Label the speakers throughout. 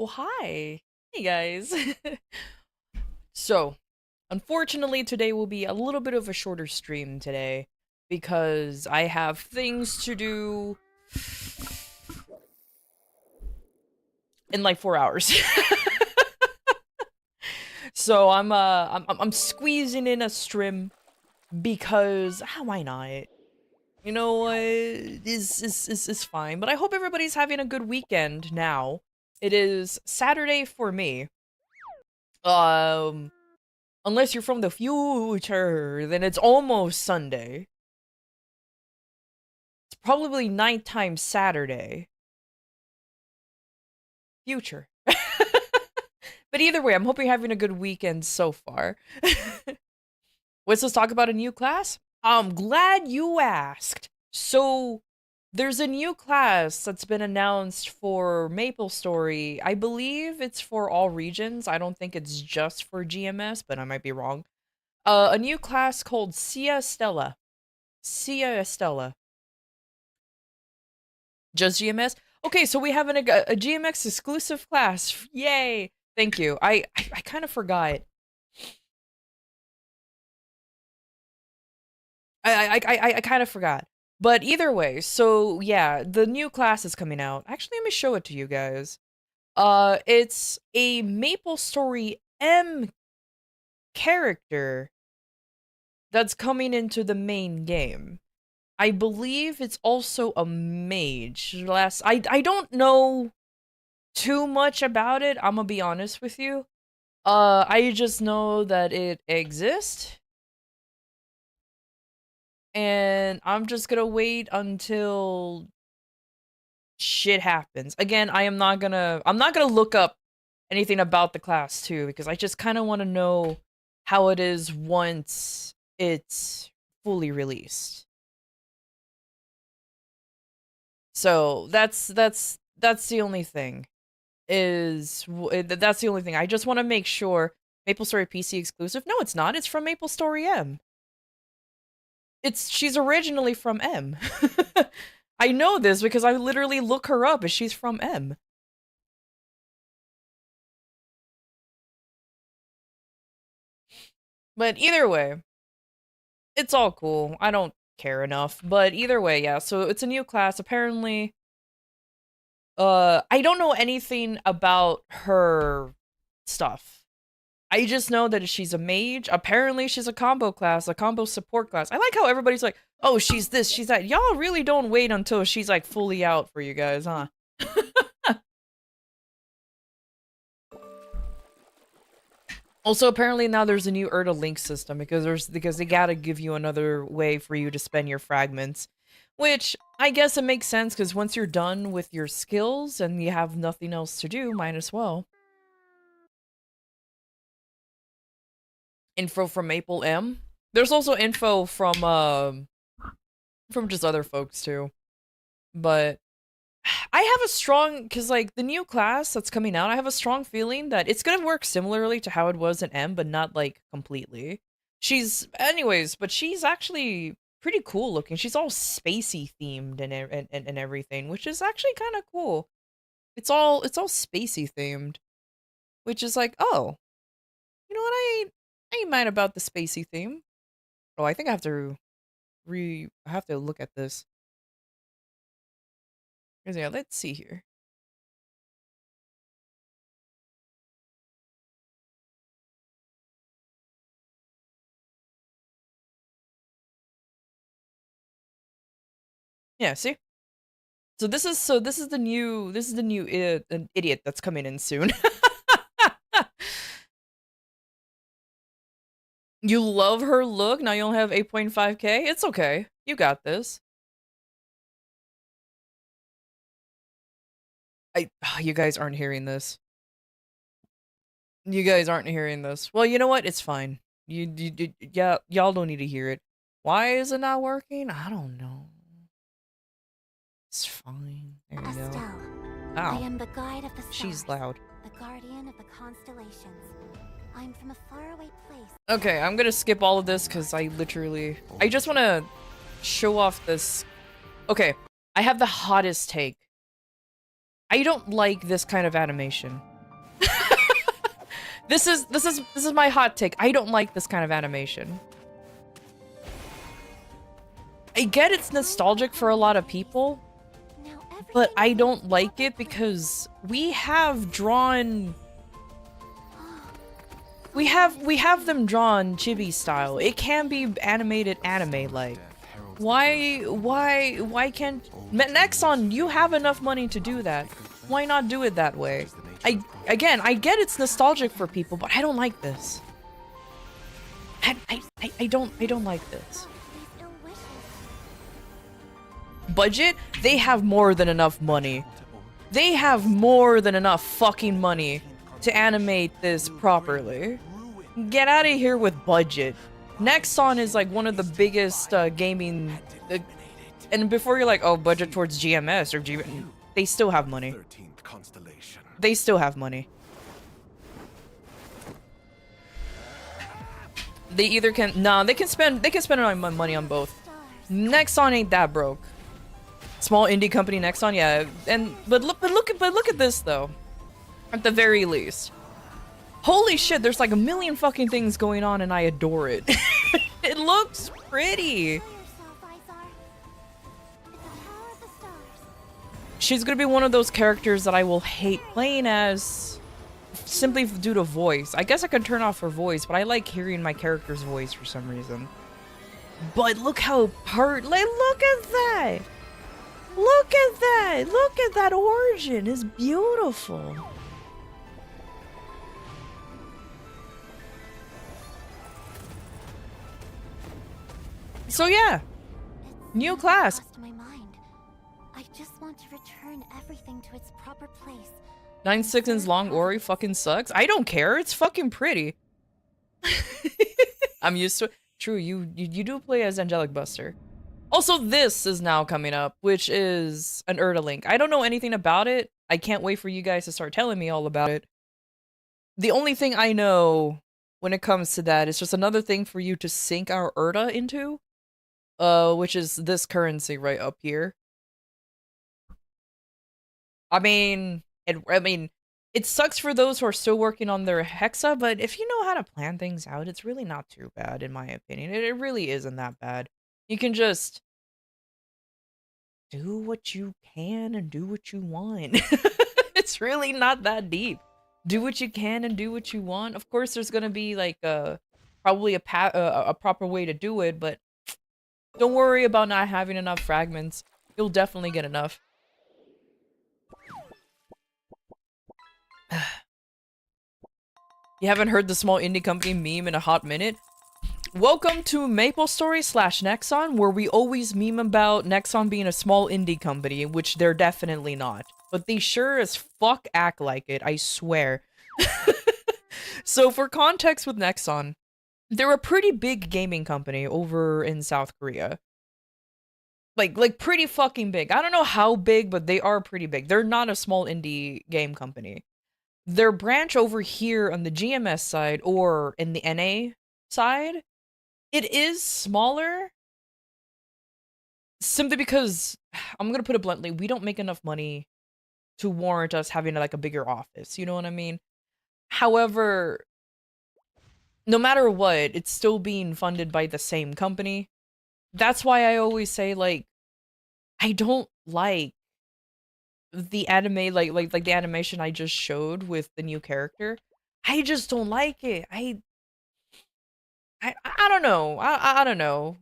Speaker 1: Oh, hi. Hey, guys. So, unfortunately, today will be a little bit of a shorter stream today because I have things to do in like 4 hours. So I'm squeezing in a stream because why not? You know what? Is fine. But I hope everybody's having a good weekend now. It is Saturday for me. Um Unless you're from the future, then it's almost Sunday. It's probably nighttime Saturday. Future. But either way, I'm hoping you're having a good weekend so far. Let's talk about a new class? I'm glad you asked. So, there's a new class that's been announced for MapleStory. I believe it's for all regions. I don't think it's just for GMS, but I might be wrong. A new class called Sia Stella. Sia Estella. Just GMS? Okay, so we have a GMX exclusive class. Yay! Thank you. I kind of forgot. I kind of forgot. But either way, so yeah, the new class is coming out. Actually, let me show it to you guys. It's a MapleStory M character that's coming into the main game. I believe it's also a mage. I don't know too much about it, I'm gonna be honest with you. I just know that it exists. And I'm just gonna wait until shit happens. Again, I'm not gonna look up anything about the class too, because I just kinda wanna know how it is once it's fully released. So that's the only thing. That's the only thing. I just want to make sure MapleStory PC exclusive. No, it's not. It's from MapleStory M. She's originally from M. I know this because I literally look her up and she's from M. But either way, it's all cool. I don't care enough. But either way, yeah. So it's a new class. Apparently, I don't know anything about her stuff. I just know that she's a mage. Apparently, she's a combo class, a combo support class. I like how everybody's like, oh, she's this, she's that. Y'all really don't wait until she's like fully out for you guys, huh? Also, apparently now there's a new Erda link system because they gotta give you another way for you to spend your fragments. Which, I guess it makes sense because once you're done with your skills and you have nothing else to do, might as well. Info from Maple M. There's also info from just other folks too. But I have a strong, because like the new class that's coming out, I have a strong feeling that it's gonna work similarly to how it was in M, but not like completely. Anyways, but she's actually pretty cool looking. She's all spacey themed and everything, which is actually kind of cool. It's all spacey themed, which is like, oh, you know what? I ain't mind about the spacey theme. Oh, I think I have to I have to look at this. 'Cause, yeah, let's see here. Yeah, see? This is the new an idiot that's coming in soon. You love her look, now you don't have 8.5K? It's okay. You got this. You guys aren't hearing this. You guys aren't hearing this. Well, you know what? It's fine. Yeah, y'all don't need to hear it. Why is it not working? I don't know. It's fine. There you go.
Speaker 2: Estelle,
Speaker 1: Ow.
Speaker 2: I am the guide of the stars.
Speaker 1: She's loud.
Speaker 2: The guardian of the constellations. I'm from a faraway place.
Speaker 1: Okay, I'm gonna skip all of this because I just want to show off this. Okay, I have the hottest take. I don't like this kind of animation. This is my hot take. I don't like this kind of animation. I get it's nostalgic for a lot of people, but I don't like it because we have drawn we have them drawn chibi style. It can be animated anime like. Why can't Nexon, you have enough money to do that. Why not do it that way? I get it's nostalgic for people, but I don't like this. I don't like this. Budget? They have more than enough money. They have more than enough fucking money to animate this properly. Get out of here with budget. Nexon is like one of the biggest gaming, and before you're like, oh, budget towards GMS or they still have money. They still have money. They either can, they can spend money on both. Nexon ain't that broke. Small indie company Nexon, yeah, but look at this though. At the very least. Holy shit, there's like a million fucking things going on and I adore it. It looks pretty. She's gonna be one of those characters that I will hate playing as simply due to voice. I guess I could turn off her voice, but I like hearing my character's voice for some reason. But look how look at that! Look at that! Look at that origin! It's beautiful. So yeah, new class.
Speaker 2: My mind. I just want to return everything to its proper place.
Speaker 1: 9 seconds long Ori fucking sucks. I don't care. It's fucking pretty. I'm used to it. True, you do play as Angelic Buster. Also, this is now coming up, which is an Urda Link. I don't know anything about it. I can't wait for you guys to start telling me all about it. The only thing I know when it comes to that is just another thing for you to sink our Urda into. Which is this currency right up here. I mean, it sucks for those who are still working on their hexa, but if you know how to plan things out, it's really not too bad, in my opinion. It really isn't that bad. You can just do what you can and do what you want. It's really not that deep. Do what you can and do what you want. Of course, there's gonna be like probably a proper way to do it, but don't worry about not having enough fragments. You'll definitely get enough. You haven't heard the small indie company meme in a hot minute? Welcome to MapleStory / Nexon, where we always meme about Nexon being a small indie company, which they're definitely not. But they sure as fuck act like it, I swear. So for context with Nexon, they're a pretty big gaming company over in South Korea. Like pretty fucking big. I don't know how big, but they are pretty big. They're not a small indie game company. Their branch over here on the GMS side or in the NA side, it is smaller. Simply because, I'm gonna put it bluntly, we don't make enough money to warrant us having like a bigger office. You know what I mean? However, no matter what, it's still being funded by the same company. That's why I always say, like, I don't like the anime, like the animation I just showed with the new character. I just don't like it. I don't know. I don't know.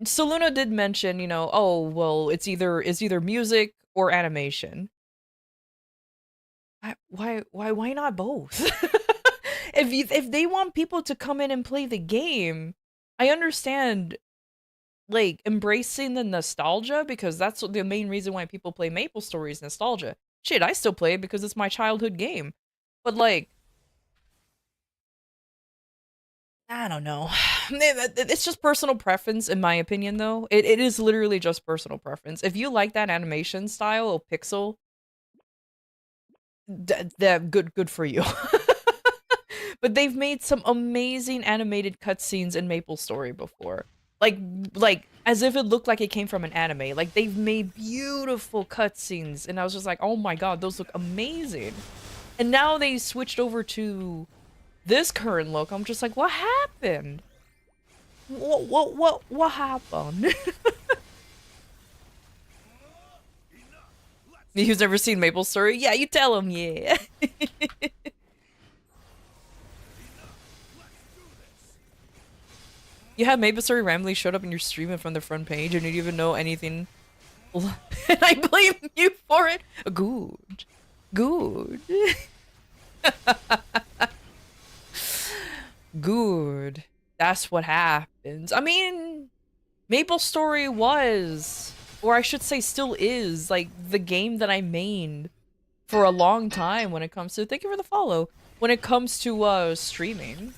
Speaker 1: Soluna did mention, you know, oh well, it's either music or animation. Why not both? If they want people to come in and play the game, I understand, like, embracing the nostalgia, because that's the main reason why people play MapleStory is nostalgia. Shit, I still play it because it's my childhood game. But like, I don't know. It's just personal preference, in my opinion, though. It is literally just personal preference. If you like that animation style of pixel, that good for you. But they've made some amazing animated cutscenes in MapleStory before. Like as if it looked like it came from an anime. Like, they've made beautiful cutscenes, and I was just like, oh my god, those look amazing. And now they switched over to this current look. I'm just like, what happened? What happened? He's never seen Maple Story? Yeah, you tell him, yeah. You had Maple Story randomly showed up in your stream and from the front page and you didn't even know anything. And I blame you for it. Good. Good. Good. That's what happens. I mean, Maple Story was, or I should say still is, like, the game that I mained for a long time when it comes to, thank you for the follow, when it comes to streaming.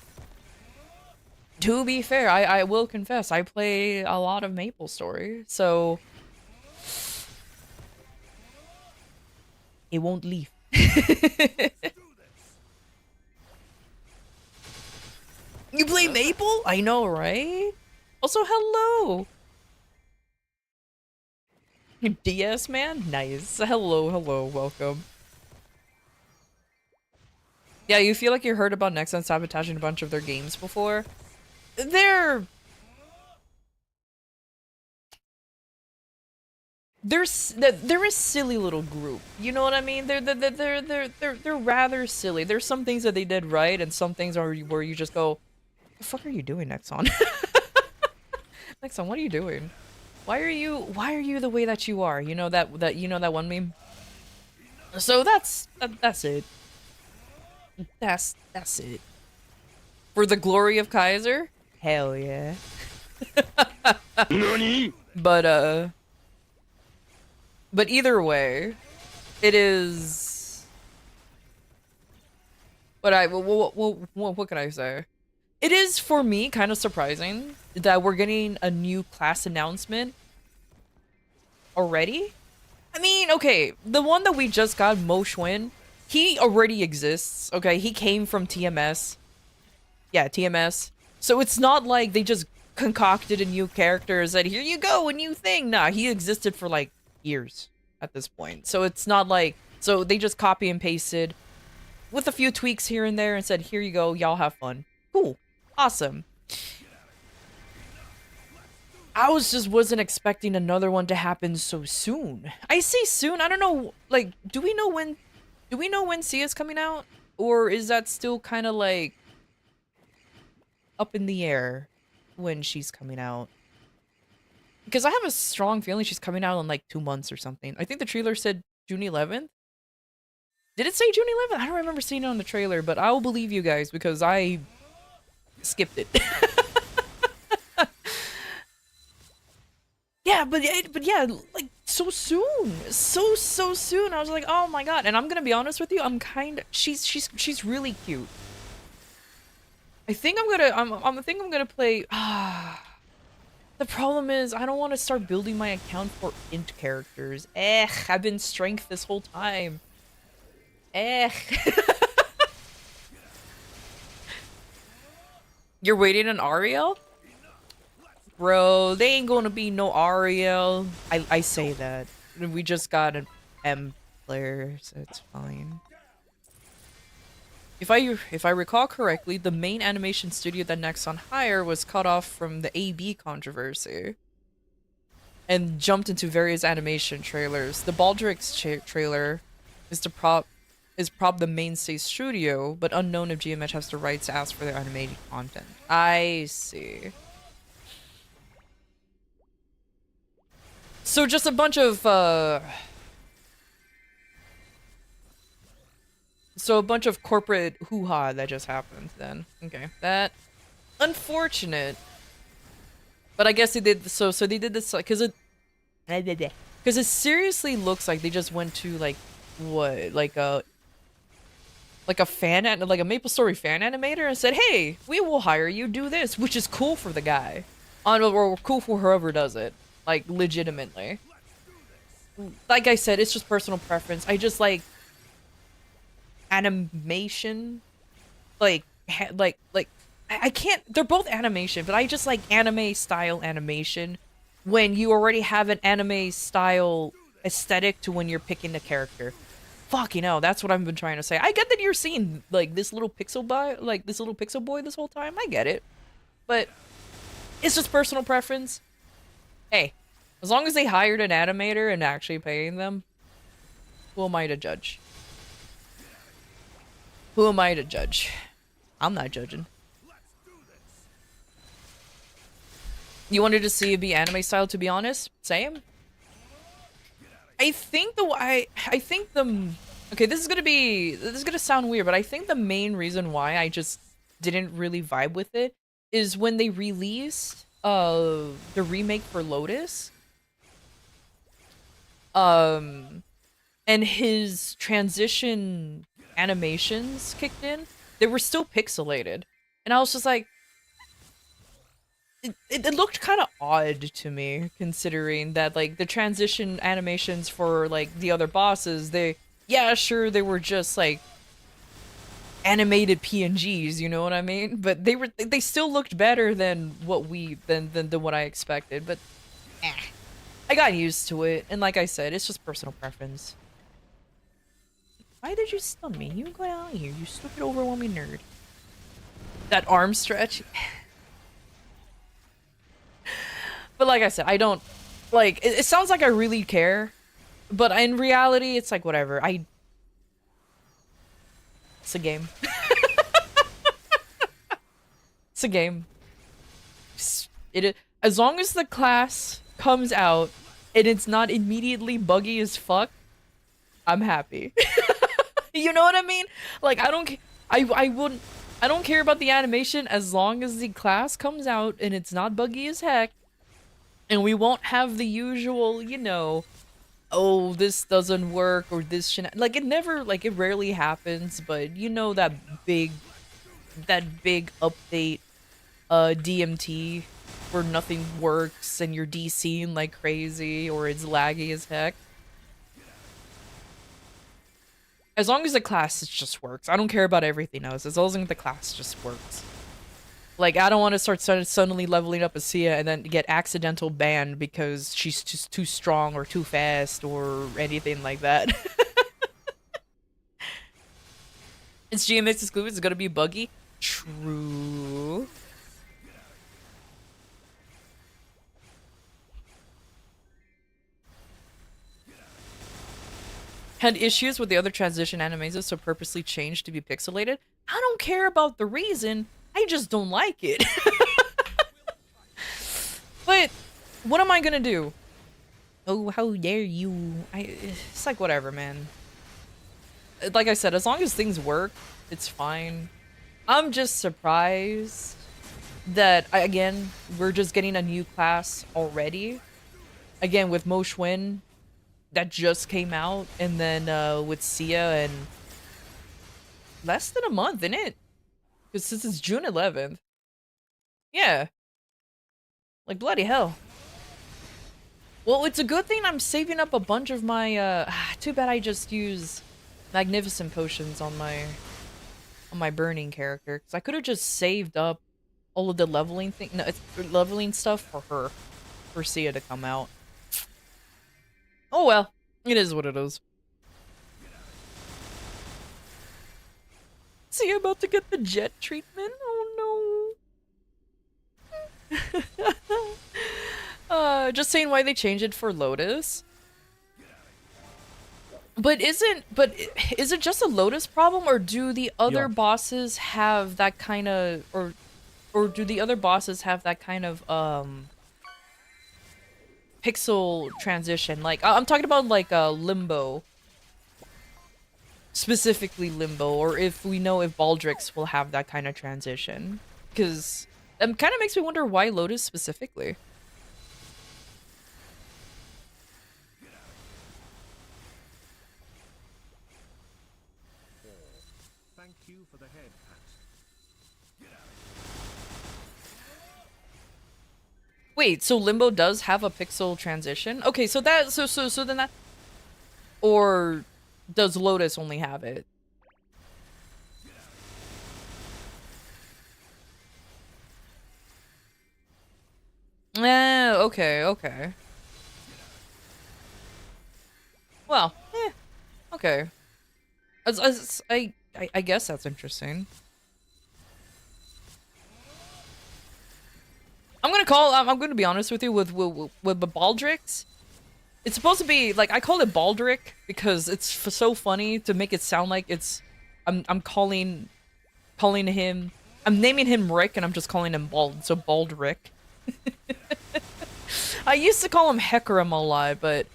Speaker 1: To be fair, I will confess, I play a lot of Maple Story, so it won't leave. You play Maple? I know, right? Also, hello! DS man? Nice. Hello, hello, welcome. Yeah, you feel like you heard about Nexon sabotaging a bunch of their games before? They're a silly little group. You know what I mean? They're rather silly. There's some things that they did right, and some things are where you just go, "The fuck are you doing, Nexon? Nexon, what are you doing? Why are you the way that you are?" You know that one meme. So that's it. That's it. For the glory of Kaiser? Hell yeah.
Speaker 3: NANI?!
Speaker 1: But either way, it is what can I say? It is for me kind of surprising that we're getting a new class announcement already. I mean, okay, the one that we just got, Mo Schwinn, he already exists, okay? He came from TMS. Yeah, TMS. So it's not like they just concocted a new character and said, here you go, a new thing. Nah, he existed for like years at this point. So it's not like, so they just copy and pasted with a few tweaks here and there and said, here you go, y'all have fun. Cool. Awesome. I wasn't expecting another one to happen so soon. I say soon, I don't know, like, do we know when Sia's coming out? Or is that still kind of like up in the air when she's coming out? Because I have a strong feeling she's coming out in like 2 months or something. I think the trailer said June 11th. Did it say June 11th? I don't remember seeing it on the trailer, but I'll believe you guys because I skipped it. Yeah, but yeah, like so soon, so soon. I was like, oh my god. And I'm gonna be honest with you, she's really cute. I think I'm gonna play. The problem is I don't want to start building my account for int characters. I've been strength this whole time. You're waiting on Ariel? Bro, they ain't gonna be no Ariel. I say that. We just got an M player, so it's fine. If I recall correctly, the main animation studio that Nexon hired was cut off from the AB controversy and jumped into various animation trailers. The Baldric's trailer is the mainstay studio, but unknown if GMH has the rights to ask for their animated content. I see. So just a bunch of corporate hoo-ha that just happened then. Okay. That unfortunate. But I guess they did so they did this because it seriously looks like they just went to like what, like a like a Maple Story fan animator and said, "Hey, we will hire you, do this," which is cool for the guy. Or cool for whoever does it. Like, legitimately. Like I said, it's just personal preference. I just like animation. Like I can't, they're both animation, but I just like anime style animation when you already have an anime style aesthetic to when you're picking a character. Fucking hell, that's what I've been trying to say. I get that you're seeing like this little pixel boy this whole time. I get it. But it's just personal preference. Hey, as long as they hired an animator and actually paying them, who am I to judge? Who am I to judge? I'm not judging. You wanted to see it be anime style, to be honest? Same. I think okay, this is gonna sound weird, but I think the main reason why I just didn't really vibe with it is when they released the remake for Lotus. And his transition animations kicked in, they were still pixelated. And I was just like, it looked kind of odd to me, considering that, like, the transition animations for, like, the other bosses, yeah, sure, they were just, like, animated PNGs, you know what I mean? But they still looked better than what than what I expected, but I got used to it, and like I said, it's just personal preference. Why did you stun me? You go out here, you stupid overwhelming nerd. That arm stretch. But like I said, I don't, like, it sounds like I really care, but in reality, it's like, whatever. It's a game. It's a game. As long as the class comes out and it's not immediately buggy as fuck, I'm happy. You know what I mean? Like, I don't care about the animation as long as the class comes out and it's not buggy as heck. And we won't have the usual, you know, oh, this doesn't work or this shouldn't. Like, it rarely happens, but you know that big update, DMT, where nothing works and you're DCing like crazy or it's laggy as heck. As long as the class just works. I don't care about everything else. As long as the class just works. Like, I don't want to start suddenly leveling up a Sia and then get accidental banned because she's just too strong or too fast or anything like that. It's GMX exclusive. It's gonna be buggy. True. Had issues with the other transition animations, so purposely changed to be pixelated. I don't care about the reason. I just don't like it. But what am I gonna do? Oh, how dare you? It's like, whatever, man. Like I said, as long as things work, it's fine. I'm just surprised that, again, we're just getting a new class already. Again, with Mo Schwinn, that just came out, and then with Sia, and less than a month, isn't it? Because since it's June 11th. Yeah. Like, bloody hell. Well, it's a good thing I'm saving up a bunch of my, too bad I just use magnificent potions on my burning character. Because I could have just saved up all of the leveling leveling stuff for her. For Sia to come out. Oh well. It is what it is. Sia about to get the jet treatment? Oh no. Just saying why they changed it for Lotus. But is it just a Lotus problem, or do the other bosses have that kind of, or do the other bosses have that kind of pixel transition? Like, I'm talking about like Limbo. Specifically Limbo, or if we know if Baldrix will have that kind of transition. Because it kind of makes me wonder why Lotus specifically.
Speaker 3: Thank you for the head pat.
Speaker 1: Wait, so Limbo does have a pixel transition? Okay, so that so then that, or does Lotus only have it? Okay. Well, okay. I guess that's interesting. I'm gonna be honest with you with the Baldric's. It's supposed to be like I call it Baldric because it's so funny to make it sound like it's I'm calling him I'm naming him Rick and I'm just calling him Bald, so Baldric. I used to call him Hecarim a lot, but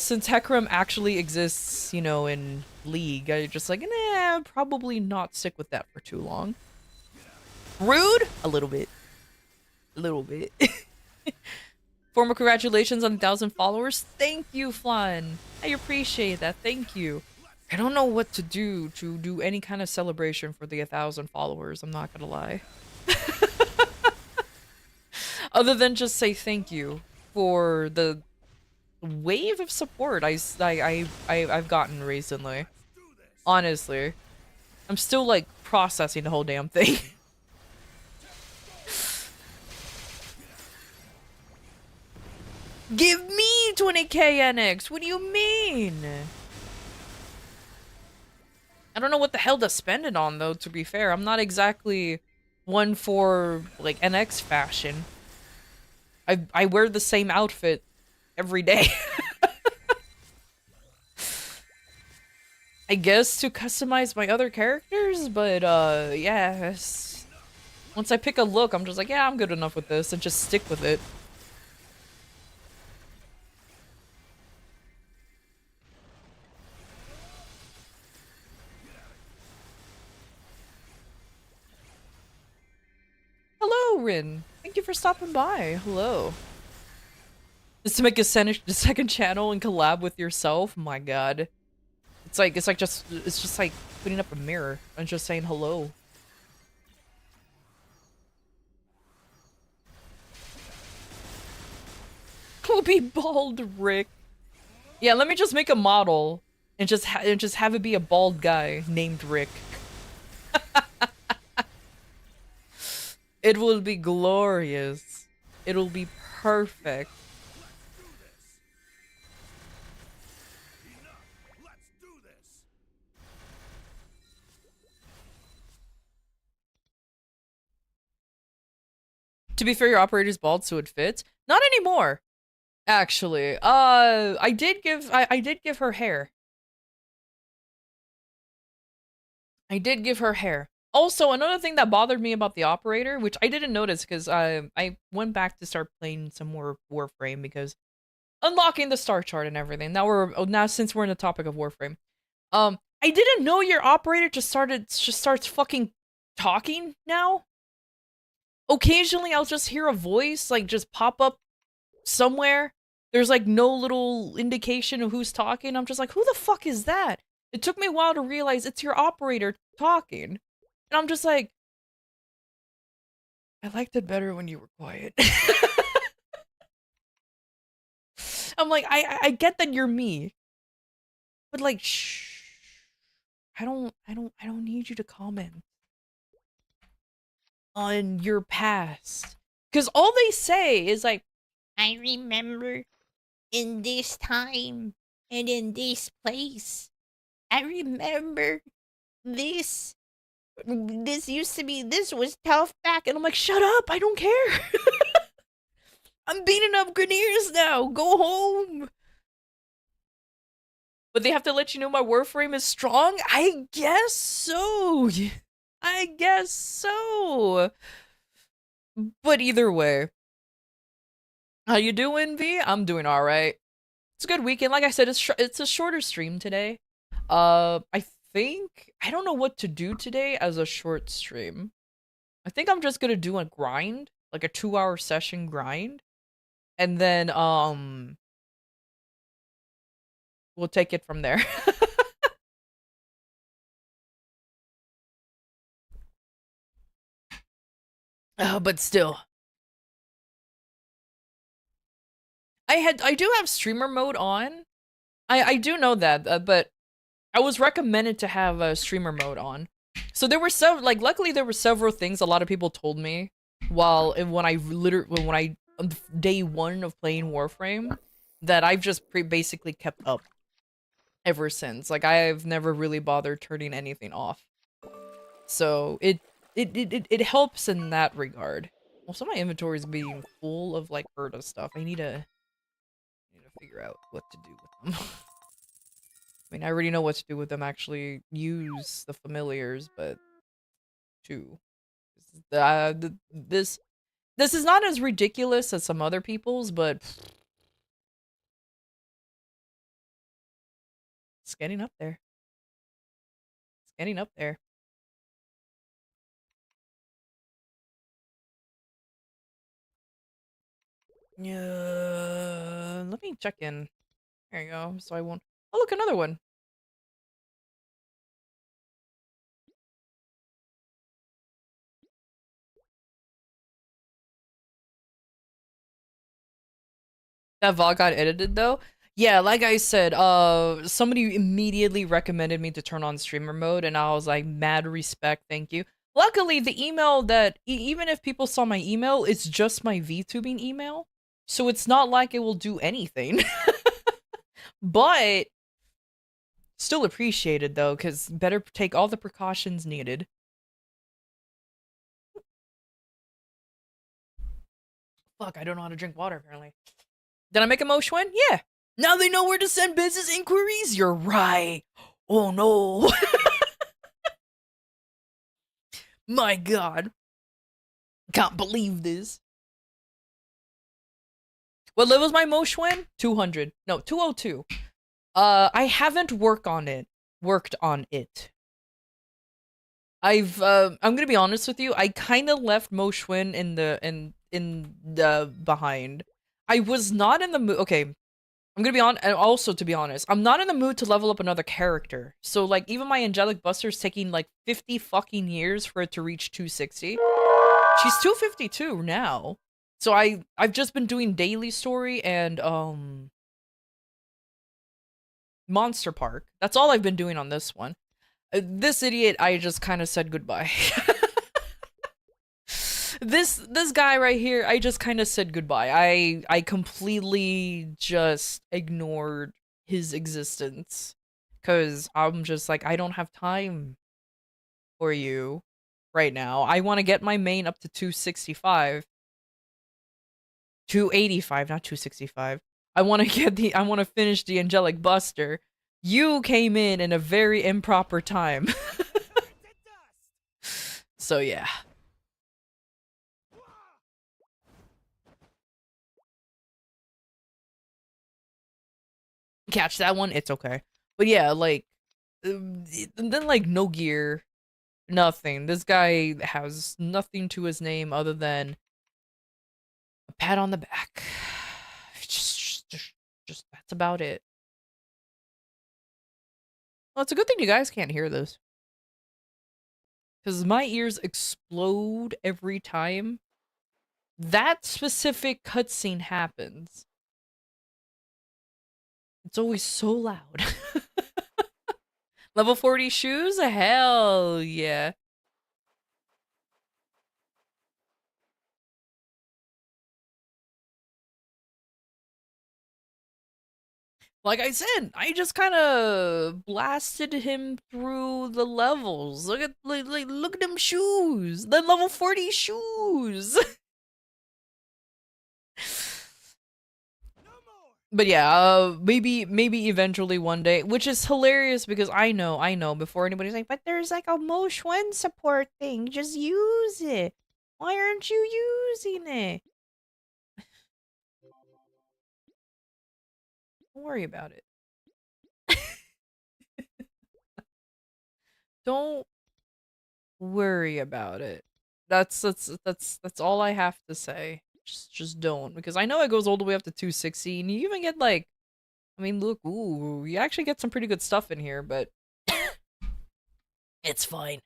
Speaker 1: since Hecarim actually exists, you know, in League, I just like, nah, probably not stick with that for too long. Rude? A little bit. A little bit. Formal congratulations on 1,000 followers. Thank you, Flan. I appreciate that. Thank you. I don't know what to do any kind of celebration for the 1,000 followers. I'm not gonna lie. Other than just say thank you for the wave of support I've gotten recently. Honestly, I'm still like processing the whole damn thing. Give me 20k NX. What do you mean? I don't know what the hell to spend it on though, to be fair. I'm not exactly one for like NX fashion. I wear the same outfit every day. I guess to customize my other characters, but yes. Once I pick a look, I'm just like, yeah, I'm good enough with this and just stick with it. Hello, Rin. Thank you for stopping by. Hello. Just to make a second channel and collab with yourself? My god. It's just like putting up a mirror and just saying hello. We'll be bald, Rick. Yeah, let me just make a model and just have it be a bald guy named Rick. It will be glorious. It'll be perfect. To be fair, your operator's bald, so it fits. Not anymore, actually. I did give her hair. I did give her hair. Also, another thing that bothered me about the operator, which I didn't notice because I went back to start playing some more Warframe because unlocking the star chart and everything. Now since we're in the topic of Warframe, I didn't know your operator just starts fucking talking now. Occasionally, I'll just hear a voice like just pop up somewhere. There's like no little indication of who's talking. I'm just like, who the fuck is that? It took me a while to realize it's your operator talking. And I'm just like, I liked it better when you were quiet. I'm like, I get that you're me. But like, shh. I don't need you to comment on your past. Because all they say is like, I remember in this time and in this place. I remember this used to be, this was tough back. And I'm like, shut up, I don't care. I'm beating up Grenadiers now. Go home. But they have to let you know my Warframe is strong? I guess so. I guess so. But either way. How you doing, V? I'm doing alright. It's a good weekend. Like I said, it's a shorter stream today. I think I don't know what to do today as a short stream. I think I'm just gonna do a grind, like a 2-hour session grind, and then we'll take it from there. But still, I do have streamer mode on. I do know that, but I was recommended to have a streamer mode on. So there were luckily there were several things a lot of people told me when I day one of playing Warframe that I've just basically kept up. ever since. Like, I've never really bothered turning anything off. So it helps in that regard. Also, my inventory is being full of like Herda stuff. I need to figure out what to do with them. I mean, I already know what to do with them. Actually, use the familiars, but two. This is not as ridiculous as some other people's, but it's getting up there. It's getting up there. Yeah, let me check in. There you go. So I won't. Oh, look, another one. That VOD got edited though. Yeah, like I said, somebody immediately recommended me to turn on streamer mode, and I was like, mad respect, thank you. Luckily, the email that even if people saw my email, it's just my VTubing email, so it's not like it will do anything. But still appreciated though, because better take all the precautions needed. Fuck, I don't know how to drink water apparently. Did I make a motion? Yeah. Now they know where to send business inquiries? You're right. Oh no. My god. Can't believe this. What level's my motion? 200. No, 202. I haven't worked on it. I'm gonna be honest with you, I kinda left Mo Schwinn in the behind. I was not in the mood. Okay, I'm gonna be on, and also to be honest, I'm not in the mood to level up another character. So like, even my Angelic Buster's taking like 50 fucking years for it to reach 260. She's 252 now. So I've just been doing daily story and Monster Park. That's all I've been doing on this one. This idiot, I just kind of said goodbye. This guy right here, I just kind of said goodbye. I completely just ignored his existence because I'm just like, I don't have time for you right now. I want to get my main up to 265, 285, not 265. I want to finish the Angelic Buster. You came in a very improper time. So yeah. Catch that one, it's okay. But yeah, like, then like no gear, nothing. This guy has nothing to his name other than a pat on the back. Just that's about it. Well, it's a good thing you guys can't hear this. Because my ears explode every time that specific cutscene happens. It's always so loud. Level 40 shoes? Hell yeah. Like I said, I just kind of blasted him through the levels. Look at them shoes. The level 40 shoes. But yeah, maybe eventually one day, which is hilarious because I know before anybody's like, but there's like a Mo Schwinn support thing. Just use it. Why aren't you using it? Don't worry about it. Don't worry about it. That's all I have to say. Just don't, because I know it goes all the way up to 260, and you even get like, I mean, look, ooh, you actually get some pretty good stuff in here, but it's fine.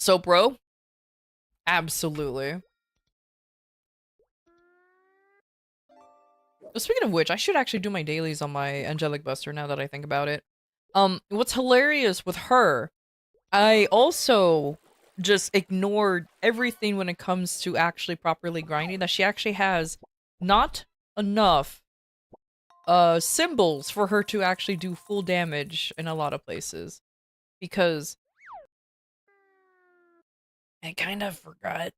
Speaker 1: So, bro, absolutely. Speaking of which, I should actually do my dailies on my Angelic Buster now that I think about it. What's hilarious with her, I also just ignored everything when it comes to actually properly grinding, that she actually has not enough symbols for her to actually do full damage in a lot of places. Because I kind of forgot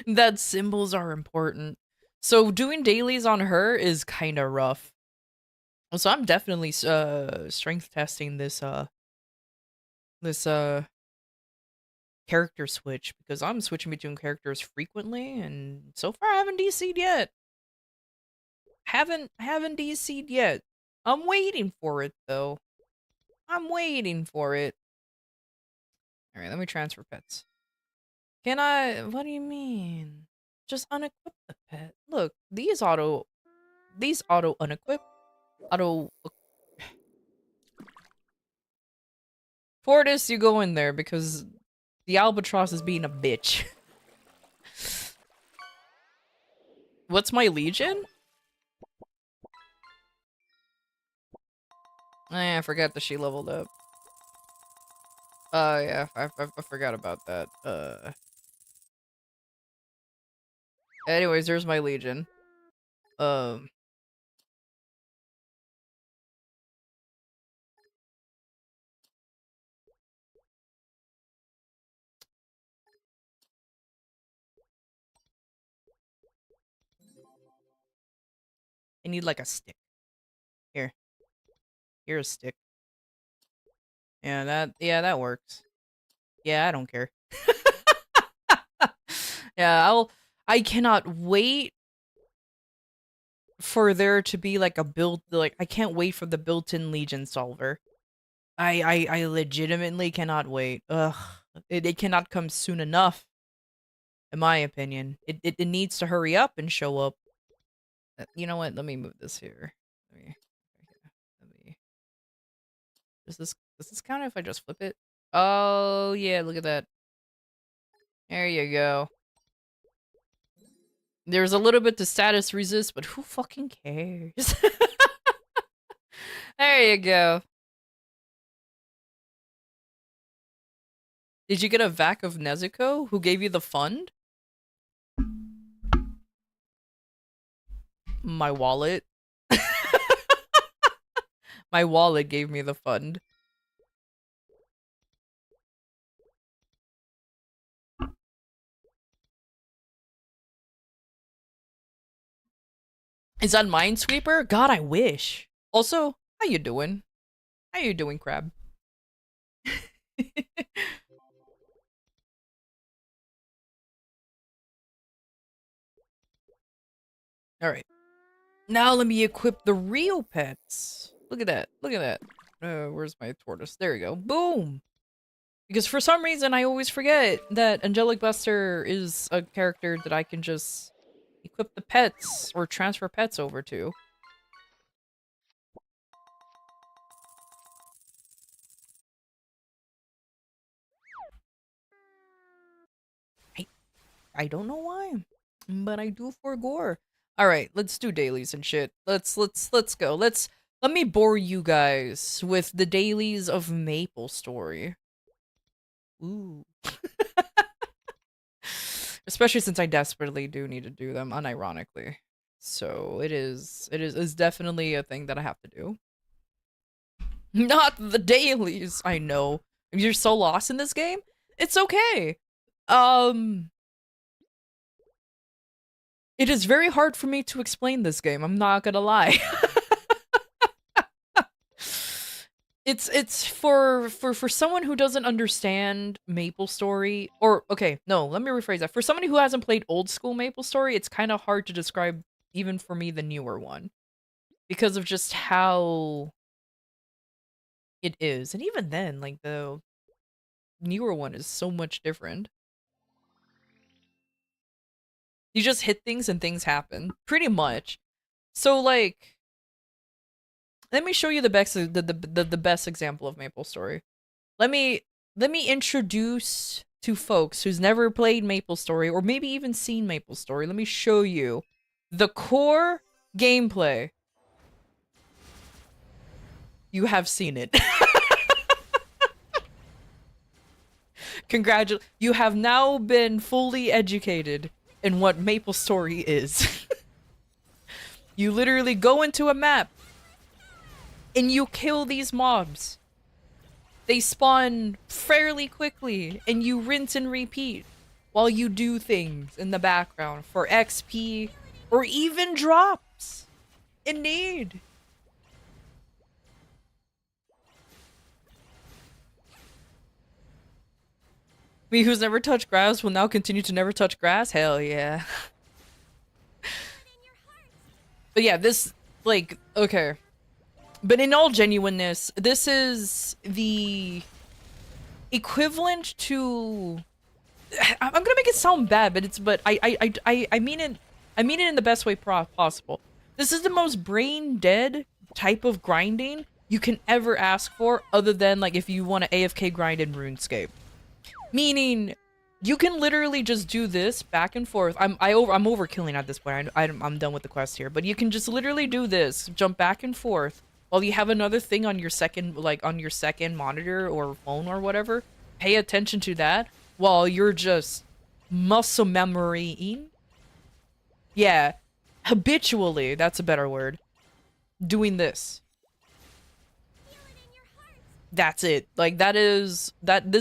Speaker 1: that symbols are important. So doing dailies on her is kind of rough. So I'm definitely strength testing this character switch because I'm switching between characters frequently and so far I haven't DC'd yet. Haven't DC'd yet. I'm waiting for it though. I'm waiting for it. All right, let me transfer pets. Can I? What do you mean? Just unequip the pet. Look, these auto unequip. Auto. Fortis, you go in there because the albatross is being a bitch. What's my legion? I forgot that she leveled up. Yeah, I forgot about that. Anyways, there's my legion. I need like a stick. Here. Here's a stick. Yeah, that works. Yeah, I don't care. Yeah, I cannot wait for there to be like a I can't wait for the built-in Legion solver. I legitimately cannot wait. Ugh. It cannot come soon enough. In my opinion. It needs to hurry up and show up. You know what? Let me move this here. Let me does this count if I just flip it? Oh yeah, look at that. There you go. There's a little bit to status resist, but who fucking cares? There you go. Did you get a vac of Nezuko? Who gave you the fund? My wallet. My wallet gave me the fund. Is that Minesweeper? God, I wish. Also, how you doing? How you doing, Crab? Alright. Now let me equip the real pets. Look at that. Look at that. Where's my tortoise? There we go. Boom! Because for some reason, I always forget that Angelic Buster is a character that I can just equip the pets or transfer pets over to. I don't know why, but I do for gore. All right, let's do dailies and shit. Let's go. Let me bore you guys with the dailies of Maple Story. Ooh. Especially since I desperately do need to do them, unironically. So it's definitely a thing that I have to do. Not the dailies, I know. You're so lost in this game? It's okay. It is very hard for me to explain this game, I'm not gonna lie. It's for someone who doesn't understand MapleStory, or okay, no, let me rephrase that. For someone who hasn't played old school MapleStory, it's kind of hard to describe, even for me, the newer one, because of just how it is. And even then, like, the newer one is so much different. You just hit things and things happen, pretty much. So like, let me show you the best example of MapleStory. Let me introduce to folks who's never played MapleStory or maybe even seen MapleStory. Let me show you the core gameplay. You have seen it. Congratulations. You have now been fully educated in what MapleStory is. You literally go into a map and you kill these mobs. They spawn fairly quickly and you rinse and repeat while you do things in the background for XP or even drops in need. Me who's never touched grass will now continue to never touch grass? Hell yeah. But yeah, this, like, okay. But in all genuineness, this is the equivalent to... I'm gonna make it sound bad, but I mean it in the best way possible. This is the most brain dead type of grinding you can ever ask for, other than like if you want to AFK grind in RuneScape. Meaning, you can literally just do this back and forth. I'm overkilling at this point. I'm done with the quest here, but you can just literally do this, jump back and forth while you have another thing on your second, like on your second monitor or phone or whatever. Pay attention to that while you're just muscle memorying. Yeah, habitually. That's a better word. Doing this. That's it. Like this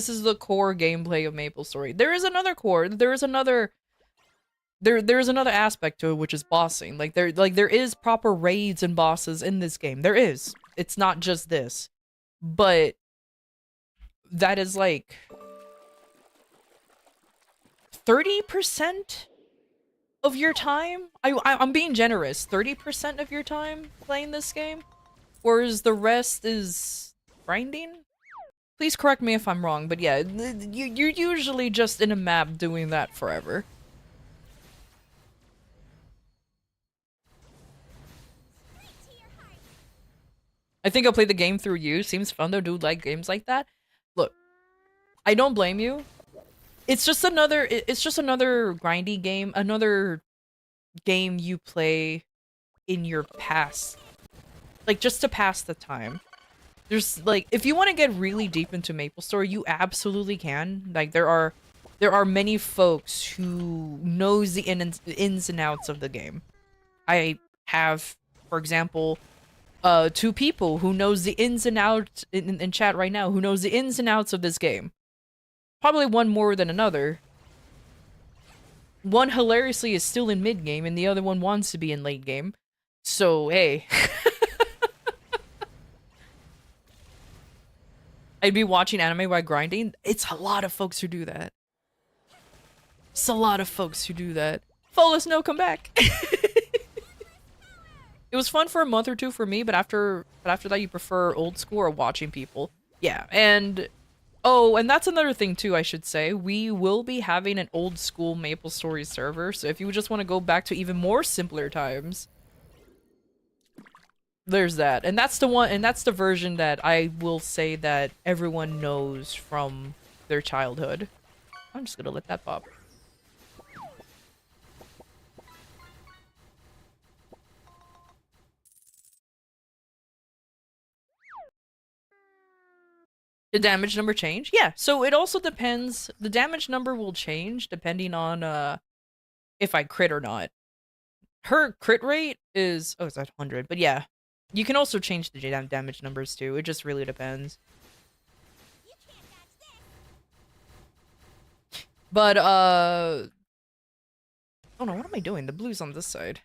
Speaker 1: is the core gameplay of MapleStory. There is another core. There's another aspect to it, which is bossing. There is proper raids and bosses in this game. There is. It's not just this. But that is like 30% of your time. I'm being generous. 30% of your time playing this game, whereas the rest is grinding? Please correct me if I'm wrong, but yeah, you're usually just in a map doing that forever. I think I'll play the game through you. Seems fun though, dude, like games like that. Look, I don't blame you. It's just another grindy game, another game you play in your past. Like just to pass the time. There's like, if you want to get really deep into MapleStory, you absolutely can. Like there are many folks who knows the ins and outs of the game. I have, for example, 2 people who knows the ins and outs in chat right now, who knows the ins and outs of this game. Probably one more than another. One hilariously is still in mid game, and the other one wants to be in late game. So hey. I'd be watching anime while grinding. It's a lot of folks who do that. It's a lot of folks who do that. Follow no, come back. It was fun for a month or two for me, but after that you prefer old school or watching people. Yeah, and oh, and that's another thing too, I should say. We will be having an old school MapleStory server, so if you just want to go back to even more simpler times, there's that. And that's the one, and that's the version that I will say that everyone knows from their childhood. I'm just gonna let that pop. The damage number change? Yeah, so it also depends. The damage number will change depending on if I crit or not. Her crit rate is, oh, it's at 100, but yeah. You can also change the damage numbers too. It just really depends. But oh no, what am I doing? The blue's on this side.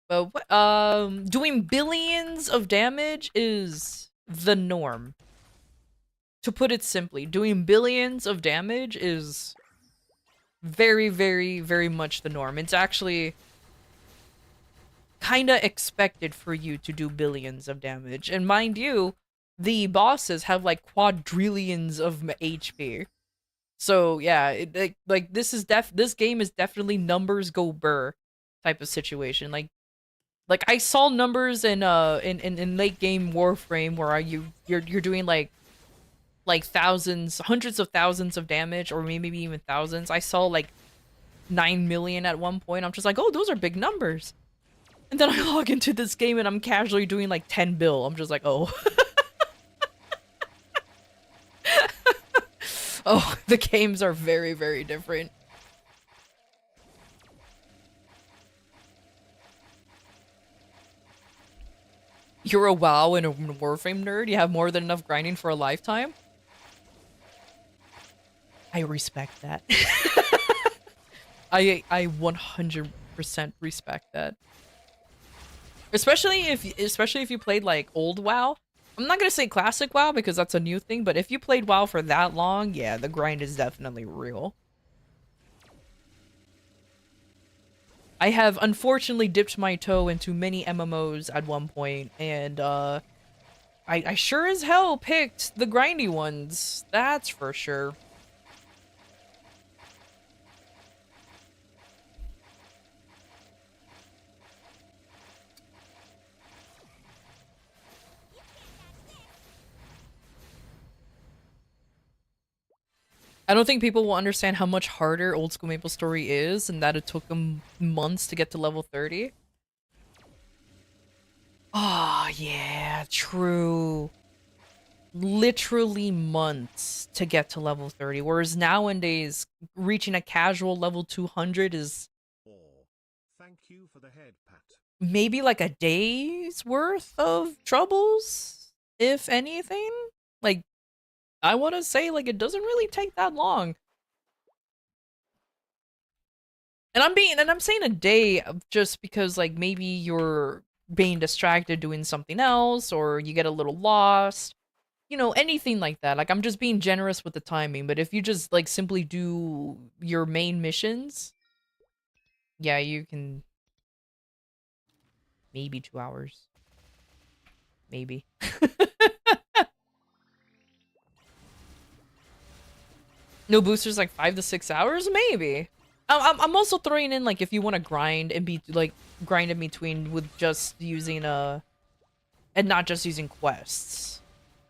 Speaker 1: But doing billions of damage is the norm. To put it simply, doing billions of damage is very, very, very much the norm. It's actually kinda expected for you to do billions of damage. And mind you, the bosses have like quadrillions of HP. So yeah, like this game is definitely numbers go burr type of situation. Like I saw numbers in late game Warframe where you're doing like thousands, hundreds of thousands of damage, or maybe even thousands. I saw like 9 million at one point. I'm just like, oh, those are big numbers. And then I log into this game and I'm casually doing like 10 bill. I'm just like, oh. Oh, the games are very, very different. You're a WoW and a Warframe nerd? You have more than enough grinding for a lifetime? I respect that. I 100% respect that. Especially if you played like old WoW. I'm not gonna say classic WoW because that's a new thing, but if you played WoW for that long, yeah, the grind is definitely real. I have unfortunately dipped my toe into many MMOs at one point, and I sure as hell picked the grindy ones. That's for sure. I don't think people will understand how much harder Old School MapleStory is, and that it took them months to get to level 30. Ah, yeah, true. Literally months to get to level 30, whereas nowadays, reaching a casual level 200 is
Speaker 3: Or, thank you for the head pat.
Speaker 1: maybe like a day's worth of troubles, if anything. Like, I want to say, like, it doesn't really take that long. And I'm saying a day just because, like, maybe you're being distracted doing something else, or you get a little lost. You know, anything like that. Like, I'm just being generous with the timing, but if you just, like, simply do your main missions, yeah, you can... Maybe 2 hours. Maybe. No boosters, like 5 to 6 hours? Maybe. I'm also throwing in, like, if you want to grind and be, like, grind in between with just using, and not just using quests.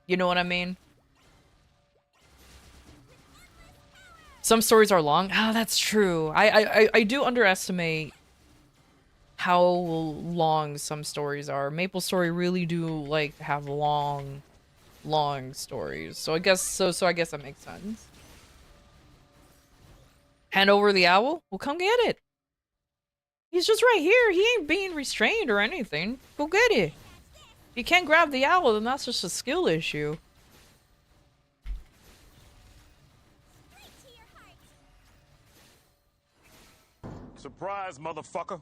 Speaker 1: You know what I mean? Some stories are long. Oh, that's true. I do underestimate how long some stories are. MapleStory really do like to have long stories. So I guess so I guess that makes sense. Hand over the owl? Well, come get it. He's just right here. He ain't being restrained or anything. Go get it. If you can't grab the owl, then that's just a skill issue.
Speaker 4: Surprise, motherfucker.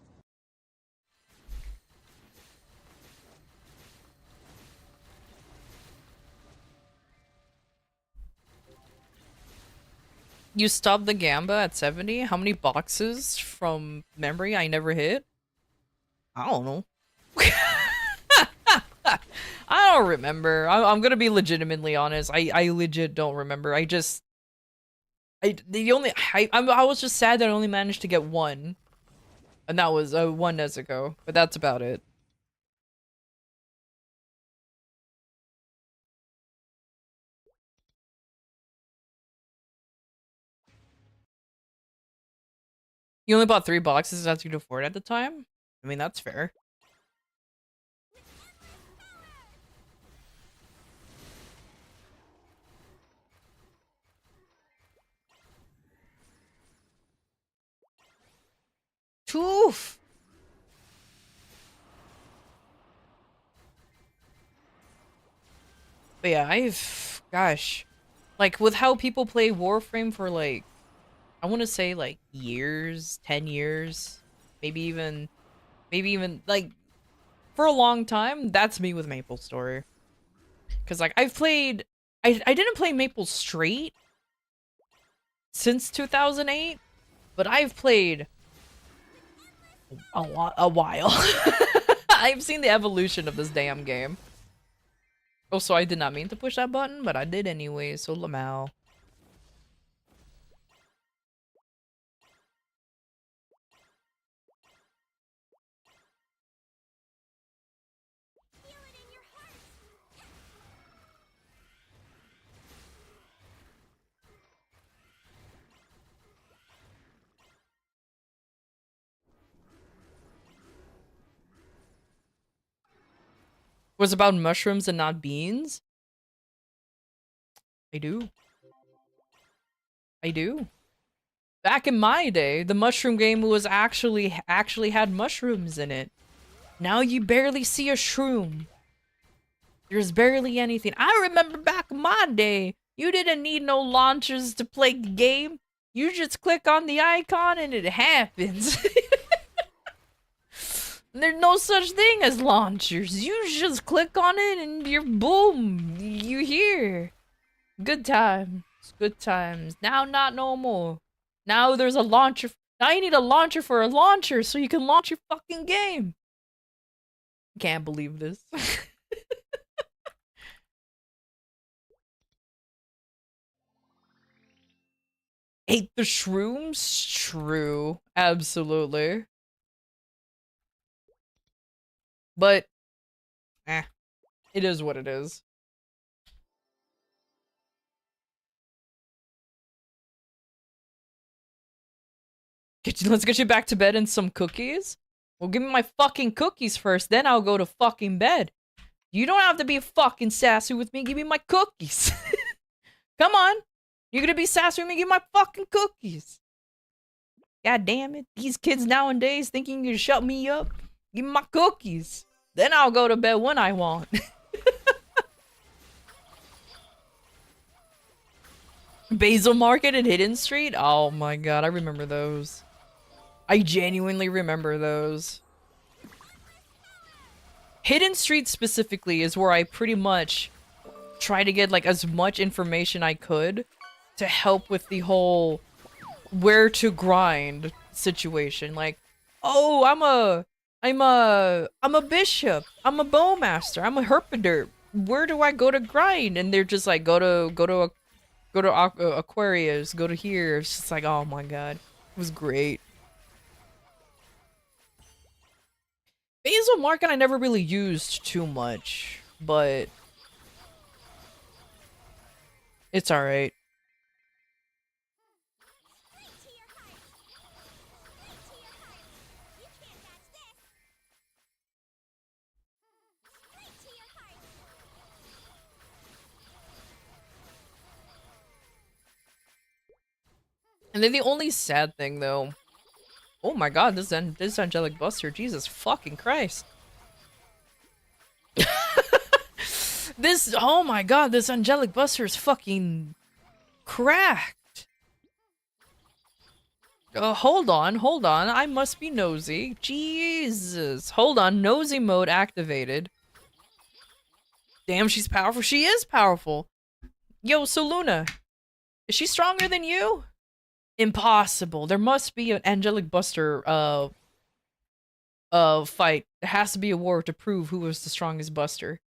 Speaker 1: You stopped the Gamba at 70? How many boxes from memory I never hit? I don't know. I don't remember. I'm gonna be legitimately honest. I legit don't remember. I was just sad that I only managed to get one. And that was 1 Nezuko. But that's about it. You only bought 3 boxes as you could afford at the time? I mean, that's fair. Oof. But yeah, gosh. Like, with how people play Warframe for, like, I want to say, like, years, 10 years, maybe even, like, for a long time, that's me with MapleStory. Because, like, I've played... I didn't play Maple straight since 2008, but I've played a while. I've seen the evolution of this damn game. Also, I did not mean to push that button, but I did anyway, so Lamau. Was about mushrooms and not beans? I do. I do. Back in my day, the mushroom game was actually had mushrooms in it. Now you barely see a shroom. There's barely anything. I remember back in my day, you didn't need no launchers to play the game. You just click on the icon and it happens. There's no such thing as launchers. You just click on it and you're boom. You here. Good times. Good times. Now not no more. Now there's a launcher. Now you need a launcher for a launcher so you can launch your fucking game. Can't believe this. Ate the shrooms? True. Absolutely. But, it is what it is. Let's get you back to bed and some cookies? Well, give me my fucking cookies first, then I'll go to fucking bed. You don't have to be fucking sassy with me, give me my cookies. Come on. You're gonna be sassy with me, give me my fucking cookies. God damn it. These kids nowadays thinking you can shut me up. Give me my cookies. Then I'll go to bed when I want. Basil Market and Hidden Street? Oh my god, I remember those. I genuinely remember those. Hidden Street specifically is where I pretty much try to get like as much information I could to help with the whole where to grind situation. Like, oh, I'm a bishop. I'm a bowmaster. I'm a herpaderp. Where do I go to grind? And they're just like, go to Aquarius, go to here. It's just like, oh my god. It was great. Basil Market I never really used too much, but it's alright. And then the only sad thing though, oh my god, this Angelic Buster, Jesus fucking Christ. Oh my god, this Angelic Buster is fucking cracked. Hold on, I must be nosy. Jesus, hold on, nosy mode activated. Damn, she's powerful. She is powerful. Yo, so Luna, is she stronger than you? Impossible. There must be an Angelic Buster fight. There has to be a war to prove who was the strongest Buster.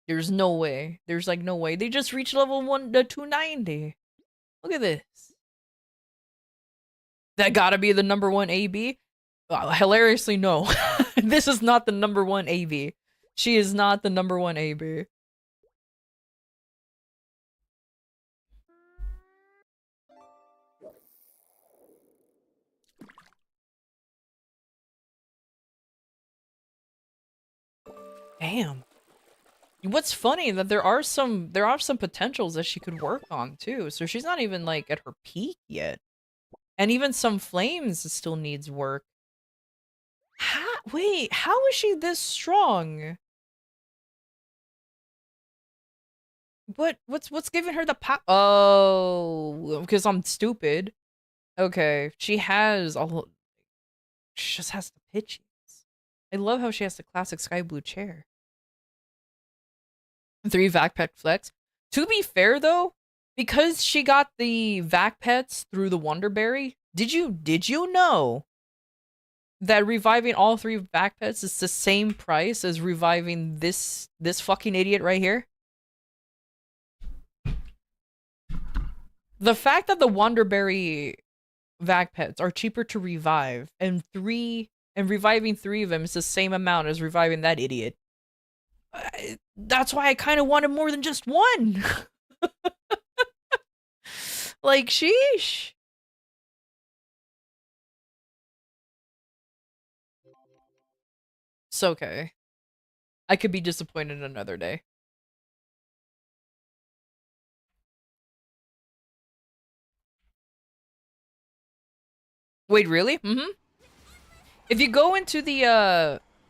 Speaker 1: There's no way. There's like no way. They just reached level 290. Look at this. That gotta be the number one AB? Hilariously, no. This is not the number one AB. She is not the number one AB. Damn. What's funny that there are some potentials that she could work on too. So she's not even like at her peak yet. And even some flames still needs work. Wait, how is she this strong? What's giving her the power? Oh, because I'm stupid. Okay, she just has the pitches. I love how she has the classic sky blue chair. 3 vac pet flex. To be fair though, because she got the vac pets through the Wonderberry, did you know that reviving all 3 vac pets is the same price as reviving this fucking idiot right here? The fact that the Wonderberry vac pets are cheaper to revive and reviving 3 of them is the same amount as reviving that idiot. That's why I kind of wanted more than just one. Like, sheesh. It's okay. I could be disappointed another day. Wait, really? Mm-hmm. If you go into the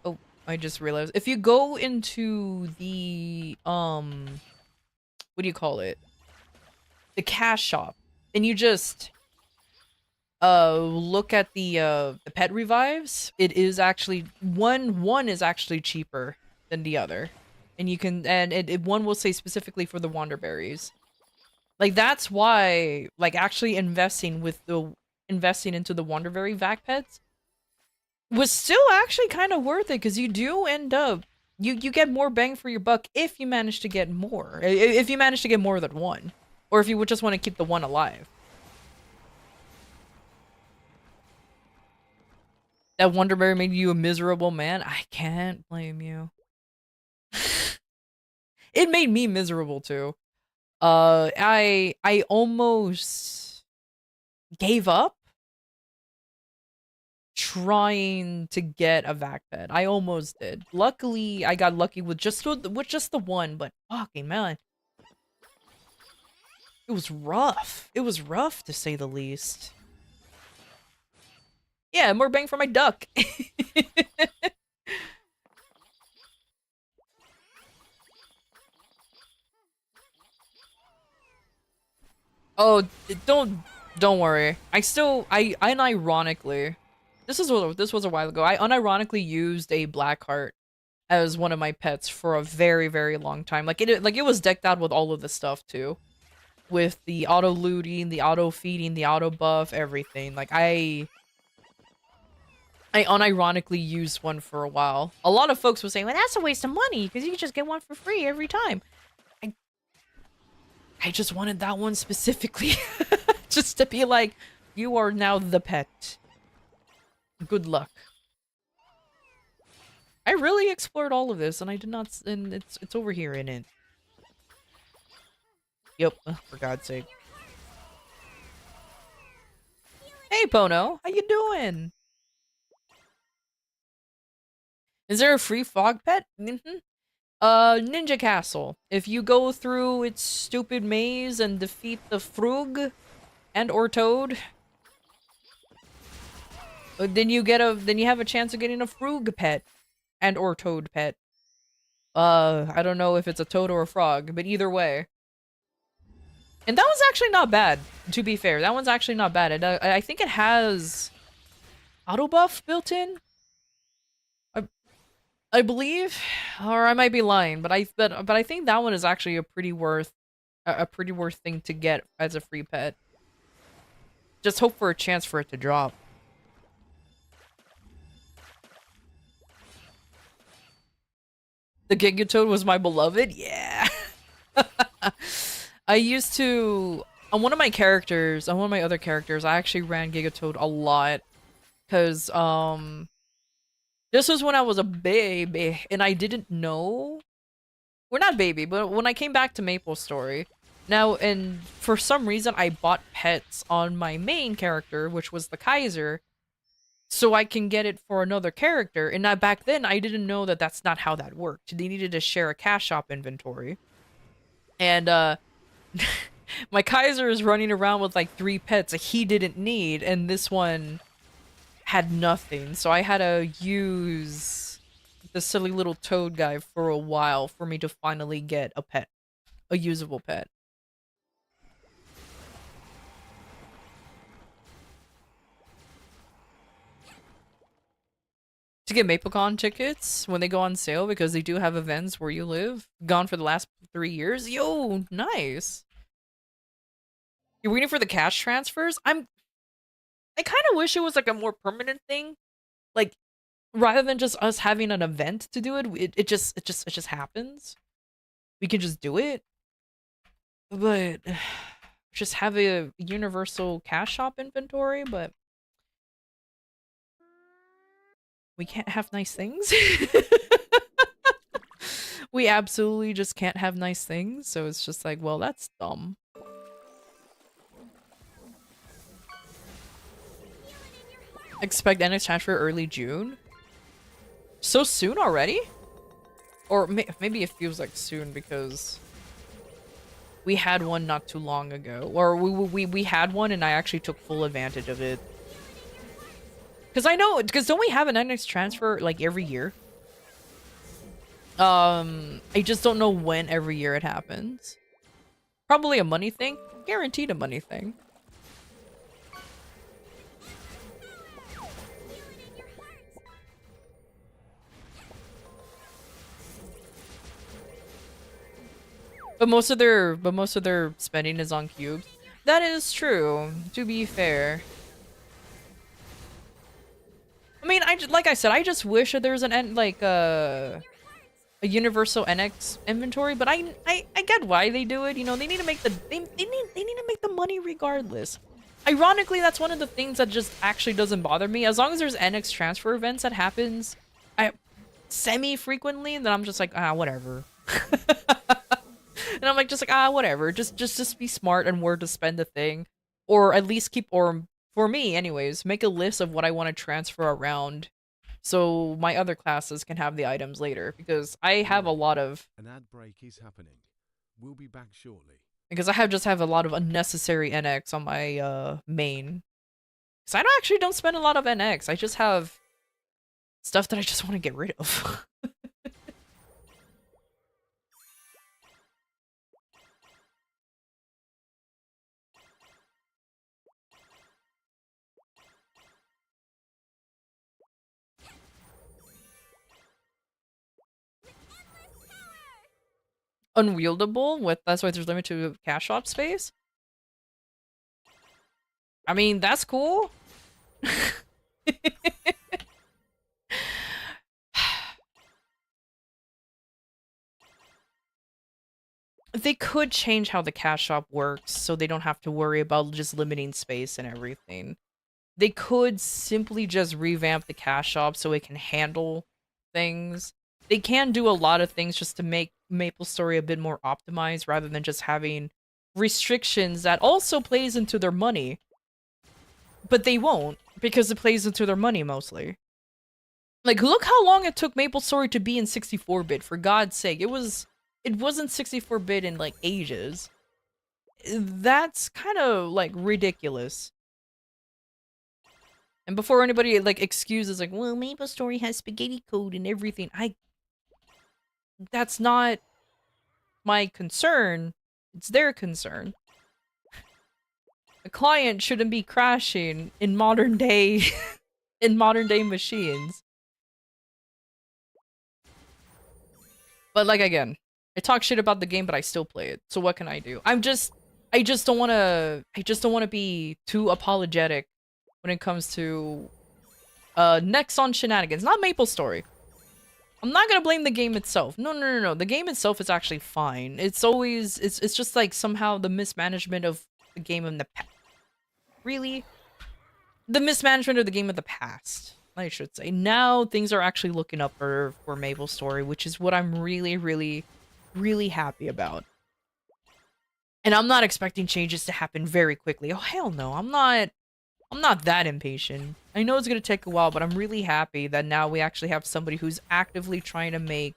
Speaker 1: oh, I just realized. If you go into the what do you call it? The cash shop, and you just look at the pet revives, it is actually one is actually cheaper than the other. And you can and one will say specifically for the Wanderberries. Like that's why like actually investing into the Wanderberry vac pets was still actually kind of worth it, because you do end up you get more bang for your buck if you manage to get more. If you manage to get more than one. Or if you would just want to keep the one alive. That Wonderberry made you a miserable man? I can't blame you. It made me miserable too. I almost gave up trying to get a vac pet. I almost did. Luckily, I got lucky with just the one, but fucking man. It was rough. It was rough to say the least. Yeah, more bang for my duck. Oh, don't worry. I unironically, this was a while ago. I unironically used a Blackheart as one of my pets for a very, very long time. Like it was decked out with all of the stuff too. With the auto looting, the auto feeding, the auto buff, everything. Like I unironically used one for a while. A lot of folks were saying, well, that's a waste of money because you can just get one for free every time. I just wanted that one specifically. Just to be like, you are now the pet. Good luck. I really explored all of this, and I did not, and it's over here in it. Yep, for God's sake. Hey, Pono, how you doing? Is there a free fog pet? Mm-hmm. Ninja Castle. If you go through its stupid maze and defeat the Frog and or Toad, then you have a chance of getting a Frog pet and or Toad pet. I don't know if it's a toad or a frog, but either way. And that one's actually not bad, to be fair. That one's actually not bad. I think it has auto buff built in. I believe, or I might be lying, but I think that one is actually a pretty worth thing to get as a free pet. Just hope for a chance for it to drop. The Gigatoad was my beloved? Yeah. I used to on one of my other characters, I actually ran Gigatoad a lot. Cause this was when I was a baby and I didn't know. We're not baby, but when I came back to Maple Story. Now, and for some reason I bought pets on my main character, which was the Kaiser, so I can get it for another character. And back then I didn't know that that's not how that worked. They needed to share a cash shop inventory. And my Kaiser is running around with like 3 pets that he didn't need, and this one had nothing. So I had to use the silly little toad guy for a while for me to finally get a pet. A usable pet. To get MapleCon tickets when they go on sale, because they do have events where you live. Gone for the last 3 years. Yo, nice. You're waiting for the cash transfers? I kind of wish it was like a more permanent thing. Like, rather than just us having an event to do it, it just happens. We can just do it. But just have a universal cash shop inventory, but we can't have nice things. We absolutely just can't have nice things, so it's just like, well, that's dumb. Expect NX transfer early June? So soon already? Or maybe it feels like soon because we had one not too long ago. Or we had one and I actually took full advantage of it. Because I know, because don't we have an NX transfer like every year? I just don't know when every year it happens. Probably a money thing. Guaranteed a money thing. But most of their spending is on cubes. That is true, to be fair. I mean, like I said, I just wish that there's a universal NX inventory, but I get why they do it. You know, they need to make they need to make the money regardless. Ironically, that's one of the things that just actually doesn't bother me. As long as there's NX transfer events that happens semi-frequently, then I'm just like, whatever. And I'm like, just like, whatever. Just be smart and where to spend the thing. Or at least or for me anyways, make a list of what I want to transfer around so my other classes can have the items later, because I have a lot of
Speaker 3: An ad break is happening. We'll be back shortly.
Speaker 1: because I just have a lot of unnecessary NX on my main. Because I don't spend a lot of NX. I just have stuff that I just want to get rid of. Unwieldable with that's why there's limited cash shop space. I mean, that's cool. They could change how the cash shop works so they don't have to worry about just limiting space and everything. They could simply just revamp the cash shop so it can handle things. They can do a lot of things just to make MapleStory a bit more optimized rather than just having restrictions that also plays into their money. But they won't, because it plays into their money mostly. Like, look how long it took MapleStory to be in 64-bit, for God's sake. It wasn't 64-bit in, like, ages. That's kind of, like, ridiculous. And before anybody, like, excuses, like, well, MapleStory has spaghetti code and everything, that's not my concern. It's their concern. The client shouldn't be crashing in modern day machines. But like again, I talk shit about the game, but I still play it. So what can I do? I just don't want to be too apologetic when it comes to next on shenanigans. Not MapleStory. I'm not gonna blame the game itself. No. The game itself is actually fine. It's just like somehow the mismanagement of the game in the past. Really? The mismanagement of the game of the past, I should say. Now things are actually looking up for MapleStory, which is what I'm really, really, really happy about. And I'm not expecting changes to happen very quickly. Oh hell no, I'm not that impatient. I know it's gonna take a while, but I'm really happy that now we actually have somebody who's actively trying to make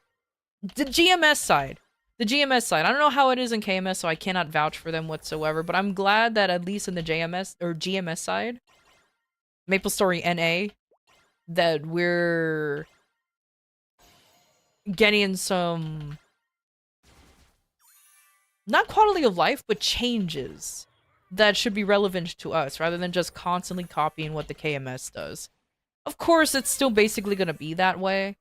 Speaker 1: the GMS side. The GMS side. I don't know how it is in KMS, so I cannot vouch for them whatsoever, but I'm glad that at least in the JMS or GMS side, MapleStory NA, that we're getting some not quality of life, but changes that should be relevant to us rather than just constantly copying what the KMS does. Of course, it's still basically going to be that way,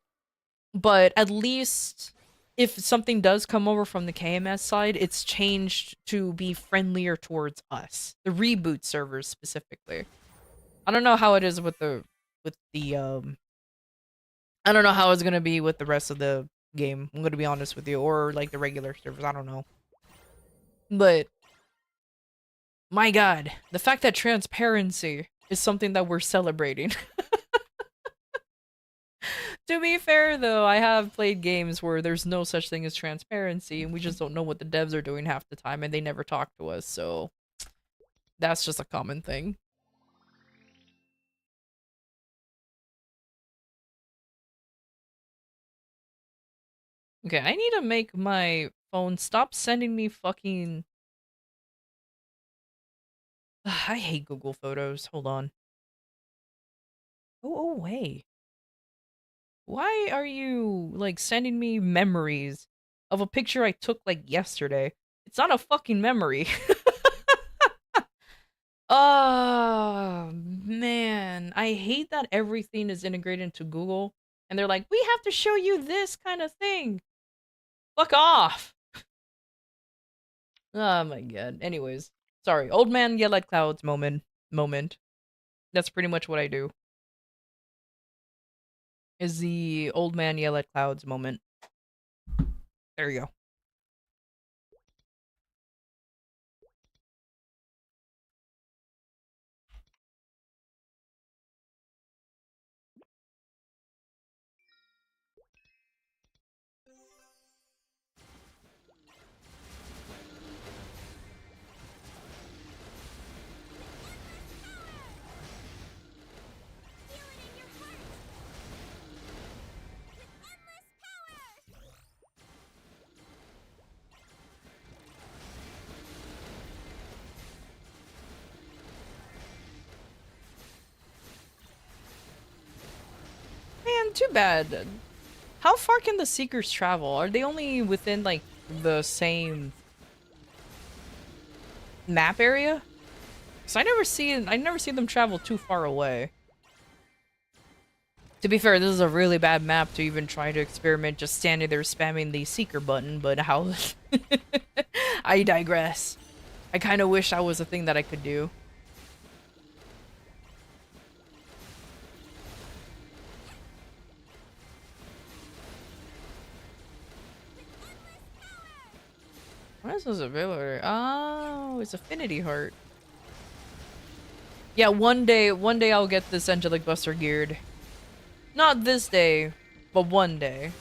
Speaker 1: but at least if something does come over from the KMS side, it's changed to be friendlier towards us, the reboot servers specifically. I don't know how it is with the I don't know how it's gonna be with the rest of the game. I'm gonna be honest with you, or like the regular servers. I don't know, but my God, the fact that transparency is something that we're celebrating. To be fair, though, I have played games where there's no such thing as transparency, and we just don't know what the devs are doing half the time, and they never talk to us, so that's just a common thing. Okay, I need to make my phone stop sending me fucking... I hate Google Photos. Hold on. Go away. Why are you, like, sending me memories of a picture I took, like, yesterday? It's not a fucking memory. Oh, man. I hate that everything is integrated into Google, and they're like, "We have to show you this kind of thing." Fuck off! Oh my god. Anyways. Sorry. Old man yell at clouds moment. That's pretty much what I do. Is the old man yell at clouds moment. There you go. Man, too bad. How far can the Seekers travel? Are they only within, like, the same map area? Cause I never see them travel too far away. To be fair, this is a really bad map to even try to experiment just standing there spamming the Seeker button, but how... I digress. I kind of wish that was a thing that I could do. What is this ability? Oh, it's Affinity Heart. Yeah, one day I'll get this Angelic Buster geared. Not this day, but one day.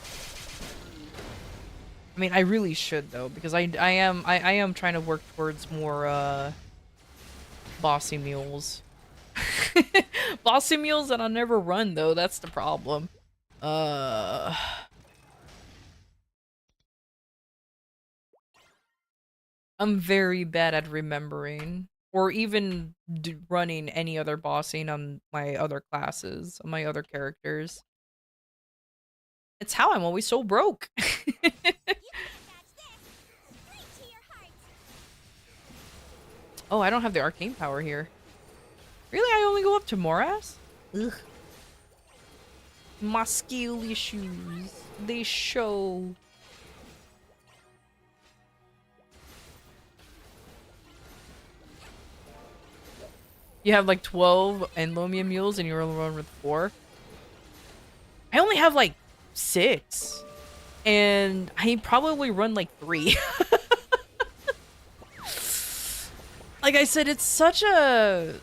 Speaker 1: I mean, I really should though, because I am trying to work towards more bossy mules. Bossy mules that I'll never run though, that's the problem. I'm very bad at remembering or even running any other bossing on my other classes, on my other characters. It's how I'm always so broke. Oh, I don't have the arcane power here. Really? I only go up to Morass? Ugh. My skill issues. They show. You have like 12 Enlomia mules and you only run with 4? I only have like 6. And I probably run like 3. Like I said, it's such a...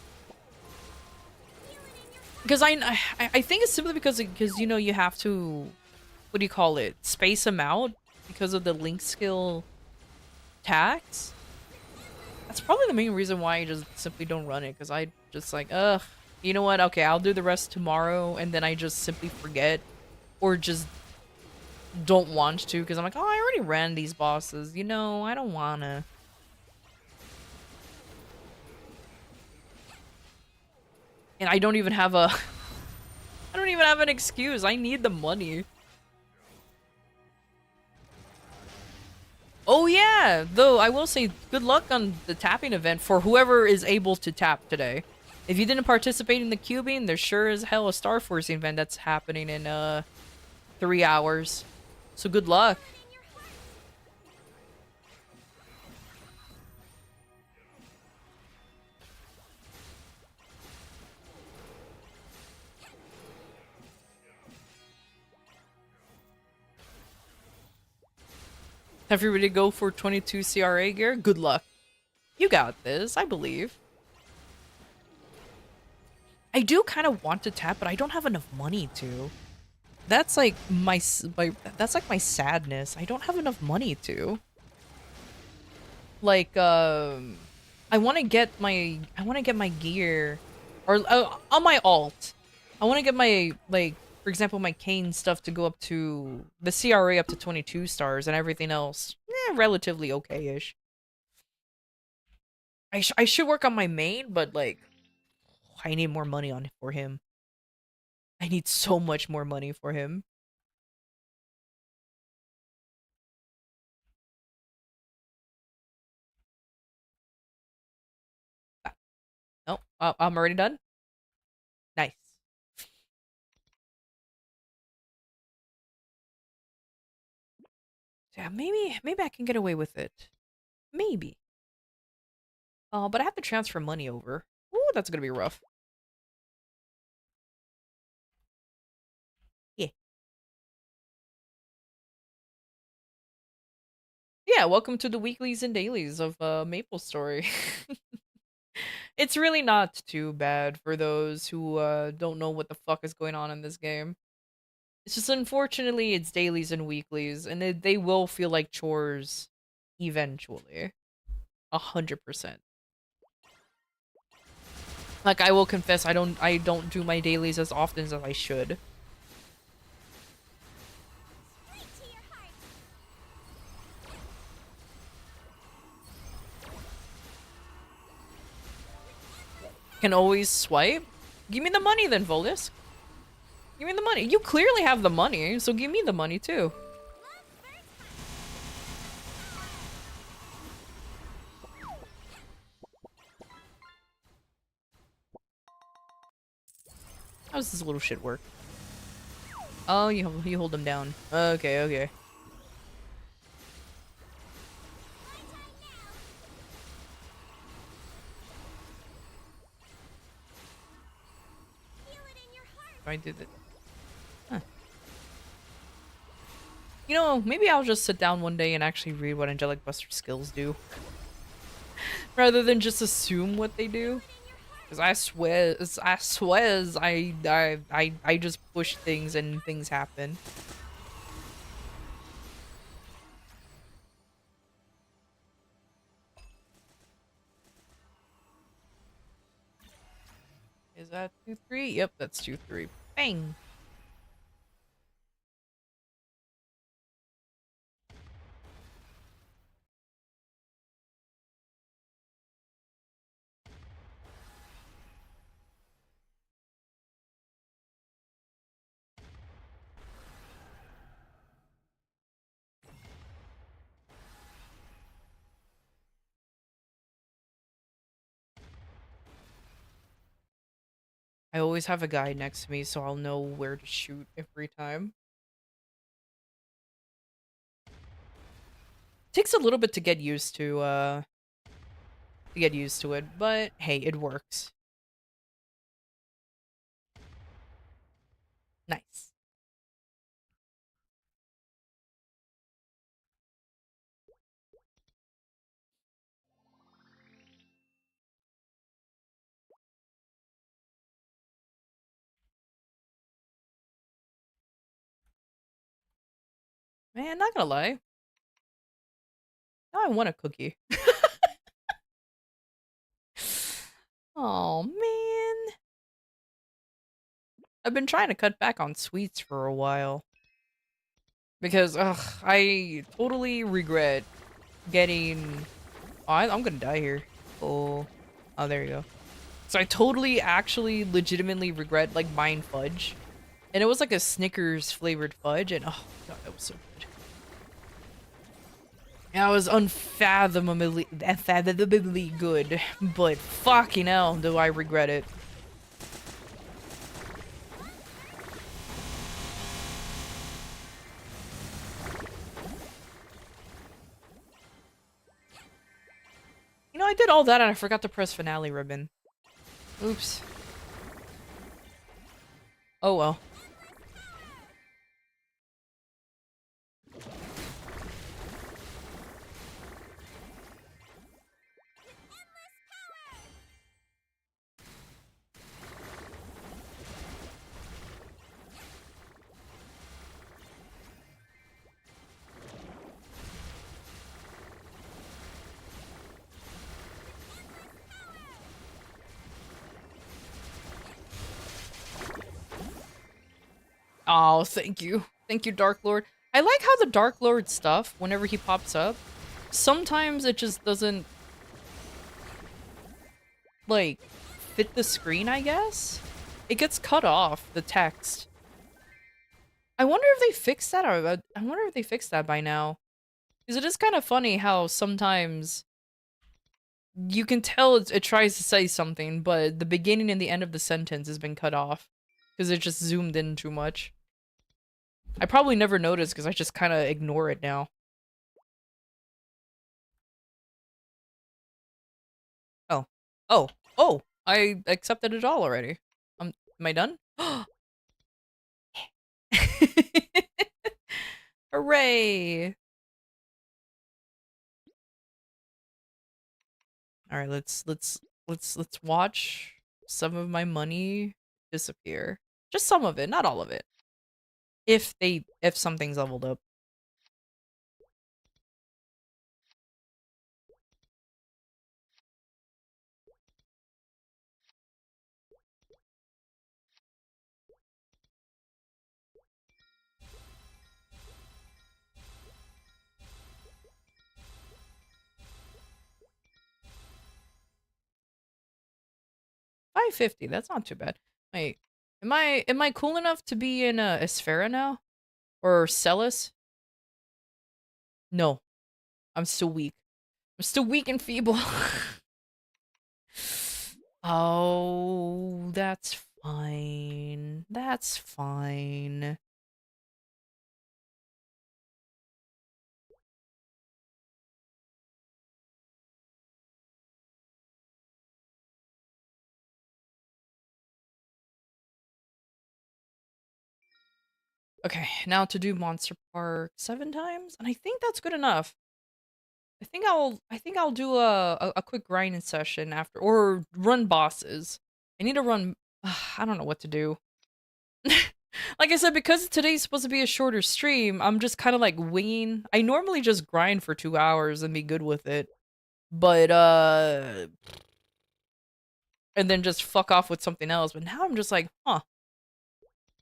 Speaker 1: Because I think it's simply because you know, you have to, what do you call it? Space them out because of the link skill tax. That's probably the main reason why I just simply don't run it, because I just like, ugh, you know what? Okay, I'll do the rest tomorrow, and then I just simply forget or just don't want to because I'm like, oh, I already ran these bosses. You know, I don't wanna. And I don't even have a I don't even have an excuse. I need the money. Oh yeah, though I will say good luck on the tapping event for whoever is able to tap today. If you didn't participate in the cubing, there's sure as hell a Star Forcing event that's happening in 3 hours. So good luck. Everybody go for 22 CRA gear? Good luck. You got this, I believe. I do kind of want to tap, but I don't have enough money to. That's like that's like my sadness. I don't have enough money to. Like, I want to get my gear, or on my alt. I want to get my, like, for example, my cane stuff to go up to the CRA up to 22 stars, and everything else, relatively okay-ish. I should work on my main, but like, I need more money on for him. I need so much more money for him. No, I'm already done. Nice. Yeah, maybe I can get away with it. Maybe. Oh, but I have to transfer money over. Ooh, that's gonna be rough. Yeah. Yeah, welcome to the weeklies and dailies of Maple Story. It's really not too bad for those who don't know what the fuck is going on in this game. It's just unfortunately it's dailies and weeklies, and they will feel like chores eventually. 100%. Like I will confess, I don't do my dailies as often as I should. Can always swipe. Give me the money then, Volus. Give me the money. You clearly have the money, so give me the money too. How does this little shit work? Oh, you hold them down. Okay, okay. I did it. Huh. You know, maybe I'll just sit down one day and actually read what Angelic Buster skills do. Rather than just assume what they do. Because I just push things and things happen. Is that 2-3? Yep, that's 2-3. Bang! I always have a guide next to me, so I'll know where to shoot every time. Takes a little bit to get used to it, but hey, it works. Nice. Man, not gonna lie. Now I want a cookie. Oh man. I've been trying to cut back on sweets for a while. Because, ugh, I totally regret getting... Oh, I'm gonna die here. Oh. Oh, there you go. So I totally, actually, legitimately regret, like, buying fudge. And it was like a Snickers flavored fudge, and oh god, that was so good. Yeah, it was unfathomably good, but fucking hell do I regret it. You know, I did all that and I forgot to press finale ribbon. Oops. Oh well. Oh, thank you. Thank you, Dark Lord. I like how the Dark Lord stuff, whenever he pops up, sometimes it just doesn't, like, fit the screen, I guess? it gets cut off, the text. I wonder if they fixed that, or I wonder if they fixed that by now. Because it is kind of funny how sometimes you can tell it tries to say something, but the beginning and the end of the sentence has been cut off. Because it just zoomed in too much. I probably never noticed because I just kind of ignore it now. Oh. Oh. Oh! I accepted it all already. Am I done? Hooray! Alright, let's watch some of my money disappear. Just some of it, not all of it. If something's leveled up. $550, that's not too bad. Wait, am I cool enough to be in a Esfera now? Or Celis? No. I'm still weak. I'm still weak and feeble. Oh, that's fine. That's fine. Okay, now to do Monster Park 7 times, and I think that's good enough. I think I'll do a quick grinding session after, or run bosses. I need to run. I don't know what to do. Like I said, because today's supposed to be a shorter stream, I'm just kind of like winging. I normally just grind for 2 hours and be good with it, but and then just fuck off with something else. But now I'm just like, huh,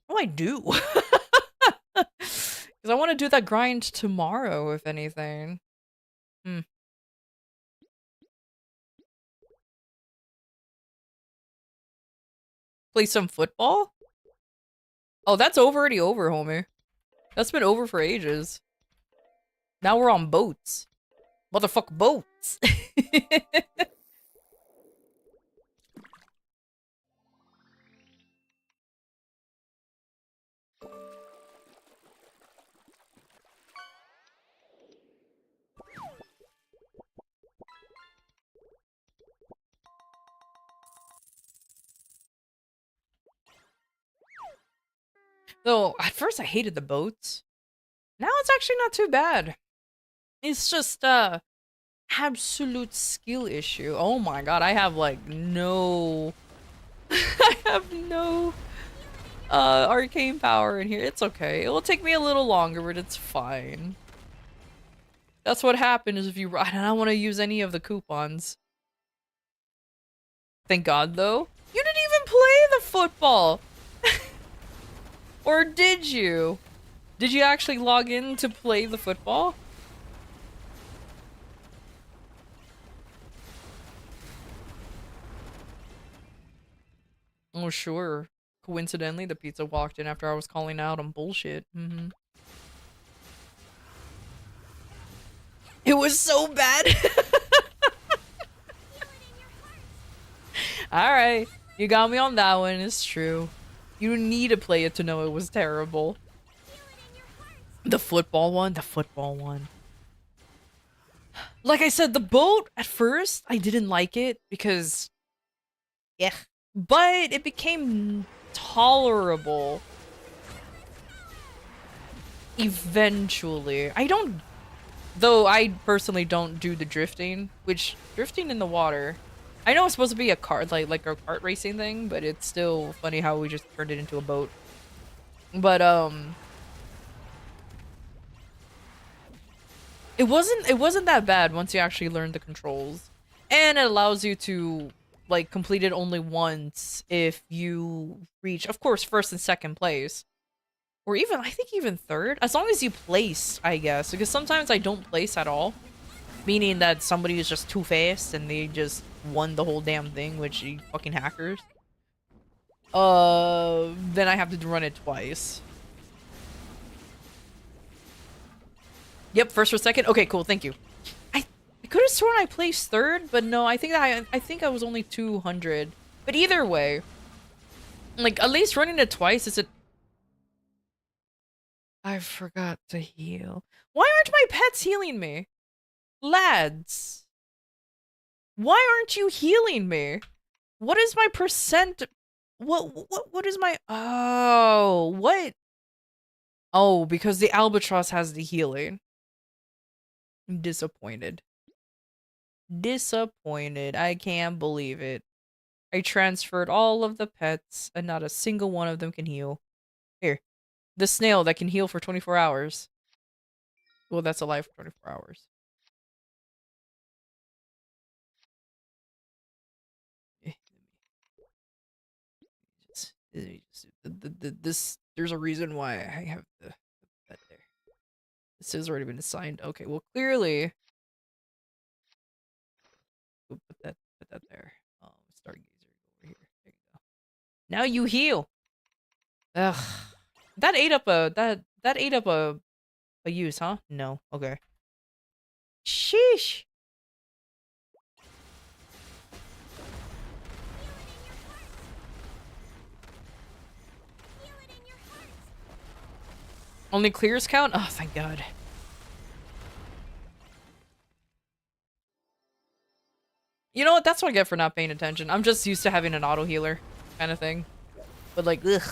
Speaker 1: what do I do? Because I want to do that grind tomorrow, if anything. Hmm. Play some football? Oh, that's already over, homie. That's been over for ages. Now we're on boats. Motherfucker boats. Though, at first I hated the boats. Now it's actually not too bad. It's just, absolute skill issue. Oh my god, I have, like, no... I have no, arcane power in here. It's okay. It will take me a little longer, but it's fine. That's what happens if you... I don't want to use any of the coupons. Thank god, though. You didn't even play the football! Or did you? Did you actually log in to play the football? Oh, sure. Coincidentally, the pizza walked in after I was calling out on bullshit. Mm-hmm. It was so bad! Alright. You got me on that one, it's true. You need to play it to know it was terrible. The football one? The football one. Like I said, the boat, at first, I didn't like it because... yeah. But it became tolerable. Eventually. I don't... Though I personally don't do the drifting, which... drifting in the water... I know it's supposed to be a kart, like a kart racing thing, but it's still funny how we just turned it into a boat. But, it wasn't that bad once you actually learned the controls. And it allows you to, like, complete it only once if you reach, of course, first and second place. Or even, I think even third. As long as you place, I guess. Because sometimes I don't place at all. Meaning that somebody is just too fast and they just won the whole damn thing, which you fucking hackers. then I have to run it twice. Yep, first or second. Okay, cool. Thank you. I could have sworn I placed third, but no, I think I was only 200. But either way, like at least running it twice is a. I forgot to heal. Why aren't my pets healing me? Lads. Why aren't you healing me? What is my percent? What is my? Oh, what? Oh, because the albatross has the healing. I'm disappointed. Disappointed. I can't believe it. I transferred all of the pets and not a single one of them can heal. Here. The snail that can heal for 24 hours. Well, that's alive for 24 hours. There's a reason why I have the pet there. This has already been assigned. Okay, well, clearly. We'll put that there. Stargazer over here. There you go. Now you heal. Ugh. That ate up a use, huh? No. Okay. Sheesh. Only clears count? Oh, thank God. You know what? That's what I get for not paying attention. I'm just used to having an auto healer kind of thing. But like, ugh.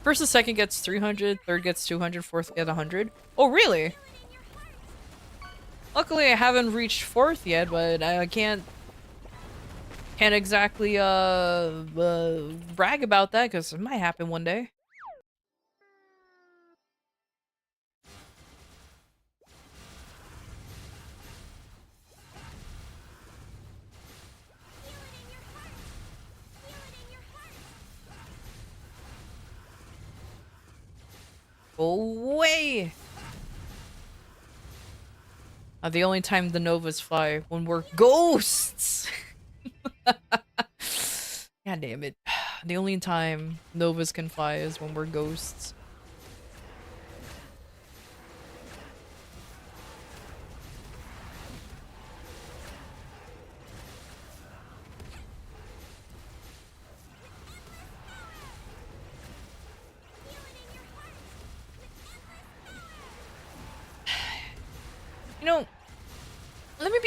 Speaker 1: First and second gets 300, third gets 200, fourth gets 100. Oh, really? Luckily, I haven't reached fourth yet, but I can't exactly brag about that because it might happen one day. Go away! The only time the Novas fly when we're ghosts! God damn it. The only time Novas can fly is when we're ghosts. You know, let me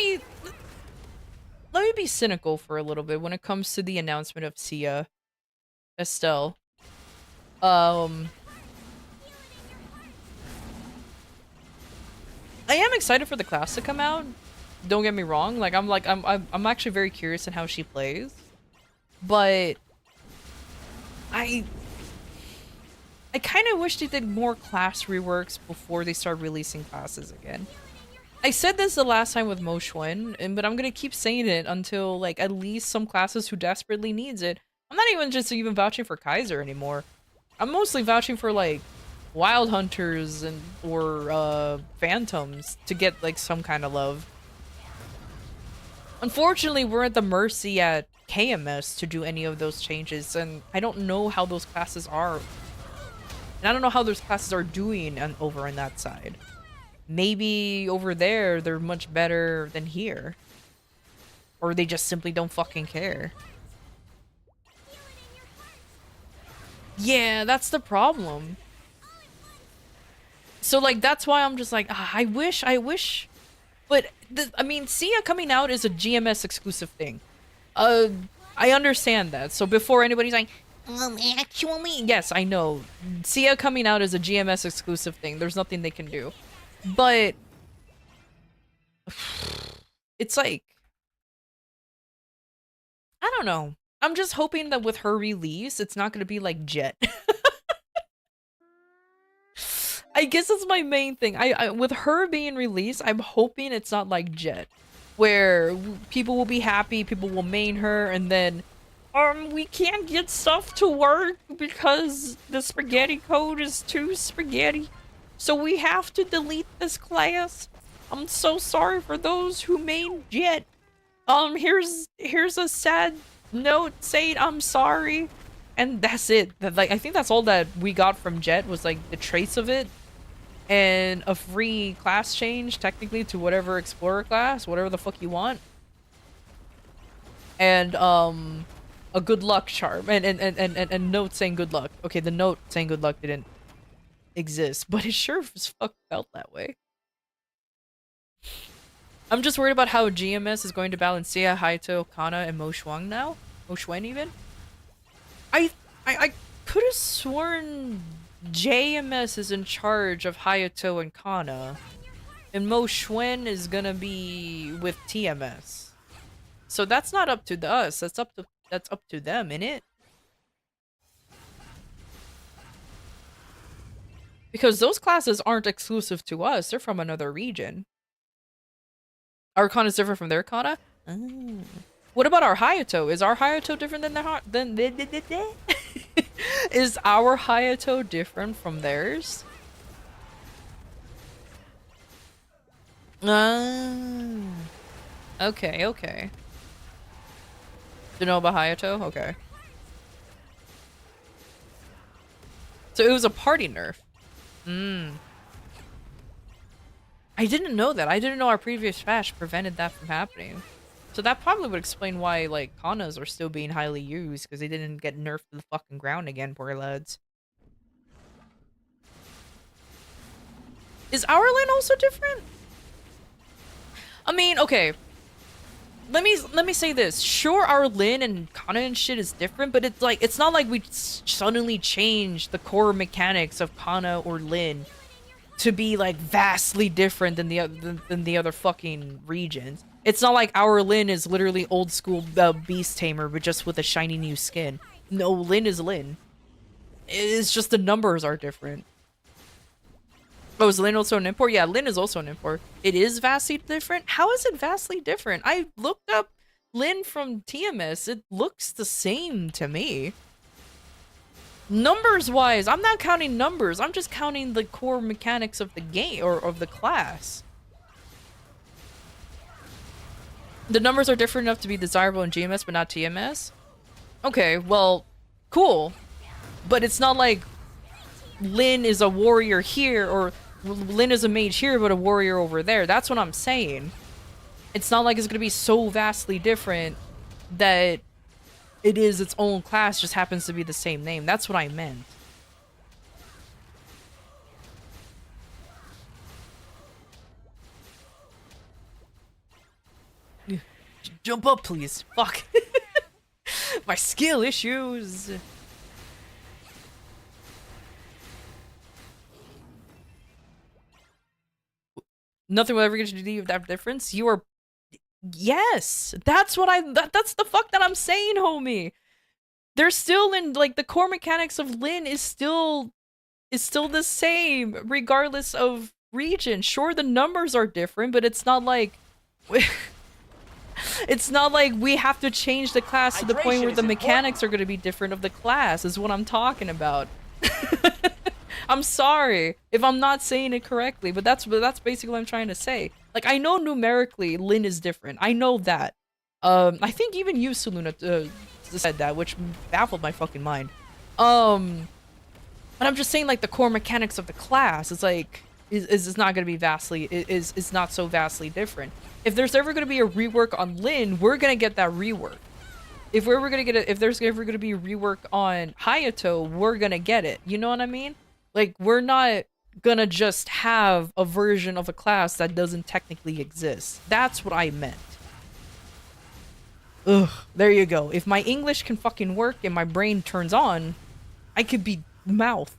Speaker 1: be cynical for a little bit when it comes to the announcement of Sia Estelle. I am excited for the class to come out. Don't get me wrong. I'm actually very curious in how she plays. But I kind of wish they did more class reworks before they start releasing classes again. I said this the last time with Mo Xuan, but I'm gonna keep saying it until like at least some classes who desperately needs it. I'm not even vouching for Kaiser anymore. I'm mostly vouching for like Wild Hunters or Phantoms to get like some kind of love. Unfortunately, we're at the mercy at KMS to do any of those changes, and I don't know how those classes are. And I don't know how those classes are doing over on that side. Maybe over there, they're much better than here. Or they just simply don't fucking care. Yeah, that's the problem. So, like, that's why I'm just like, I wish. But, I mean, Sia coming out is a GMS exclusive thing. I understand that. So before anybody's like, actually, yes, I know. Sia coming out is a GMS exclusive thing. There's nothing they can do. But it's like, I don't know. I'm just hoping that with her release, it's not going to be like Jet. I guess that's my main thing. I with her being released, I'm hoping it's not like Jet, where people will be happy, people will main her, and then we can't get stuff to work because the spaghetti code is too spaghetti. So we have to delete this class. I'm so sorry for those who main Jet. here's a sad note saying I'm sorry, and that's it. Like, I think that's all that we got from Jet was like the trace of it, and a free class change technically to whatever explorer class, whatever the fuck you want, and a good luck charm and note saying good luck. Okay, the note saying good luck didn't exist, but it sure as fuck felt that way. I'm just worried about how GMS is going to balance Sia, Haito, Kana, and Mo Shuang now. Mo Shuan even. I could have sworn JMS is in charge of Hayato and Kana, and Mo Shuan is gonna be with TMS. So that's not up to us. That's up to them, innit? Because those classes aren't exclusive to us. They're from another region. Our Kana is different from their Kana? Oh. What about our Hayato? Is our Hayato different than their Is our Hayato different from theirs? Okay, okay. Do you know about Hayato? Okay. So it was a party nerf. I didn't know that. I didn't know our previous patch prevented that from happening. So that probably would explain why, like, Kanas are still being highly used, because they didn't get nerfed to the fucking ground again, poor lads. Is our lane also different? I mean, okay. Let me say this. Sure, our Lin and Kana and shit is different, but it's not like we suddenly changed the core mechanics of Kana or Lin to be like vastly different than the other fucking regions. It's not like our Lin is literally old school Beast Tamer, but just with a shiny new skin. No, Lin is Lin. It's just the numbers are different. Oh, is Lin also an import? Yeah, Lin is also an import. It is vastly different? How is it vastly different? I looked up Lin from TMS. It looks the same to me. Numbers-wise, I'm not counting numbers. I'm just counting the core mechanics of the game, or of the class. The numbers are different enough to be desirable in GMS, but not TMS? Okay, well, cool. But it's not like Lin is a warrior here, or Lin is a mage here, but a warrior over there. That's what I'm saying. It's not like it's gonna be so vastly different that it is its own class, just happens to be the same name. That's what I meant. Jump up, please. Fuck. My skill issues. Nothing will ever get you to do that difference. You are... Yes! That's what that's the fuck that I'm saying, homie! They're still in, like, the core mechanics of Lin is still the same, regardless of region. Sure, the numbers are different, but it's not like... It's not like we have to change the class to the point where the mechanics are going to be different of the class, is what I'm talking about. I'm sorry if I'm not saying it correctly, but that's basically what I'm trying to say. Like, I know numerically Lin is different. I know that. I think even you, Saluna, said that, which baffled my fucking mind. And I'm just saying, like, the core mechanics of the class is like is not going to be vastly is not so vastly different. If there's ever going to be a rework on Lin, we're going to get that rework. If there's ever going to be a rework on Hayato, we're going to get it. You know what I mean? Like, we're not gonna just have a version of a class that doesn't technically exist. That's what I meant. Ugh, there you go. If my English can fucking work and my brain turns on, I could be mouth.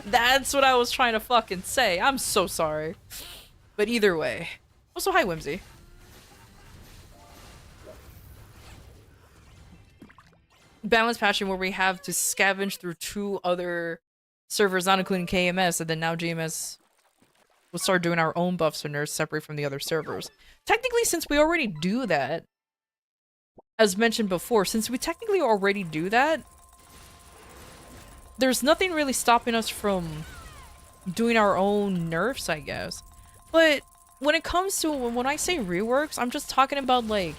Speaker 1: That's what I was trying to fucking say. I'm so sorry. But either way. Also, hi, Whimsy. Balance patching where we have to scavenge through 2 other servers, not including KMS, and then now GMS will start doing our own buffs and nerfs separate from the other servers. Technically, since we already do that, as mentioned before, since we technically already do that, there's nothing really stopping us from doing our own nerfs, I guess. But when it comes to when I say reworks, I'm just talking about like,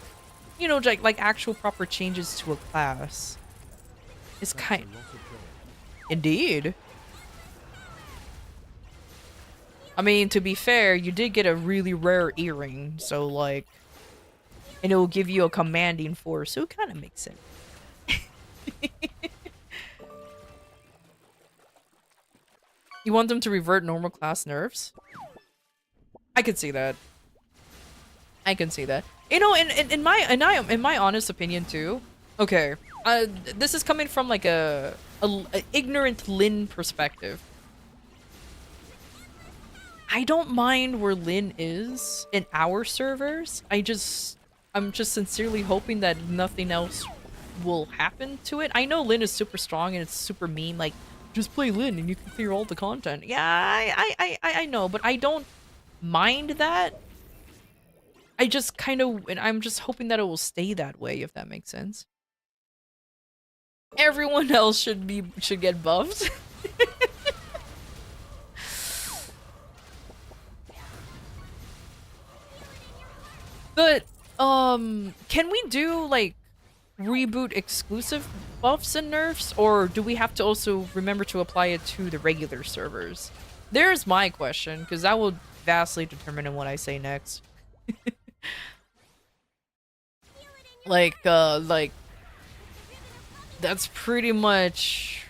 Speaker 1: you know, like actual proper changes to a class. It's kind. Indeed. I mean, to be fair, you did get a really rare earring, so like, and it will give you a commanding force, so it kind of makes sense. You want them to revert normal class nerfs? I could see that. I can see that. You know, in my honest opinion too. Okay, this is coming from like a ignorant Lin perspective. I don't mind where Lin is in our servers. I'm just sincerely hoping that nothing else will happen to it. I know Lin is super strong and it's super meme, like, just play Lin and you can clear all the content. Yeah, I know, but I don't mind that. I just kind of, and I'm just hoping that it will stay that way, if that makes sense. Everyone else should get buffed. But, can we do, like, reboot exclusive buffs and nerfs, or do we have to also remember to apply it to the regular servers? There's my question, because that will vastly determine what I say next. like, that's pretty much...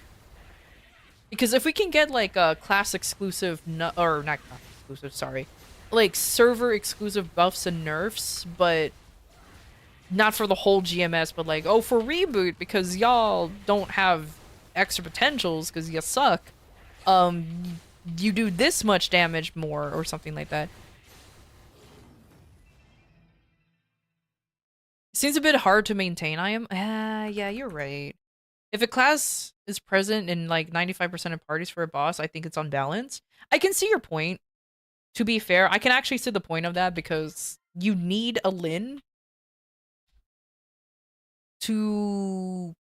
Speaker 1: Because if we can get, like, a class exclusive, or not class exclusive, sorry. Like, server exclusive buffs and nerfs, but not for the whole GMS, but like, oh, for reboot, because y'all don't have extra potentials because you suck. You do this much damage more, or something like that. Seems a bit hard to maintain, I am. Yeah, you're right. If a class is present in like 95% of parties for a boss, I think it's unbalanced. I can see your point. To be fair, I can actually see the point of that, because you need a Lin to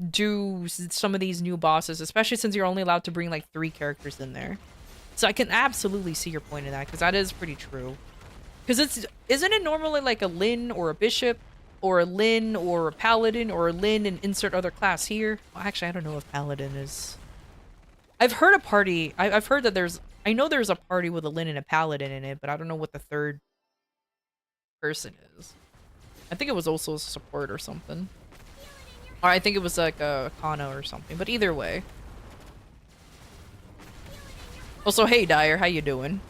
Speaker 1: do some of these new bosses, especially since you're only allowed to bring like 3 characters in there. So I can absolutely see your point in that, because that is pretty true. Because isn't it normally like a Lin or a bishop, or a Lin or a paladin, or a Lin and insert other class here? Well, actually, I don't know if paladin is... I've heard a party, I've heard that I know there's a party with a Lin and a paladin in it, but I don't know what the third person is. I think it was also a support or something. Or I think it was like a Kana or something, but either way. Also, hey Dyer, how you doing?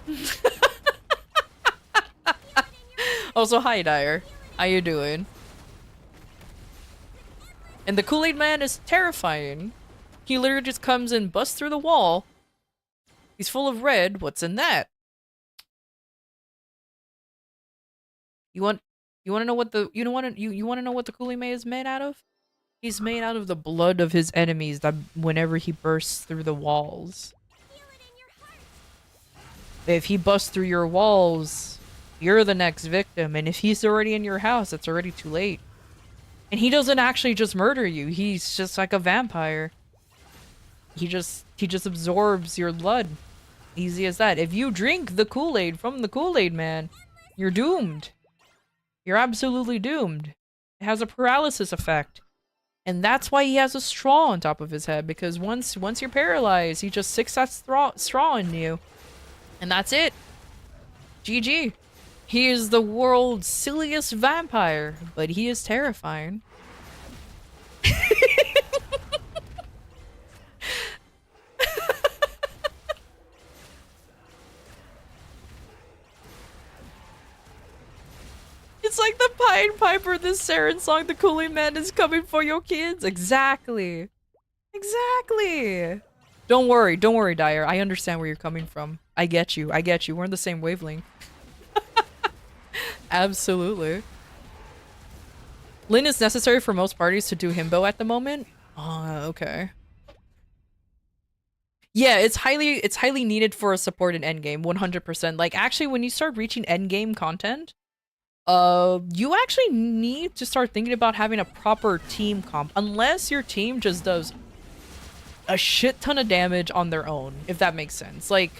Speaker 1: Also, hi Dyer, how you doing? And the Kool-Aid Man is terrifying. He literally just comes and busts through the wall. He's full of red. What's in that? You want to know what the you want to know what the Kool-Aid Man is made out of? He's made out of the blood of his enemies that whenever he bursts through the walls. If he busts through your walls, you're the next victim, and if he's already in your house, it's already too late. And he doesn't actually just murder you. He's just like a vampire. He just absorbs your blood. Easy as that. If you drink the Kool-Aid from the Kool-Aid Man, you're doomed. You're absolutely doomed. It has a paralysis effect. And that's why he has a straw on top of his head, because once you're paralyzed, he just sticks that straw in you. And that's it. GG. He is the world's silliest vampire, but he is terrifying. It's like the Pied Piper, this Siren song, the Kool-Aid Man is coming for your kids. Exactly. Exactly. Don't worry, Dyer. I understand where you're coming from. I get you. We're on the same wavelength. Absolutely. Lin is necessary for most parties to do himbo at the moment. Okay. Yeah, it's highly needed for a support in endgame, 100%. Like, actually, when you start reaching endgame content, you actually need to start thinking about having a proper team comp. Unless your team just does a shit ton of damage on their own, if that makes sense. Like,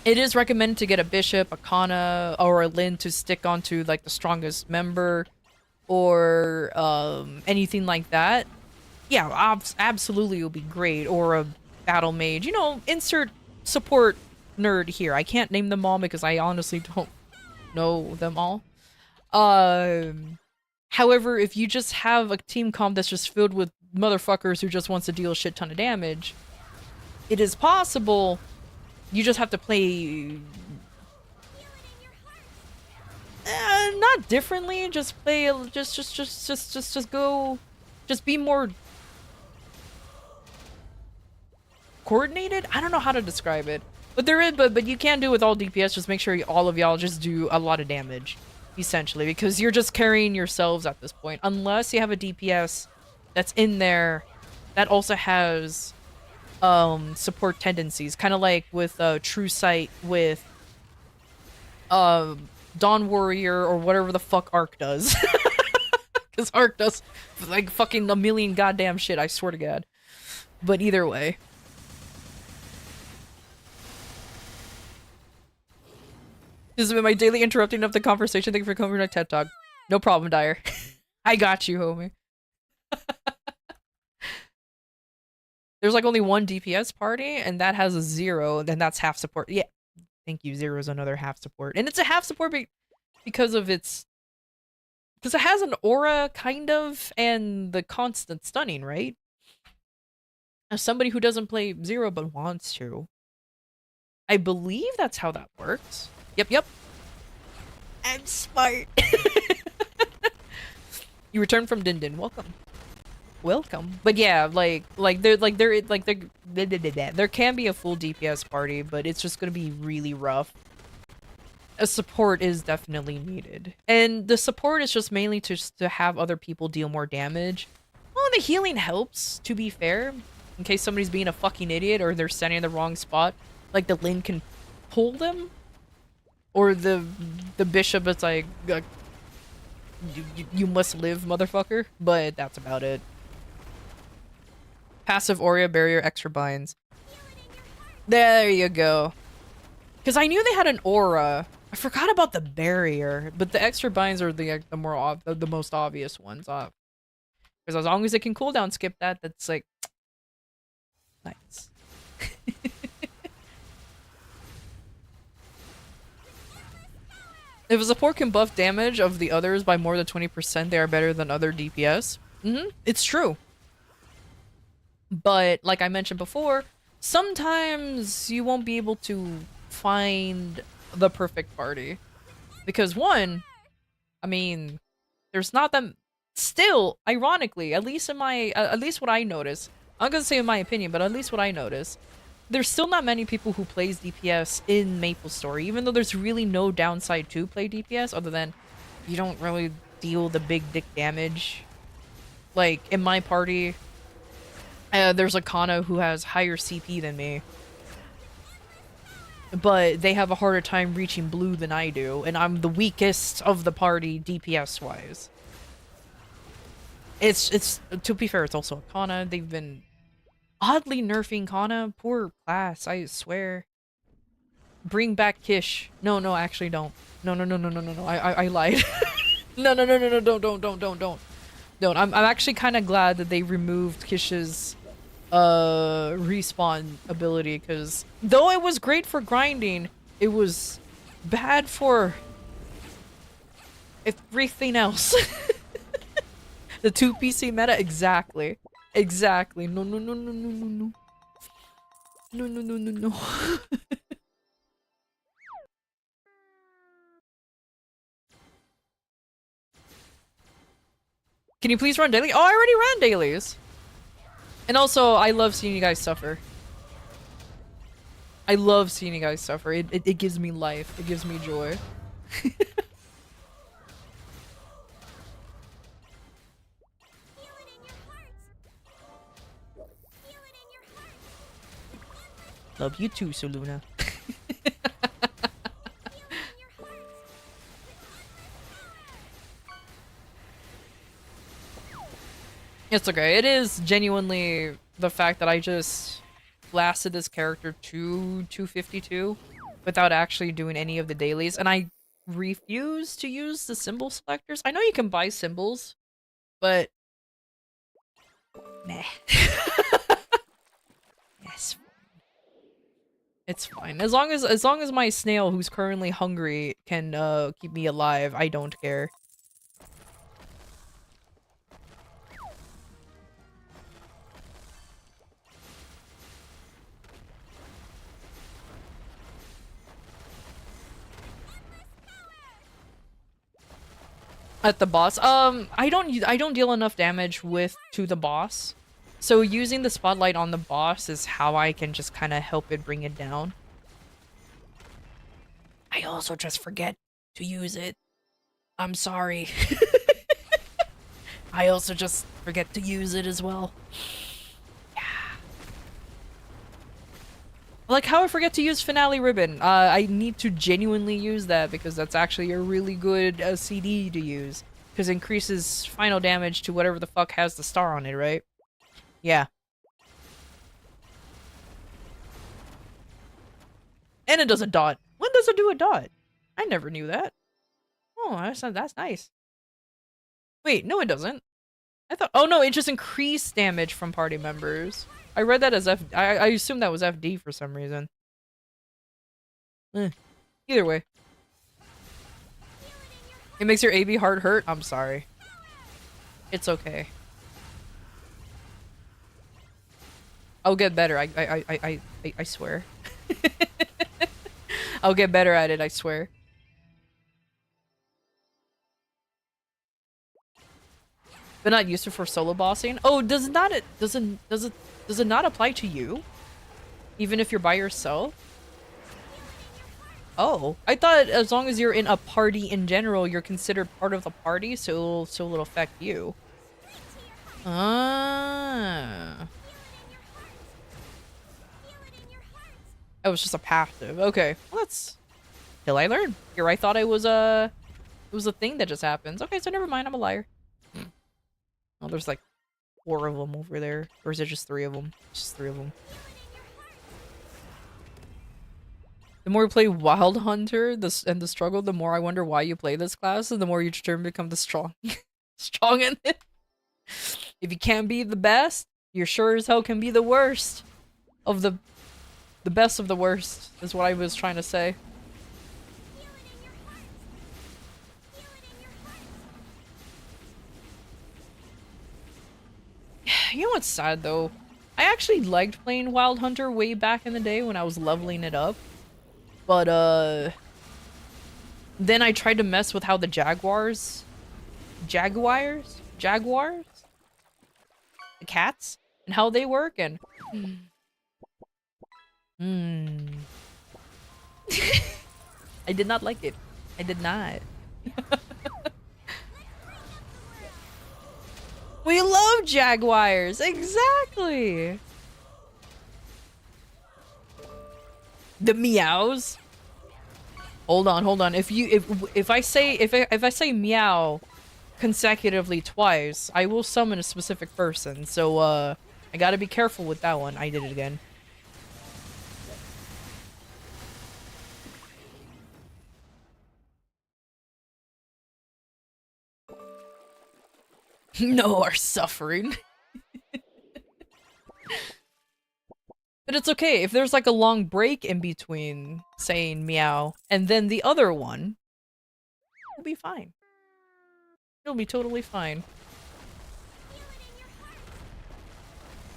Speaker 1: it is recommended to get a bishop, a Kana, or a Lin to stick onto like the strongest member, or anything like that. Yeah, absolutely, it would be great. Or a battle mage. You know, insert support nerd here. I can't name them all because I honestly don't know them all. However, if you just have a team comp that's just filled with motherfuckers who just wants to deal a shit ton of damage, it is possible. You just have to play not differently. Just play. Just go. Just be more coordinated. I don't know how to describe it, but there is. But you can do it with all DPS. Just make sure all of y'all just do a lot of damage, essentially, because you're just carrying yourselves at this point. Unless you have a DPS that's in there that also has support tendencies, kind of like with True Sight with Dawn Warrior or whatever the fuck Arc does. Because Arc does like fucking a million goddamn shit, I swear to God. But either way. This has been my daily interrupting of the conversation. Thank you for coming to my TED Talk. No problem, Dyer. I got you, homie. There's like only one DPS party, and that has a 0, then that's half support. Yeah, thank you. 0 is another half support. And it's a half support because of its... Because it has an aura, kind of, and the constant stunning, right? As somebody who doesn't play 0 but wants to, I believe that's how that works. Yep. I'm smart. You returned from Din Din. Welcome. But yeah, there can be a full DPS party, but it's just gonna be really rough. A support is definitely needed, and the support is just mainly to have other people deal more damage. Well, the healing helps, to be fair, in case somebody's being a fucking idiot or they're standing in the wrong spot. Like the Lin can pull them, or the bishop is like, you must live, motherfucker. But that's about it. Passive Aura Barrier Extra Binds. There you go. Because I knew they had an aura. I forgot about the barrier, but the extra binds are the most obvious ones. Because as long as it can cooldown skip that, that's like nice. If a support can buff damage of the others by more than 20%, they are better than other DPS. It's true. But like I mentioned before, sometimes you won't be able to find the perfect party. Because one, I mean, there's not that... Still, ironically, at least what I notice, I'm gonna say in my opinion, but at least what I notice, there's still not many people who plays DPS in MapleStory, even though there's really no downside to play DPS other than you don't really deal the big dick damage. Like, in my party, there's a Kana who has higher CP than me, but they have a harder time reaching blue than I do, and I'm the weakest of the party DPS-wise. It's to be fair, it's also a Kana. They've been oddly nerfing Kana. Poor class, I swear. Bring back Kish. No, actually don't. No. I lied. No, don't. I'm actually kind of glad that they removed Kish's respawn ability, because though it was great for grinding, it was bad for everything else. The 2 PC meta, exactly. No. Can you please run daily? Oh, I already ran dailies. And also, I love seeing you guys suffer. I love seeing you guys suffer. It gives me life. It gives me joy. Love you too, Soluna. It's okay. It is genuinely the fact that I just blasted this character to 252 without actually doing any of the dailies, and I refuse to use the symbol selectors. I know you can buy symbols, but nah. Yes. It's fine. As long as my snail who's currently hungry can keep me alive, I don't care. At the boss, I don't deal enough damage to the boss, so using the spotlight on the boss is how I can just kind of help it bring it down. I also just forget to use it. I'm sorry. I also just forget to use it as well. Yeah. Like how I forget to use Finale Ribbon. I need to genuinely use that because that's actually a really good CD to use. Because it increases final damage to whatever the fuck has the star on it, right? Yeah. And it does a dot. When does it do a dot? I never knew that. Oh, that's nice. Wait, no it doesn't. I thought- oh no, it just increased damage from party members. I read that as I assumed that was FD for some reason. Either way. It makes your AB heart hurt? I'm sorry. It's okay. I'll get better, I swear. I'll get better at it, I swear. But not useful for solo bossing? Oh, does it not apply to you? Even if you're by yourself? Oh, I thought as long as you're in a party in general, you're considered part of the party, so it'll affect you. Ah. It was just a passive. Okay, well, that's till I learn. Here, I thought it was a thing that just happens. Okay, so never mind. I'm a liar. Oh, there's like 4 of them over there, or is it just 3 of them? It's just 3 of them. The more you play Wild Hunter, and the struggle, the more I wonder why you play this class, and the more you determine to become the strong in it. If you can't be the best, you're sure as hell can be the worst of the best of the worst, is what I was trying to say. You know what's sad though? I actually liked playing Wild Hunter way back in the day when I was leveling it up. But then I tried to mess with how the Jaguars? The cats? And how they work and I did not like it. I did not. We love Jaguars! Exactly! The meows? Hold on. If I say meow consecutively twice, I will summon a specific person. So I gotta be careful with that one. I did it again. No are suffering. But it's okay if there's like a long break in between saying meow and then the other one. It'll be fine. It'll be totally fine.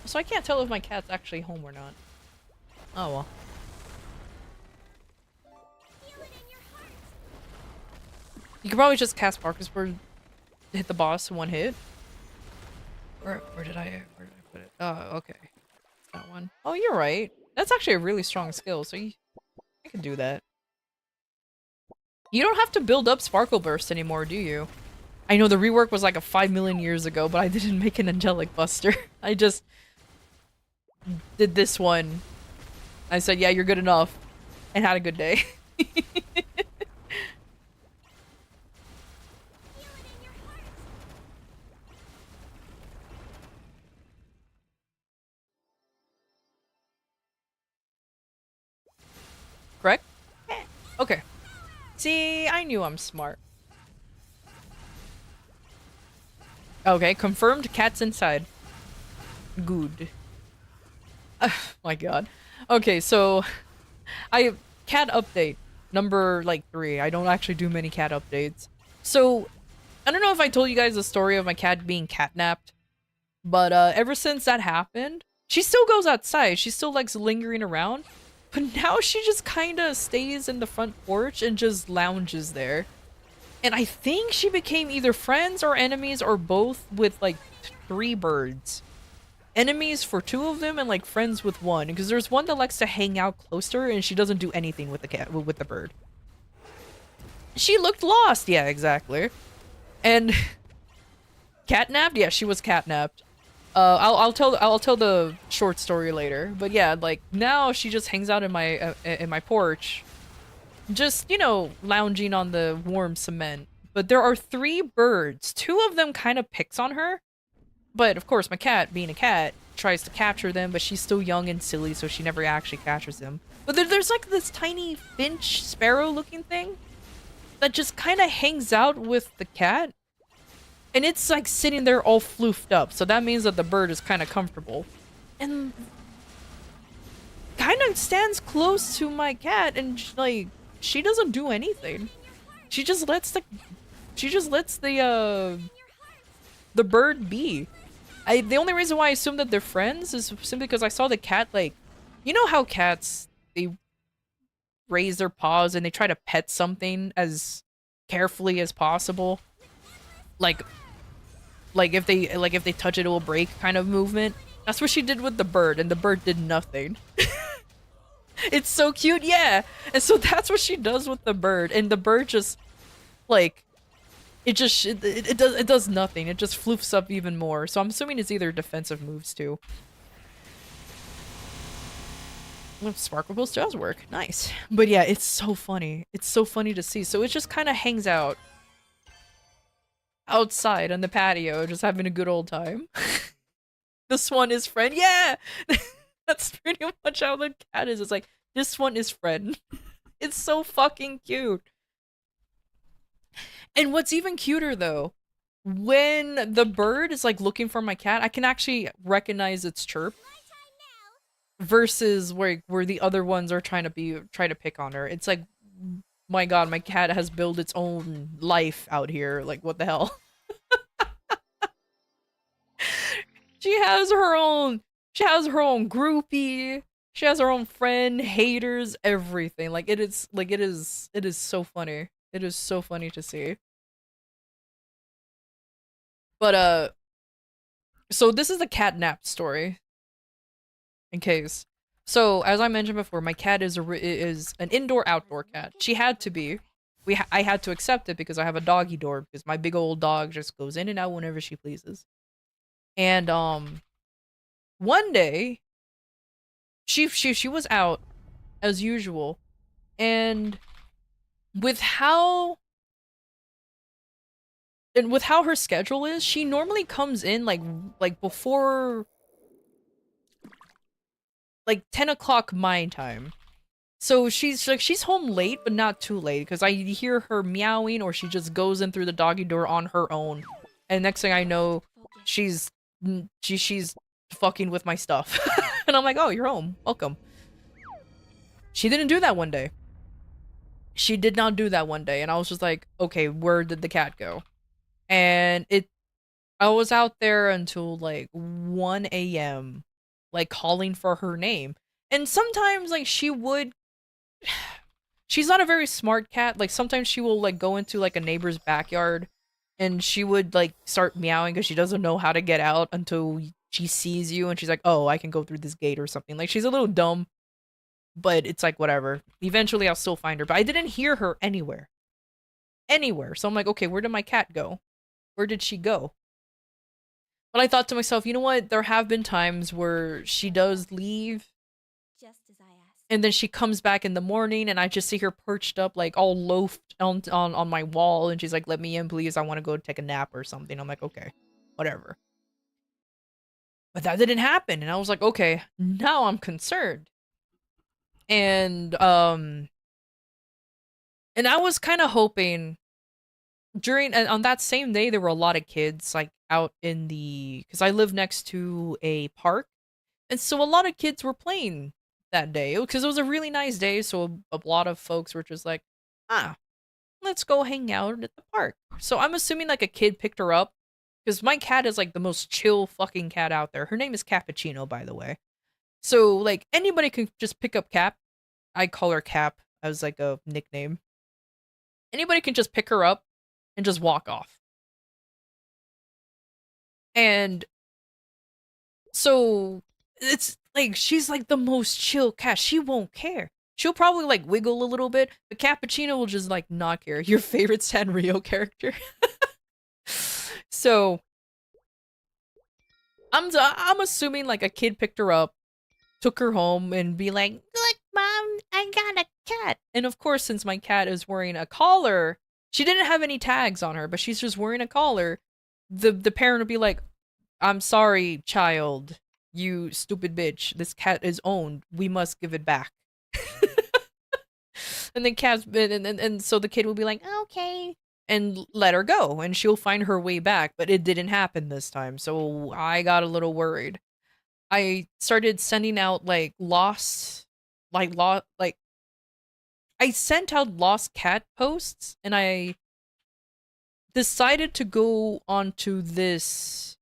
Speaker 1: So I can't tell if my cat's actually home or not. Oh well. You could probably just cast Marcus Bird to hit the boss in one hit. Where did I put it? Oh, okay. That one. Oh, you're right. That's actually a really strong skill, so I can do that. You don't have to build up Sparkle Burst anymore, do you? I know the rework was like a 5 million years ago, but I didn't make an Angelic Buster. I just did this one. I said, yeah, you're good enough. And had a good day. Okay. See, I knew I'm smart. Okay, confirmed cat's inside. Good. My god. Okay, so cat update number like 3. I don't actually do many cat updates. So, I don't know if I told you guys the story of my cat being catnapped, but ever since that happened, she still goes outside. She still likes lingering around, but now she just kind of stays in the front porch and just lounges there. And I think she became either friends or enemies or both with like 3 birds. Enemies for 2 of them and like friends with 1, because there's one that likes to hang out close to her and she doesn't do anything with the bird. She looked lost. Yeah, exactly. And catnapped? Yeah, she was catnapped. I'll tell the short story later. But yeah, like now she just hangs out in my porch, just, you know, lounging on the warm cement. But there are 3 birds. 2 of them kind of picks on her. But of course, my cat, being a cat, tries to capture them, but she's still young and silly, so she never actually captures them. But there's like this tiny finch sparrow looking thing that just kind of hangs out with the cat. And it's like sitting there all floofed up, so that means that the bird is kind of comfortable. And kind of stands close to my cat, and like, she doesn't do anything. She just lets the bird be. The only reason why I assume that they're friends is simply because I saw the cat, like, you know how cats, they raise their paws and they try to pet something as carefully as possible, like if they touch it, it will break kind of movement. That's what she did with the bird, and the bird did nothing. It's so cute, yeah. And so that's what she does with the bird, and the bird just like, it does nothing. It just floofs up even more. So I'm assuming it's either defensive moves too. Well, Sparkle Pulse does work. Nice. But yeah, it's so funny. It's so funny to see. So it just kind of hangs out outside on the patio, just having a good old time. This one is friend. Yeah! That's pretty much how the cat is. It's like, this one is friend. It's so fucking cute. And what's even cuter though, when the bird is like looking for my cat, I can actually recognize its chirp versus where the other ones are trying to pick on her. It's like, my god, my cat has built its own life out here. Like, what the hell? She has her own groupie. She has her own friend, haters, everything. Like, it is so funny. It is so funny to see. But so this is the catnap story. In case. So as I mentioned before, my cat is an indoor-outdoor cat. She had to be. I had to accept it because I have a doggy door, because my big old dog just goes in and out whenever she pleases. And one day she was out as usual, and with how her schedule is, she normally comes in like before like 10 o'clock my time. So she's home late, but not too late, because I hear her meowing, or she just goes in through the doggy door on her own. And next thing I know, she's fucking with my stuff. And I'm like, oh, you're home. Welcome. She didn't do that one day. She did not do that one day. And I was just like, okay, where did the cat go? And I was out there until like 1 a.m. like calling for her name. And sometimes like she's not a very smart cat. Like sometimes she will like go into like a neighbor's backyard and she would like start meowing because she doesn't know how to get out until she sees you and she's like, oh, I can go through this gate or something. Like, she's a little dumb, but it's like, whatever. Eventually I'll still find her, but I didn't hear her anywhere. So I'm like, okay, where did my cat go? Where did she go? But I thought to myself, you know what? There have been times where she does leave,
Speaker 2: Just as I asked.
Speaker 1: and then she comes back in the morning, and I just see her perched up, like, all loafed on my wall, and she's like, let me in, please. I want to go take a nap or something. I'm like, okay, whatever. But that didn't happen, and I was like, okay, now I'm concerned. And, And I was kind of hoping during and on that same day there were a lot of kids like out in the because I live next to a park, and so a lot of kids were playing that day because it was a really nice day. So a lot of folks were just like, ah, let's go hang out at the park. So I'm assuming like a kid picked her up because my cat is like the most chill fucking cat out there. Her name is Cappuccino, by the way. So like anybody can just pick up Cap. I call her Cap as like a nickname. Anybody can just pick her up and just walk off. And so it's like she's like the most chill cat. She won't care. She'll probably like wiggle a little bit, but Cappuccino will just like not care. Your favorite Sanrio character. So I'm assuming like a kid picked her up, took her home, and be like, "Look, mom, I got a cat." And of course, since my cat is wearing a collar, she didn't have any tags on her, but she's just wearing a collar. The parent would be like, "I'm sorry, child, you stupid bitch. This cat is owned. We must give it back." And then and so the kid will be like, "Okay," and let her go, and she'll find her way back. But it didn't happen this time, so I got a little worried. I started sending out like I sent out lost cat posts, and I decided to go onto this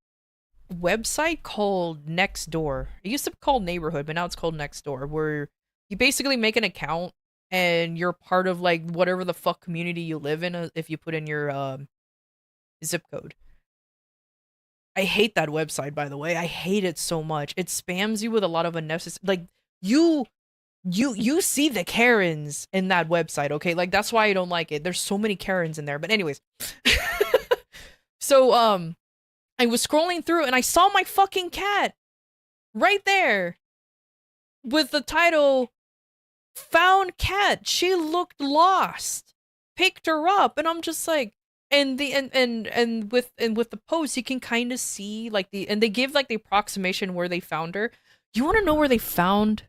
Speaker 1: website called Nextdoor. It used to be called Neighborhood, but now it's called Nextdoor, where you basically make an account and you're part of like whatever the fuck community you live in if you put in your zip code. I hate that website, by the way. I hate it so much. It spams you with a lot of unnecessary like you see the Karens in that website, okay? Like that's why I don't like it. There's so many Karens in there. But anyways. So I was scrolling through and I saw my fucking cat right there with the title "Found Cat." She looked lost. Picked her up, and I'm just like, and the and with the post, you can kind of see like and they give like the approximation where they found her. You want to know where they found?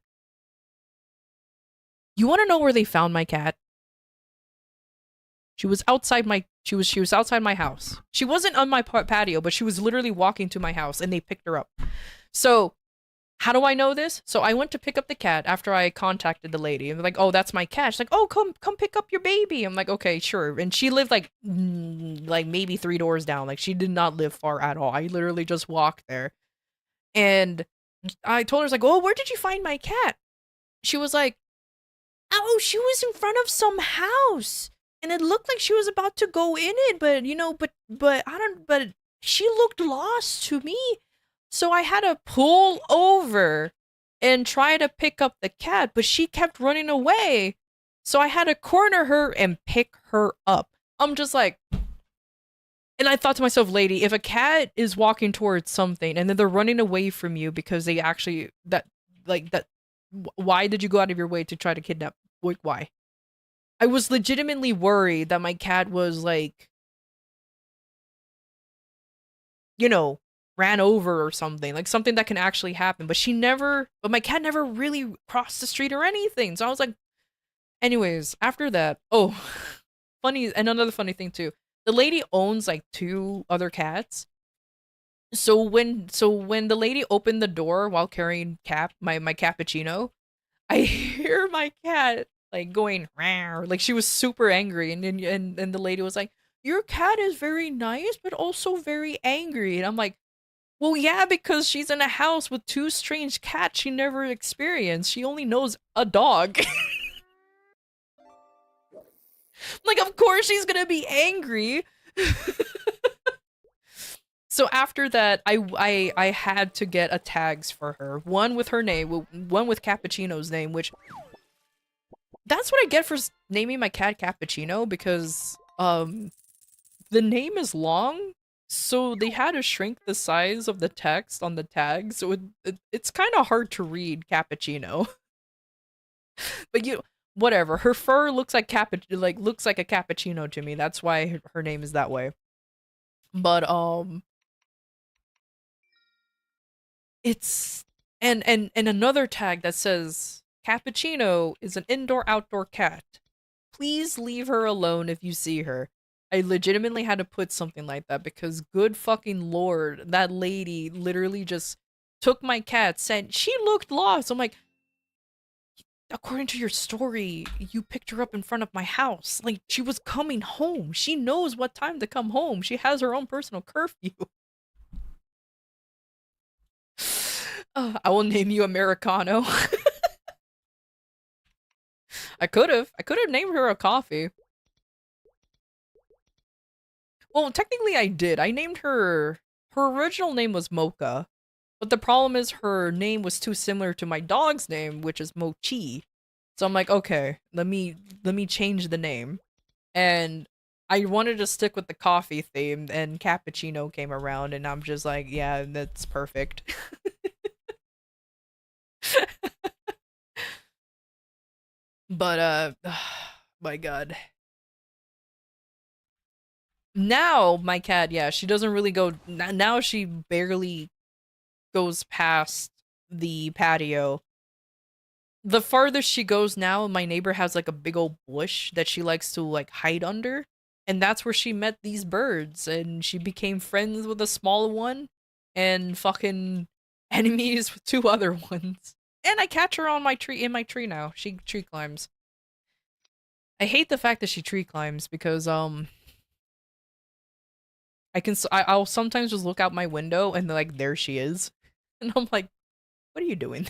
Speaker 1: You want to know where they found my cat? She was outside my she was outside my house. She wasn't on my patio, but she was literally walking to my house, and they picked her up. So how do I know this? So I went to pick up the cat after I contacted the lady, and they're like, "Oh, that's my cat." She's like, "Oh, come pick up your baby." I'm like, "Okay, sure." And she lived like maybe 3 doors down. Like she did not live far at all. I literally just walked there, and I told her, I was like, "Oh, where did you find my cat?" She was like, "Oh, she was in front of some house, and it looked like she was about to go in it, but but I don't, but she looked lost to me, so I had to pull over and try to pick up the cat, but she kept running away, so I had to corner her and pick her up." I'm just like, and I thought to myself, lady, if a cat is walking towards something and then they're running away from you because they actually why did you go out of your way to try to kidnap? Like, why? I was legitimately worried that my cat was like, ran over or something, like something that can actually happen. But my cat never really crossed the street or anything. So I was like, anyways, after that, oh, funny, and another funny thing too. The lady owns like 2 other cats. So when the lady opened the door while carrying my cappuccino, I hear my cat like going "Rawr," like she was super angry, and the lady was like, "Your cat is very nice but also very angry." And I'm like, "Well, yeah, because she's in a house with 2 strange cats she never experienced. She only knows a dog." Like, of course she's gonna be angry. So after that, I had to get a tags for her. One with her name, one with Cappuccino's name, which that's what I get for naming my cat Cappuccino, because the name is long, so they had to shrink the size of the text on the tag, so it's kind of hard to read Cappuccino. But whatever. Her fur looks like looks like a cappuccino to me. That's why her name is that way. But it's and another tag that says Cappuccino is an indoor outdoor cat. please leave her alone if you see her. I legitimately had to put something like that because good fucking lord, that lady literally just took my cat, said she looked lost. I'm like, according to your story, you picked her up in front of my house. Like, she was coming home. She knows what time to come home. She has her own personal curfew. I will name you Americano. I could have named her a coffee. Well, technically I did. I named her, her original name was Mocha. But the problem is her name was too similar to my dog's name, which is Mochi. So I'm like, okay, let me change the name. And I wanted to stick with the coffee theme, and cappuccino came around, and I'm just like, yeah, that's perfect. But my god. Now my cat, yeah, she doesn't really go, now she barely goes past the patio. The farthest she goes now, my neighbor has like a big old bush that she likes to like hide under, and that's where she met these birds, and she became friends with a small one and fucking enemies with two other ones. And I catch her on my tree, in my tree now. She tree climbs. I hate the fact that she tree climbs because I'll sometimes just look out my window and like there she is. And I'm like, what are you doing?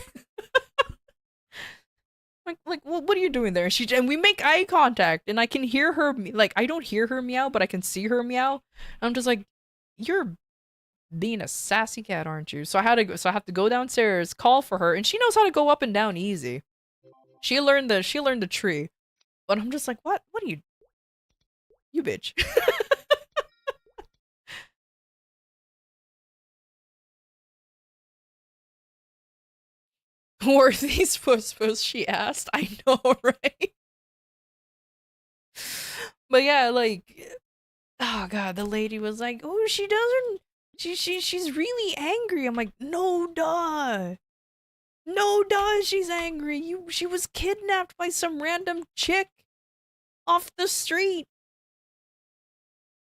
Speaker 1: Like, what are you doing there? And we make eye contact, and I can hear her. Like, I don't hear her meow, but I can see her meow. I'm just like, you're being a sassy cat, aren't you? So I have to go downstairs, call for her, and she knows how to go up and down easy. She learned the tree, but I'm just like, what? What are you bitch? Were these supposed? She asked. I know, right? But yeah, like, oh god, the lady was like, "Oh, she doesn't. She's really angry." I'm like, "No, duh, no, duh. She's angry. She was kidnapped by some random chick off the street."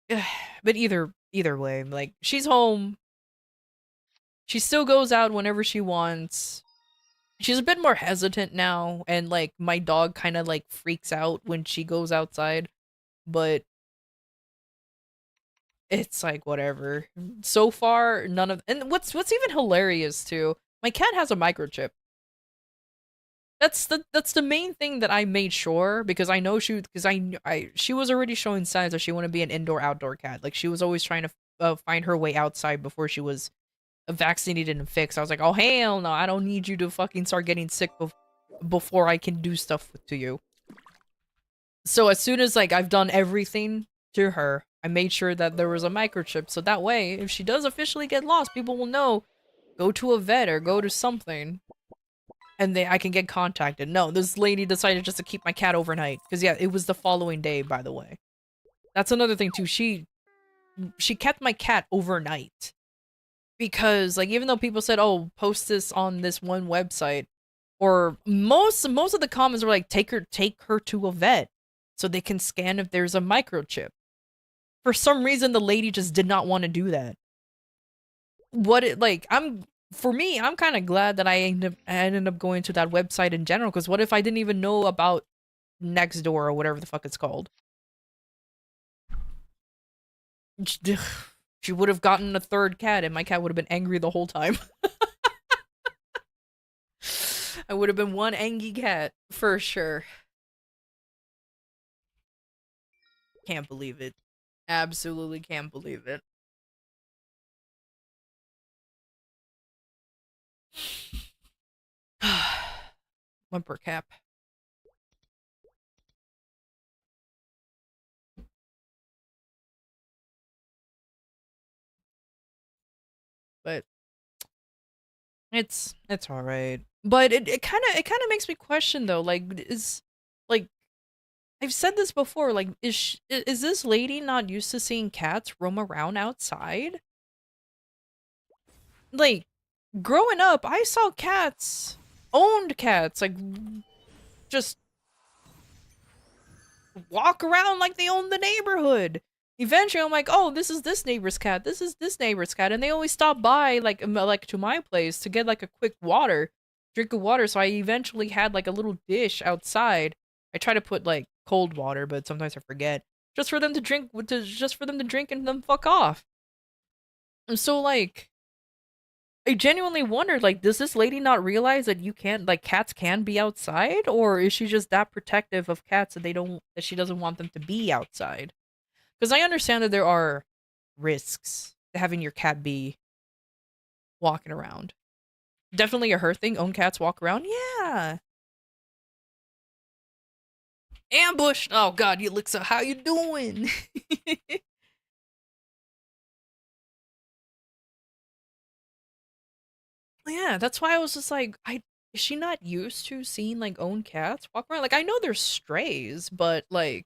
Speaker 1: But either way, like, she's home. She still goes out whenever she wants. She's a bit more hesitant now, and like my dog kind of like freaks out when she goes outside, but it's like whatever. So far, none of, and what's even hilarious too, my cat has a microchip. That's the main thing that I made sure, because I know because she was already showing signs that she wanted to be an indoor outdoor cat. Like, she was always trying to find her way outside before she was vaccinated and fixed. I was like, oh hell no, I don't need you to fucking start getting sick before I can do stuff to you. So as soon as like I've done everything to her, I made sure that there was a microchip, so that way if she does officially get lost, people will know, go to a vet or go to something, and I can get contacted. No, this lady decided just to keep my cat overnight, because yeah, it was the following day, by the way. That's another thing too. She kept my cat overnight. Because like, even though people said, "Oh, post this on this one website," or most of the comments were like, take her to a vet so they can scan if there's a microchip. For some reason, the lady just did not want to do that. For me, I'm kind of glad that I ended up going to that website in general, because what if I didn't even know about Nextdoor or whatever the fuck it's called? She would have gotten a third cat, and my cat would have been angry the whole time. I would have been one angry cat, for sure. Can't believe it. Absolutely can't believe it. Whimper cap. But it's all right. But it kind of makes me question though, like, like, I've said this before, like, is this lady not used to seeing cats roam around outside? Like, growing up, I saw cats, owned cats, like, just walk around like they own the neighborhood. Eventually, I'm like, oh, this is this neighbor's cat. This is this neighbor's cat, and they always stop by like to my place to get like a quick drink of water. So I eventually had like a little dish outside. I try to put like cold water, but sometimes I forget. Just for them to drink, just for them to drink and then fuck off. And so like, I genuinely wondered, like, does this lady not realize that you can't, like, cats can be outside, or is she just that protective of cats that that she doesn't want them to be outside? Because I understand that there are risks to having your cat be walking around. Definitely a her thing. Own cats walk around. Yeah. Ambushed. Oh God, Elixir, how you doing? Yeah, that's why I was just like, is she not used to seeing like own cats walk around? Like I know they're strays, but like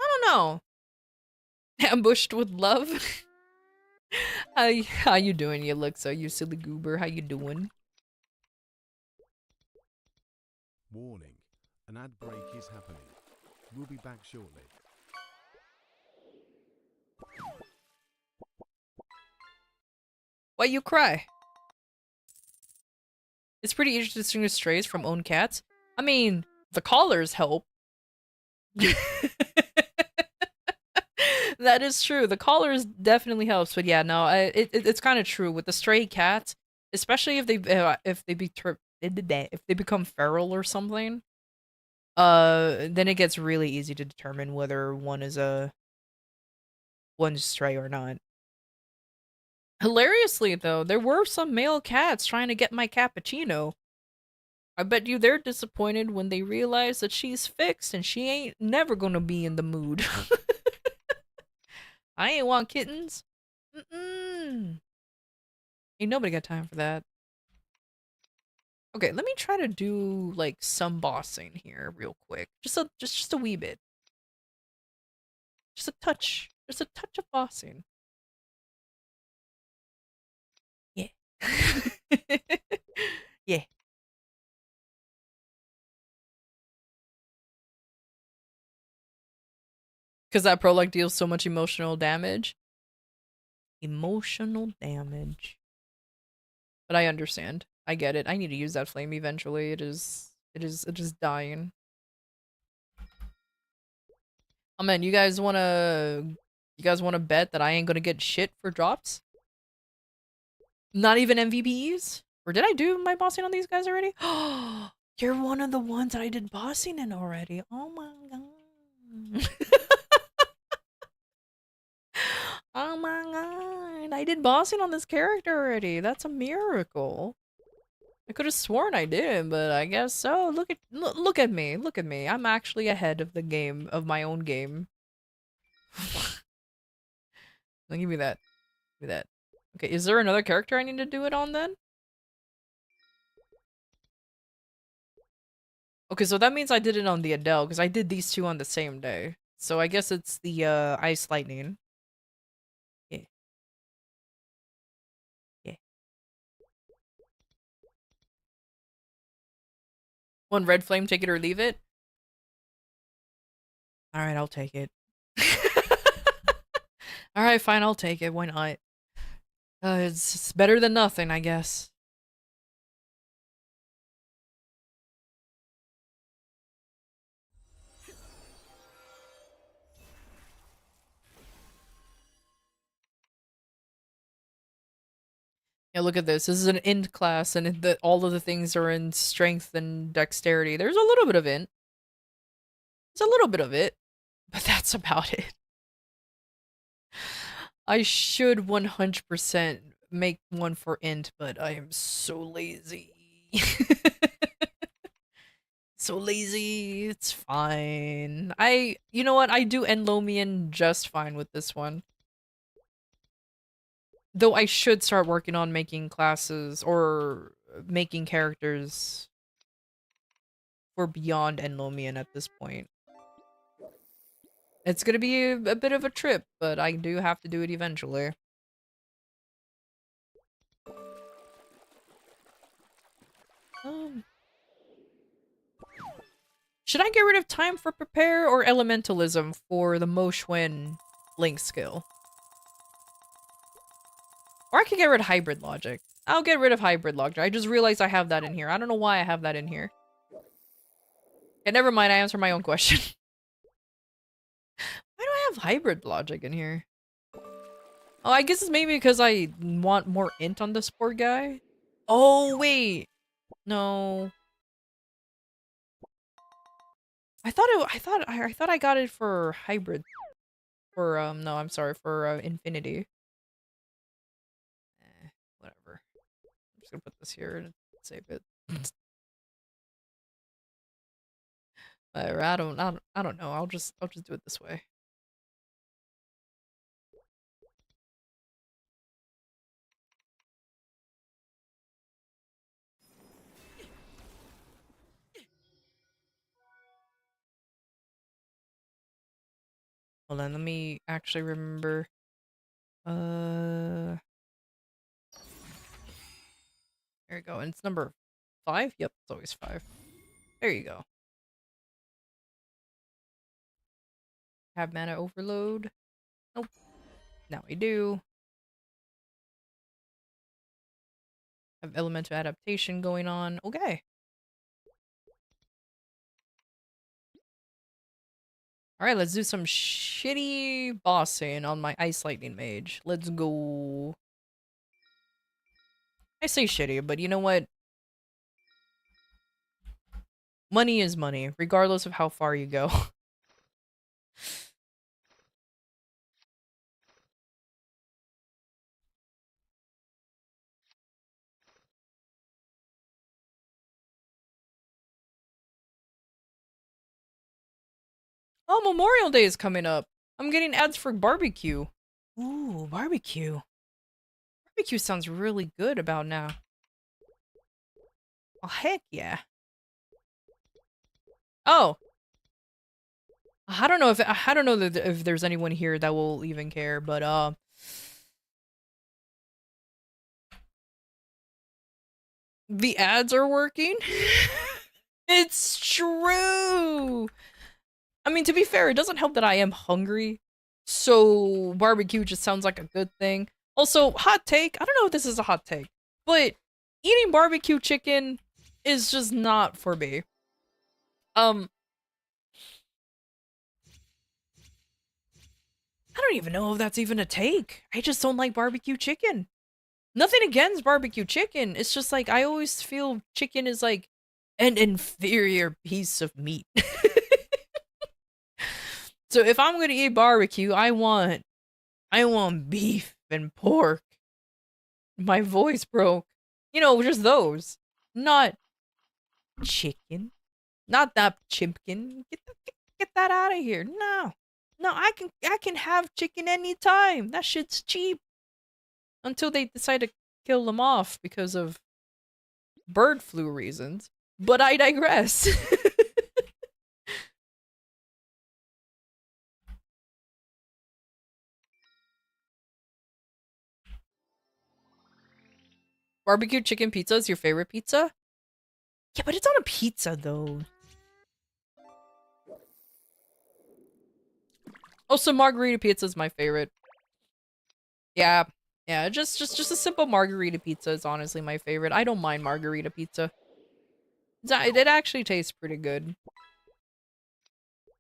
Speaker 1: I don't know. Ambushed with love. How you doing, Elixir? You silly goober. How you doing?
Speaker 3: Warning. An ad break is happening. We'll be back shortly.
Speaker 1: Why you cry? It's pretty easy to distinguish strays from own cats. I mean, the collars help. That is true. The collars definitely helps, but yeah, no, it's kind of true with the stray cats, especially if they become feral or something. Then it gets really easy to determine whether one's stray or not. Hilariously, though, there were some male cats trying to get my cappuccino. I bet you they're disappointed when they realize that she's fixed and she ain't never gonna be in the mood. I ain't want kittens. Mm-mm. Ain't nobody got time for that. Okay, let me try to do like some bossing here real quick. Just a wee bit. Just a touch. Just a touch of bossing. Yeah. Yeah. Because that prologue deals so much emotional damage. Emotional damage. But I understand. I get it. I need to use that flame eventually. It is dying. Oh man, you guys wanna bet that I ain't gonna get shit for drops? Not even MVPs? Or did I do my bossing on these guys already? You're one of the ones that I did bossing in already. Oh my god. Oh my god. I did bossing on this character already. That's a miracle. I could have sworn I did, but I guess so. Look at me. Look at me. I'm actually ahead of the game, of my own game. Give me that. Give me that. Okay, is there another character I need to do it on then? Okay, so that means I did it on the Adele, because I did these two on the same day. So I guess it's the Ice Lightning. Yeah. Yeah. One red flame, take it or leave it? Alright, I'll take it. Alright, fine, I'll take it. Why not? It's better than nothing, I guess. Yeah, look at this. This is an int class, and all of the things are in strength and dexterity. There's a little bit of int. There's a little bit of it, but that's about it. I should 100% make one for int, but I am so lazy. So lazy. It's fine. You know what? I do Enlomian just fine with this one. Though I should start working on making classes or making characters for beyond Enlomian at this point. It's gonna be a bit of a trip, but I do have to do it eventually. Um, Should I get rid of time for prepare or elementalism for the Mo Xuan link skill? Or I could get rid of hybrid logic. I'll get rid of hybrid logic. I just realized I have that in here. I don't know why I have that in here. Okay, never mind. I answered my own question. Why do I have hybrid logic in here? Oh, I guess it's maybe because I want more int on this poor guy. Oh, wait. No. I thought I got it for hybrid. For, no, I'm sorry, for, infinity. Whatever. I'm just gonna put this here and save it. Whatever, I don't know. I'll just do it this way. Hold on, let me actually remember. There you go. And it's number 5? Yep, it's always 5. There you go. Have mana overload. Nope. Now we do. Have elemental adaptation going on. Okay. Alright, let's do some shitty bossing on my Ice Lightning Mage. Let's go. I say shitty, but you know what? Money is money, regardless of how far you go. Oh, Memorial Day is coming up. I'm getting ads for barbecue. Ooh, barbecue. Barbecue sounds really good about now. Oh, heck yeah. Oh. I don't know if there's anyone here that will even care, but the ads are working. It's true. I mean, to be fair, it doesn't help that I am hungry. So barbecue just sounds like a good thing. Also, hot take. I don't know if this is a hot take, but eating barbecue chicken is just not for me. I don't even know if that's even a take. I just don't like barbecue chicken. Nothing against barbecue chicken. It's just like I always feel chicken is like an inferior piece of meat. So if I'm gonna eat barbecue, I want beef and pork. My voice broke. You know, just those. Not chicken. Not that chimpkin. Get that out of here. No. No, I can have chicken anytime. That shit's cheap. Until they decide to kill them off because of bird flu reasons. But I digress. Barbecue chicken pizza is your favorite pizza? Yeah, but it's on a pizza though. Also, margarita pizza is my favorite. Yeah, yeah, just a simple margarita pizza is honestly my favorite. I don't mind margarita pizza. It actually tastes pretty good.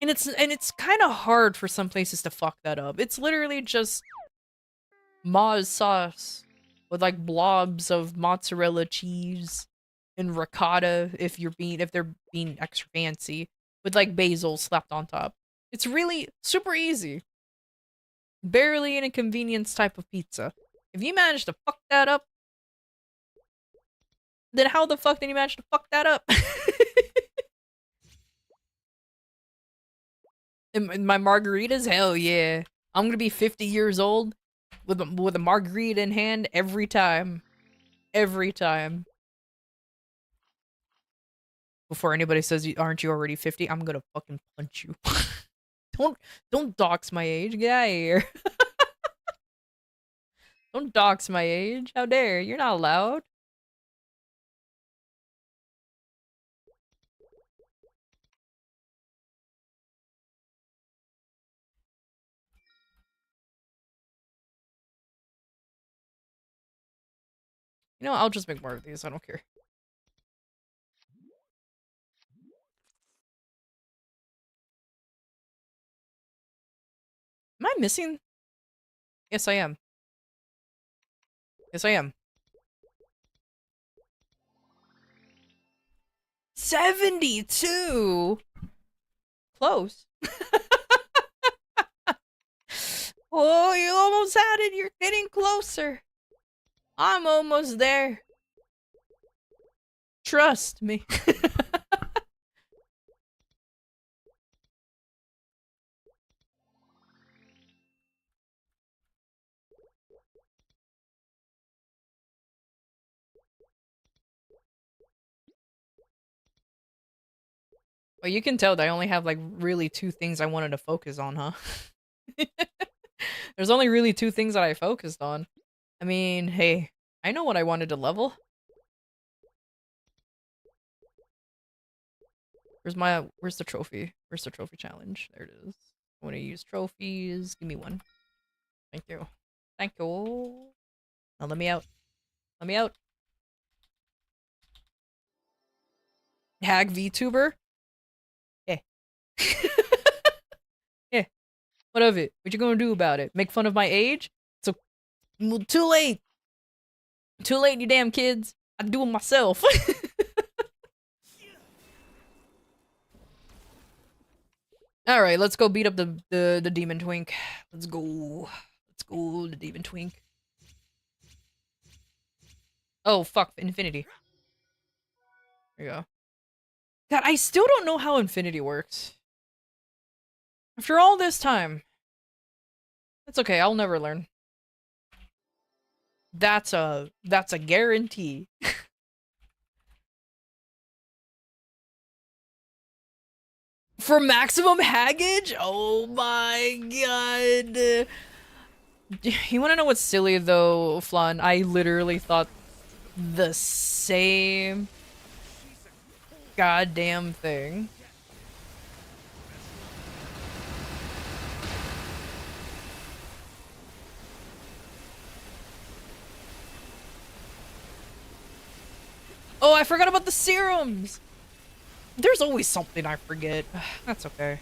Speaker 1: And it's kind of hard for some places to fuck that up. It's literally just Moz sauce with like blobs of mozzarella cheese and ricotta if they're being extra fancy with like basil slapped on top. It's really super easy. Barely an inconvenience type of pizza. If you manage to fuck that up, then how the fuck did you manage to fuck that up? And my margaritas? Hell yeah. I'm gonna be 50 years old with a margarita in hand every time. Every time. Before anybody says, aren't you already 50? I'm gonna fucking punch you. Don't dox my age. Get out of here. Don't dox my age. How dare. You're not allowed. You know, I'll just make more of these. I don't care. Am I missing? Yes, I am. Yes, I am. 72? Close. Oh, you almost had it. You're getting closer. I'm almost there. Trust me. Well, you can tell that I only have, like, really 2 things I wanted to focus on, huh? There's only really 2 things that I focused on. I mean, hey, I know what I wanted to level. Where's the trophy? Where's the trophy challenge? There it is. I want to use trophies. Give me one. Thank you. Thank you. Now let me out. Let me out. Hag VTuber? Yeah. Yeah. What of it? What you gonna do about it? Make fun of my age? So, well, too late. Too late, you damn kids. I do it myself. Alright, let's go beat up the demon twink. Let's go. Let's go, the demon twink. Oh, fuck, infinity. There you go. God, I still don't know how infinity works. After all this time. It's okay, I'll never learn. That's a guarantee. For maximum haggage? Oh my god. You wanna know what's silly though, Flan? I literally thought the same goddamn thing. Oh, I forgot about the serums! There's always something I forget. That's okay.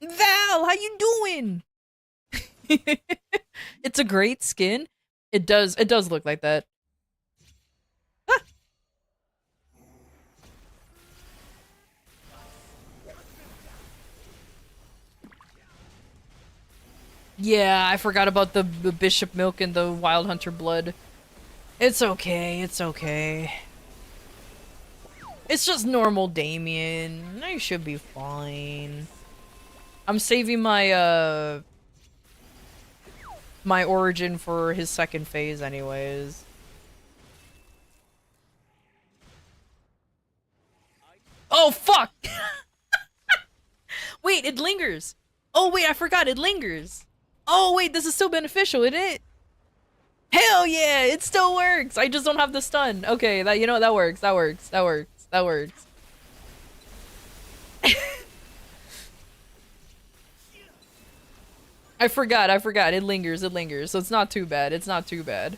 Speaker 1: Val, how you doing? It's a great skin. It does look like that. Ah. Yeah, I forgot about the bishop milk and the wild hunter blood. It's okay, it's okay. It's just normal Damien. I should be fine. I'm saving my my origin for his second phase anyways. Oh fuck! Wait, it lingers! Oh wait, I forgot, it lingers! Oh wait, this is still beneficial, isn't it? Hell yeah, it still works! I just don't have the stun. Okay, that, you know, that works, that works, that works, that works. I forgot, it lingers, so it's not too bad, it's not too bad.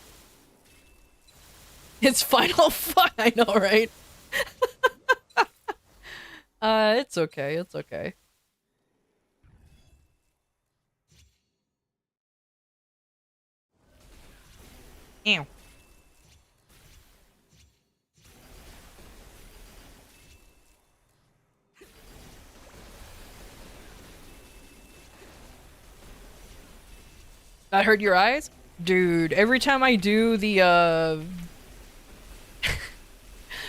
Speaker 1: It's final fuck, I know, right? It's okay, it's okay. Ew. That hurt your eyes? Dude, every time I do the,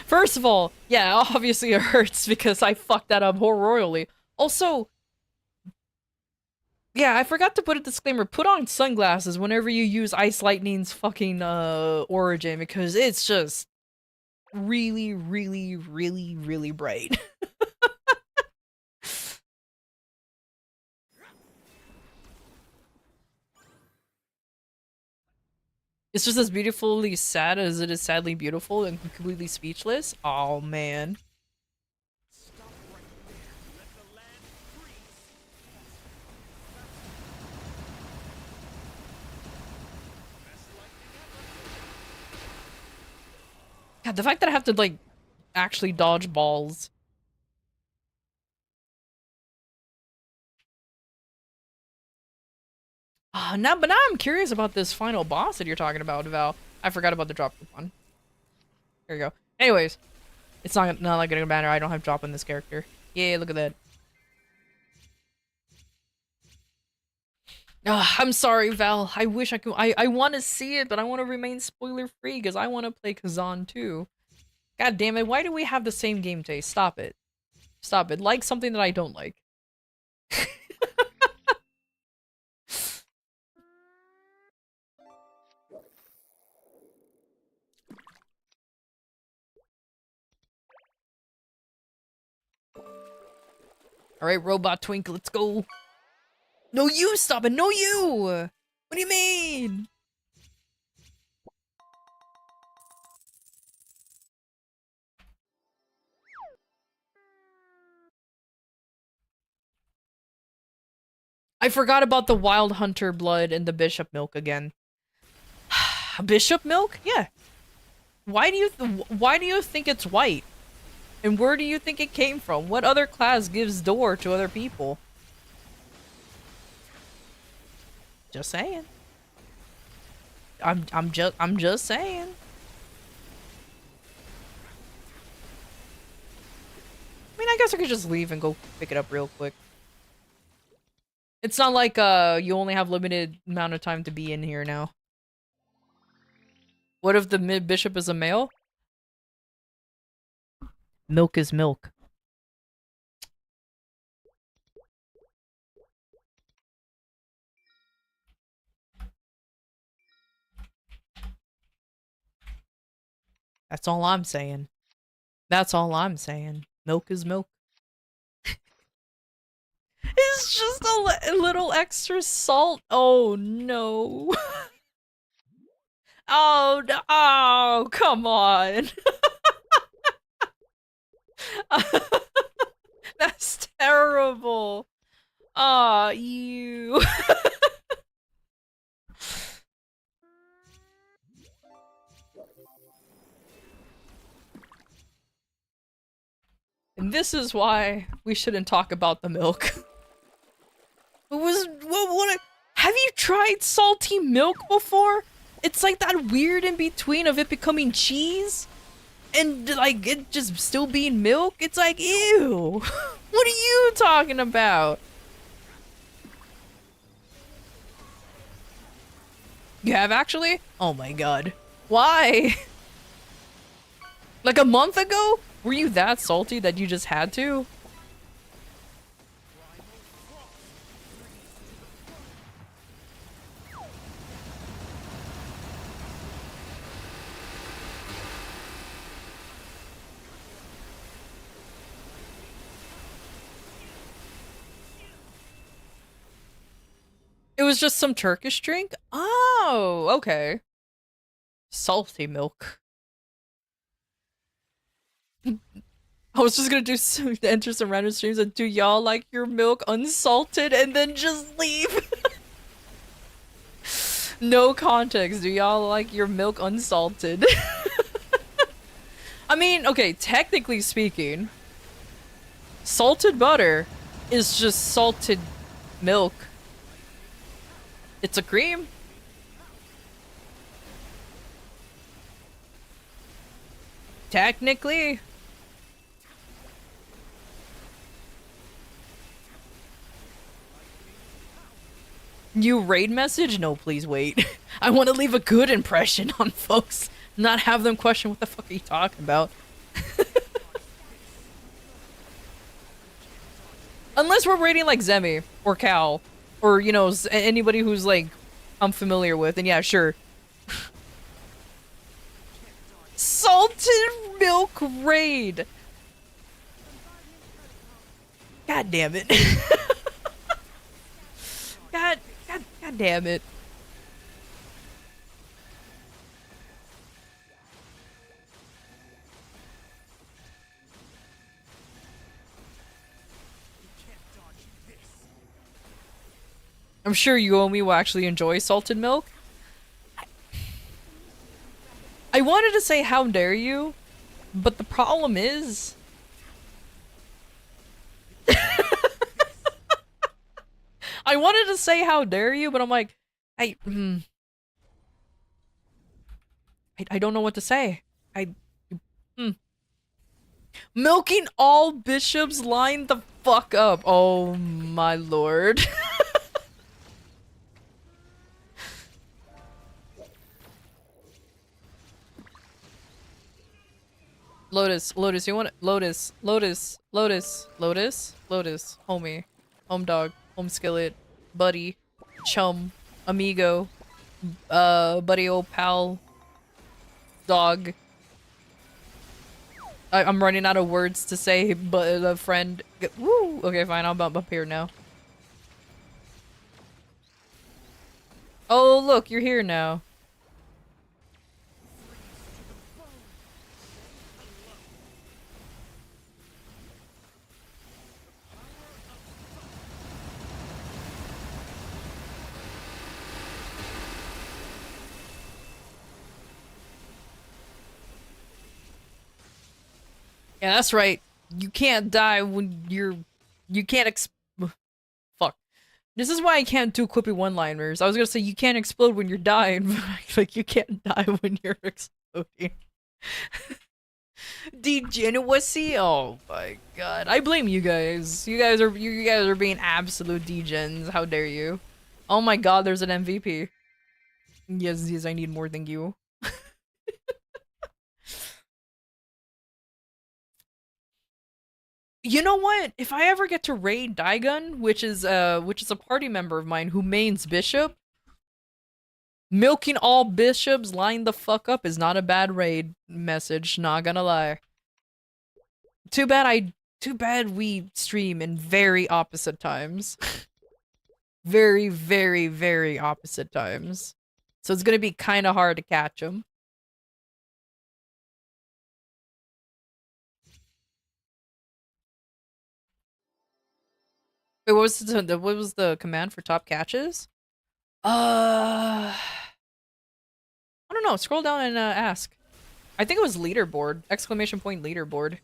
Speaker 1: First of all, yeah, obviously it hurts because I fucked that up royally. Also, yeah, I forgot to put a disclaimer. Put on sunglasses whenever you use Ice Lightning's fucking, origin because it's just really, really, really, really bright. It's just as beautifully sad as it is sadly beautiful and completely speechless. Oh man. God, the fact that I have to, like, actually dodge balls. But now I'm curious about this final boss that you're talking about, Val. I forgot about the drop coupon. There you go. Anyways, it's not like gonna matter. I don't have drop on this character. Yay, look at that. I'm sorry, Val. I wish I could. I want to see it, but I want to remain spoiler free because I want to play Kazan too. God damn it! Why do we have the same game taste? Stop it. Stop it. Like something that I don't like. Alright, Robot Twink, let's go. No, you stop it! No, you! What do you mean? I forgot about the Wild Hunter blood and the Bishop milk again. Bishop milk? Yeah. Why do you think it's white? And where do you think it came from? What other class gives door to other people? Just saying. I'm just saying. I mean, I guess I could just leave and go pick it up real quick. It's not like you only have limited amount of time to be in here now. What if the mid-bishop is a male? Milk is milk. That's all I'm saying. That's all I'm saying. Milk is milk. It's just a little extra salt. Oh no. Oh no. Oh, come on. That's terrible. Aw, you. And this is why we shouldn't talk about the milk. Have you tried salty milk before? It's like that weird in between of it becoming cheese and like it just still being milk. It's like, ew. What are you talking about? You have actually? Oh my god. Why? Like a month ago? Were you that salty that you just had to? It was just some Turkish drink? Oh, okay. Salty milk. I was just gonna enter some random streams and do y'all like your milk unsalted and then just leave. No context. Do y'all like your milk unsalted? I mean, okay, technically speaking, salted butter is just salted milk. It's a cream. Technically. New raid message? No, please wait. I want to leave a good impression on folks, not have them question what the fuck are you talking about. Unless we're raiding like Zemi or Cal or, you know, anybody who's like I'm familiar with, and yeah, sure. Salted milk raid. God damn it. God damn it. I'm sure Yuomi will actually enjoy salted milk. I wanted to say how dare you, but the problem is I wanted to say how dare you, but I'm like, I don't know what to say. Milking all bishops, line the fuck up. Oh my lord. Lotus, you want Lotus, homie, home dog, home skillet, buddy, chum, amigo, buddy, old pal, dog. I'm running out of words to say, but a friend. Woo! Okay, fine, I'll bump up here now. Oh, look, you're here now. Yeah, that's right. You can't die when you can't fuck. This is why I can't do quippy one-liners. I was gonna say you can't explode when you're dying, but like you can't die when you're exploding. Degeneracy? Oh my god. I blame you guys. You guys are being absolute degens. How dare you? Oh my god, there's an MVP. Yes, I need more than you. You know what? If I ever get to raid Daigun, which is a party member of mine who mains Bishop, milking all bishops, line the fuck up is not a bad raid message, not gonna lie. Too bad we stream in very opposite times. Very, very, very opposite times. So it's gonna be kinda hard to catch him. Wait, what was the command for top catches? I don't know. Scroll down and ask. I think it was leaderboard. Exclamation point leaderboard.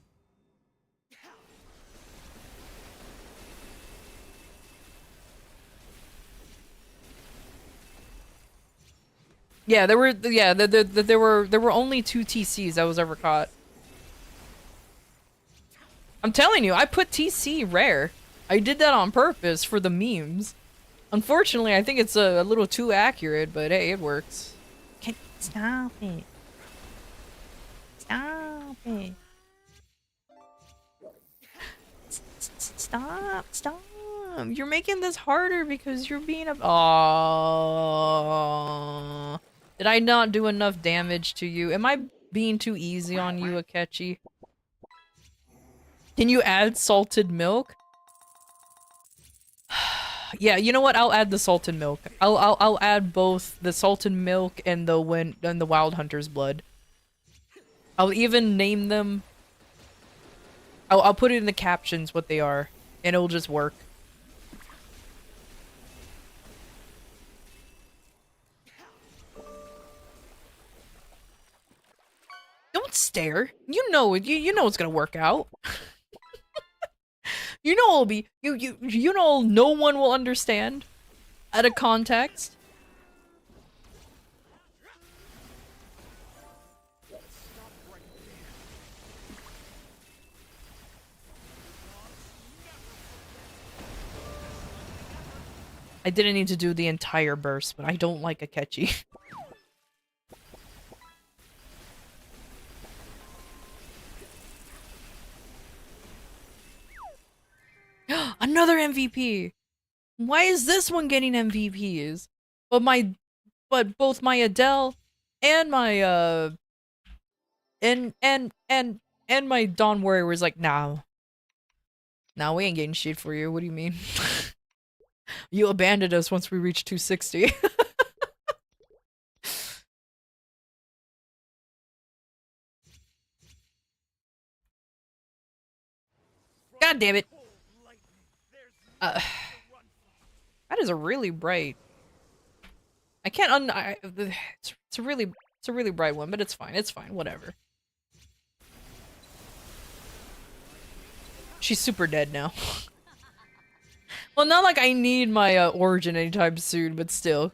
Speaker 1: Yeah, there were only 2 TCs that was ever caught. I'm telling you, I put TC rare. I did that on purpose for the memes. Unfortunately, I think it's a little too accurate, but hey, it works. Can't stop it. Stop it. Stop. You're making this harder because you're being a— Aww. Did I not do enough damage to you? Am I being too easy on you, Akechi? Can you add salted milk? Yeah, you know what? I'll add the salted milk. I'll add both the salted milk and the Wild Hunter's blood. I'll even name them. I'll put it in the captions what they are, and it'll just work. Don't stare. You know it's gonna work out. You know it'll be you know no one will understand out of context. I didn't need to do the entire burst, but I don't like Akechi. Another MVP! Why is this one getting MVPs? But both my Adele and my and my Dawn Warrior was like, nah, we ain't getting shit for you. What do you mean? You abandoned us once we reached 260. God damn it. That is a really bright. I can't it's really It's a really bright one, but it's fine. It's fine. Whatever. She's super dead now. Well, not like I need my origin anytime soon, but still.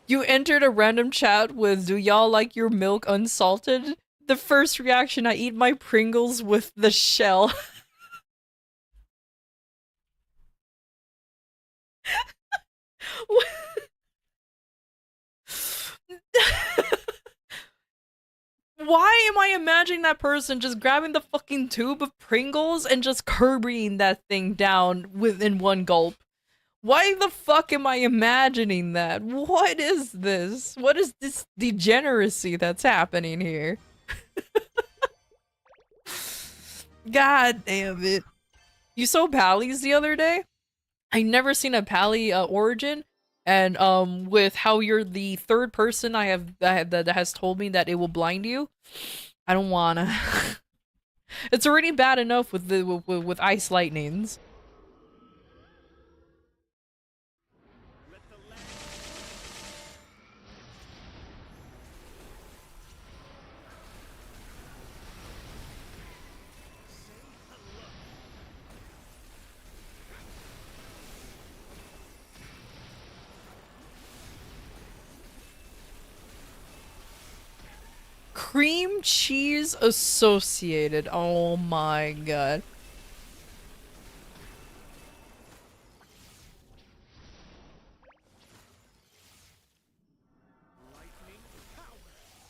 Speaker 1: You entered a random chat with, "Do y'all like your milk unsalted?" The first reaction, I eat my Pringles with the shell. Why am I imagining that person just grabbing the fucking tube of Pringles and just Kirbying that thing down within one gulp? Why the fuck am I imagining that? What is this? What is this degeneracy that's happening here? God damn it. You saw Pally's the other day? I never seen a Pally origin, and with how you're the third person that has told me that it will blind you, I don't wanna. It's already bad enough with the with ice lightnings. Cream cheese associated. Oh my god.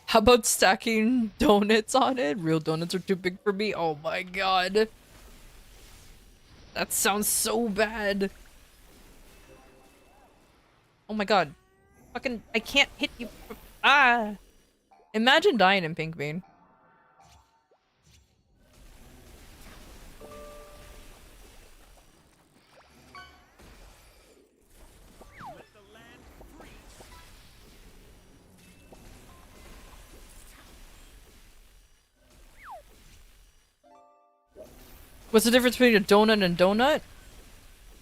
Speaker 1: How about stacking donuts on it? Real donuts are too big for me. Oh my god. That sounds so bad. Oh my god. Fucking, I can't hit you. Ah. Imagine dying in Pink Bean. What's the difference between a donut and donut?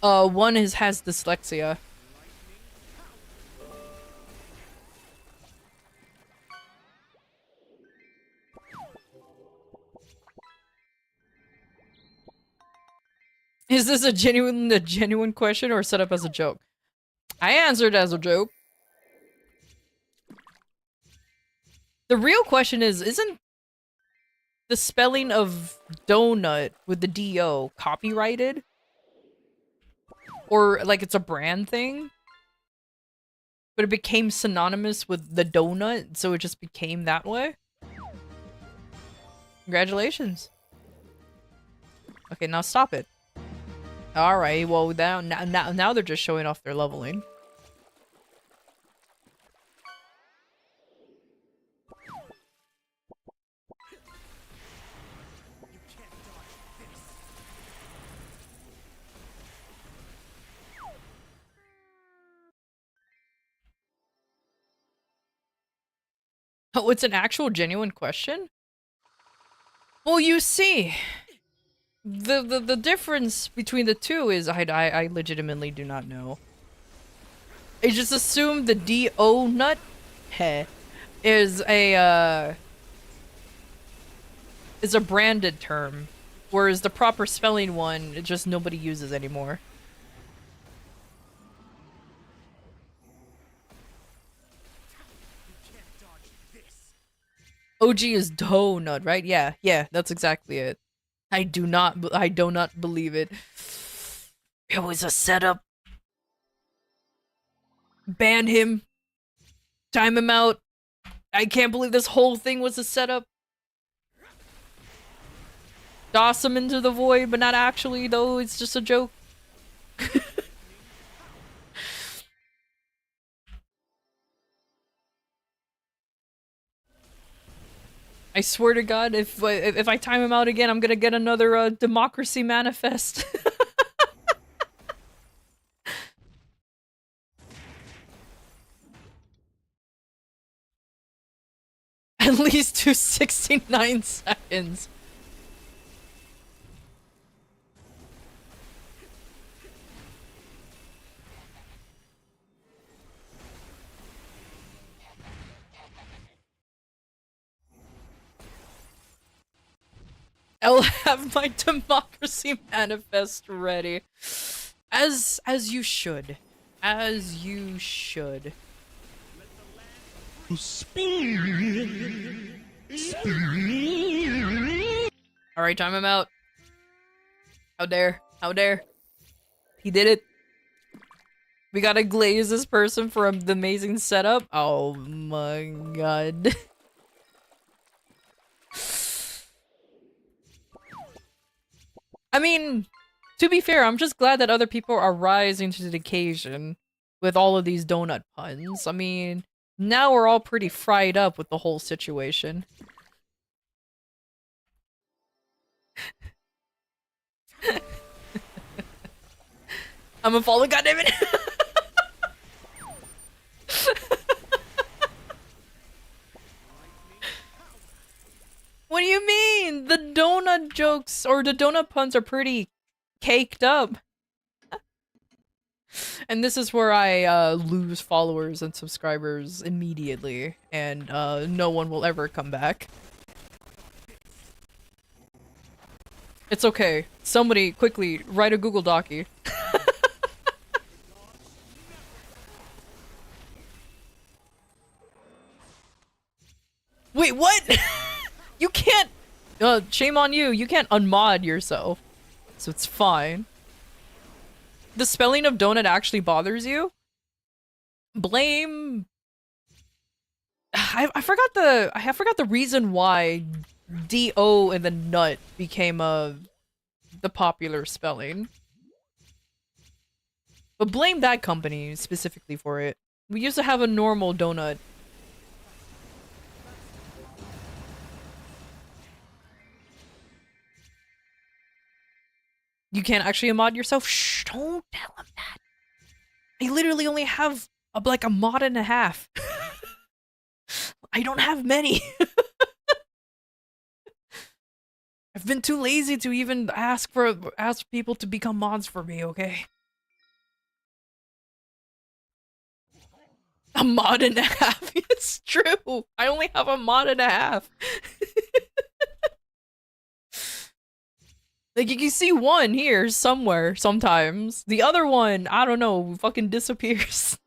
Speaker 1: One has dyslexia. Is this a genuine question or set up as a joke? I answered as a joke. The real question is, isn't the spelling of donut with the D-O copyrighted? Or like it's a brand thing? But it became synonymous with the donut, so it just became that way? Congratulations. Okay, now stop it. Alright, well now they're just showing off their leveling. Oh, it's an actual genuine question? Well, you see, the difference between the two is I legitimately do not know. I just assumed the D-O nut heh is a branded term, whereas the proper spelling one just nobody uses anymore. OG is donut, right? Yeah, that's exactly it. I do not believe it. It was a setup. Ban him. Time him out. I can't believe this whole thing was a setup. Toss him into the void, but not actually, though. It's just a joke. I swear to God, if I time him out again, I'm gonna get another democracy manifest. At least 269 seconds. I'll have my democracy manifest ready. As you should. As you should. Alright, time him out. How dare. How dare. He did it. We gotta glaze this person for the amazing setup. Oh my god. I mean, to be fair, I'm just glad that other people are rising to the occasion with all of these donut puns. I mean, now we're all pretty fried up with the whole situation. I'm a fallen, goddammit! What do you mean? The donut jokes or the donut puns are pretty caked up. And this is where I lose followers and subscribers immediately, and no one will ever come back. It's okay. Somebody quickly write a Google Docie. Wait, what? You can't. Shame on you. You can't unmod yourself, so it's fine. The spelling of donut actually bothers you? Blame. I forgot the reason why D-O and the nut became the popular spelling. But blame that company specifically for it. We used to have a normal donut. You can't actually mod yourself? Shh, don't tell him that. I literally only have like a mod and a half. I don't have many. I've been too lazy to even ask people to become mods for me, okay? A mod and a half. It's true. I only have a mod and a half. Like, you can see one here somewhere sometimes. The other one, I don't know, fucking disappears.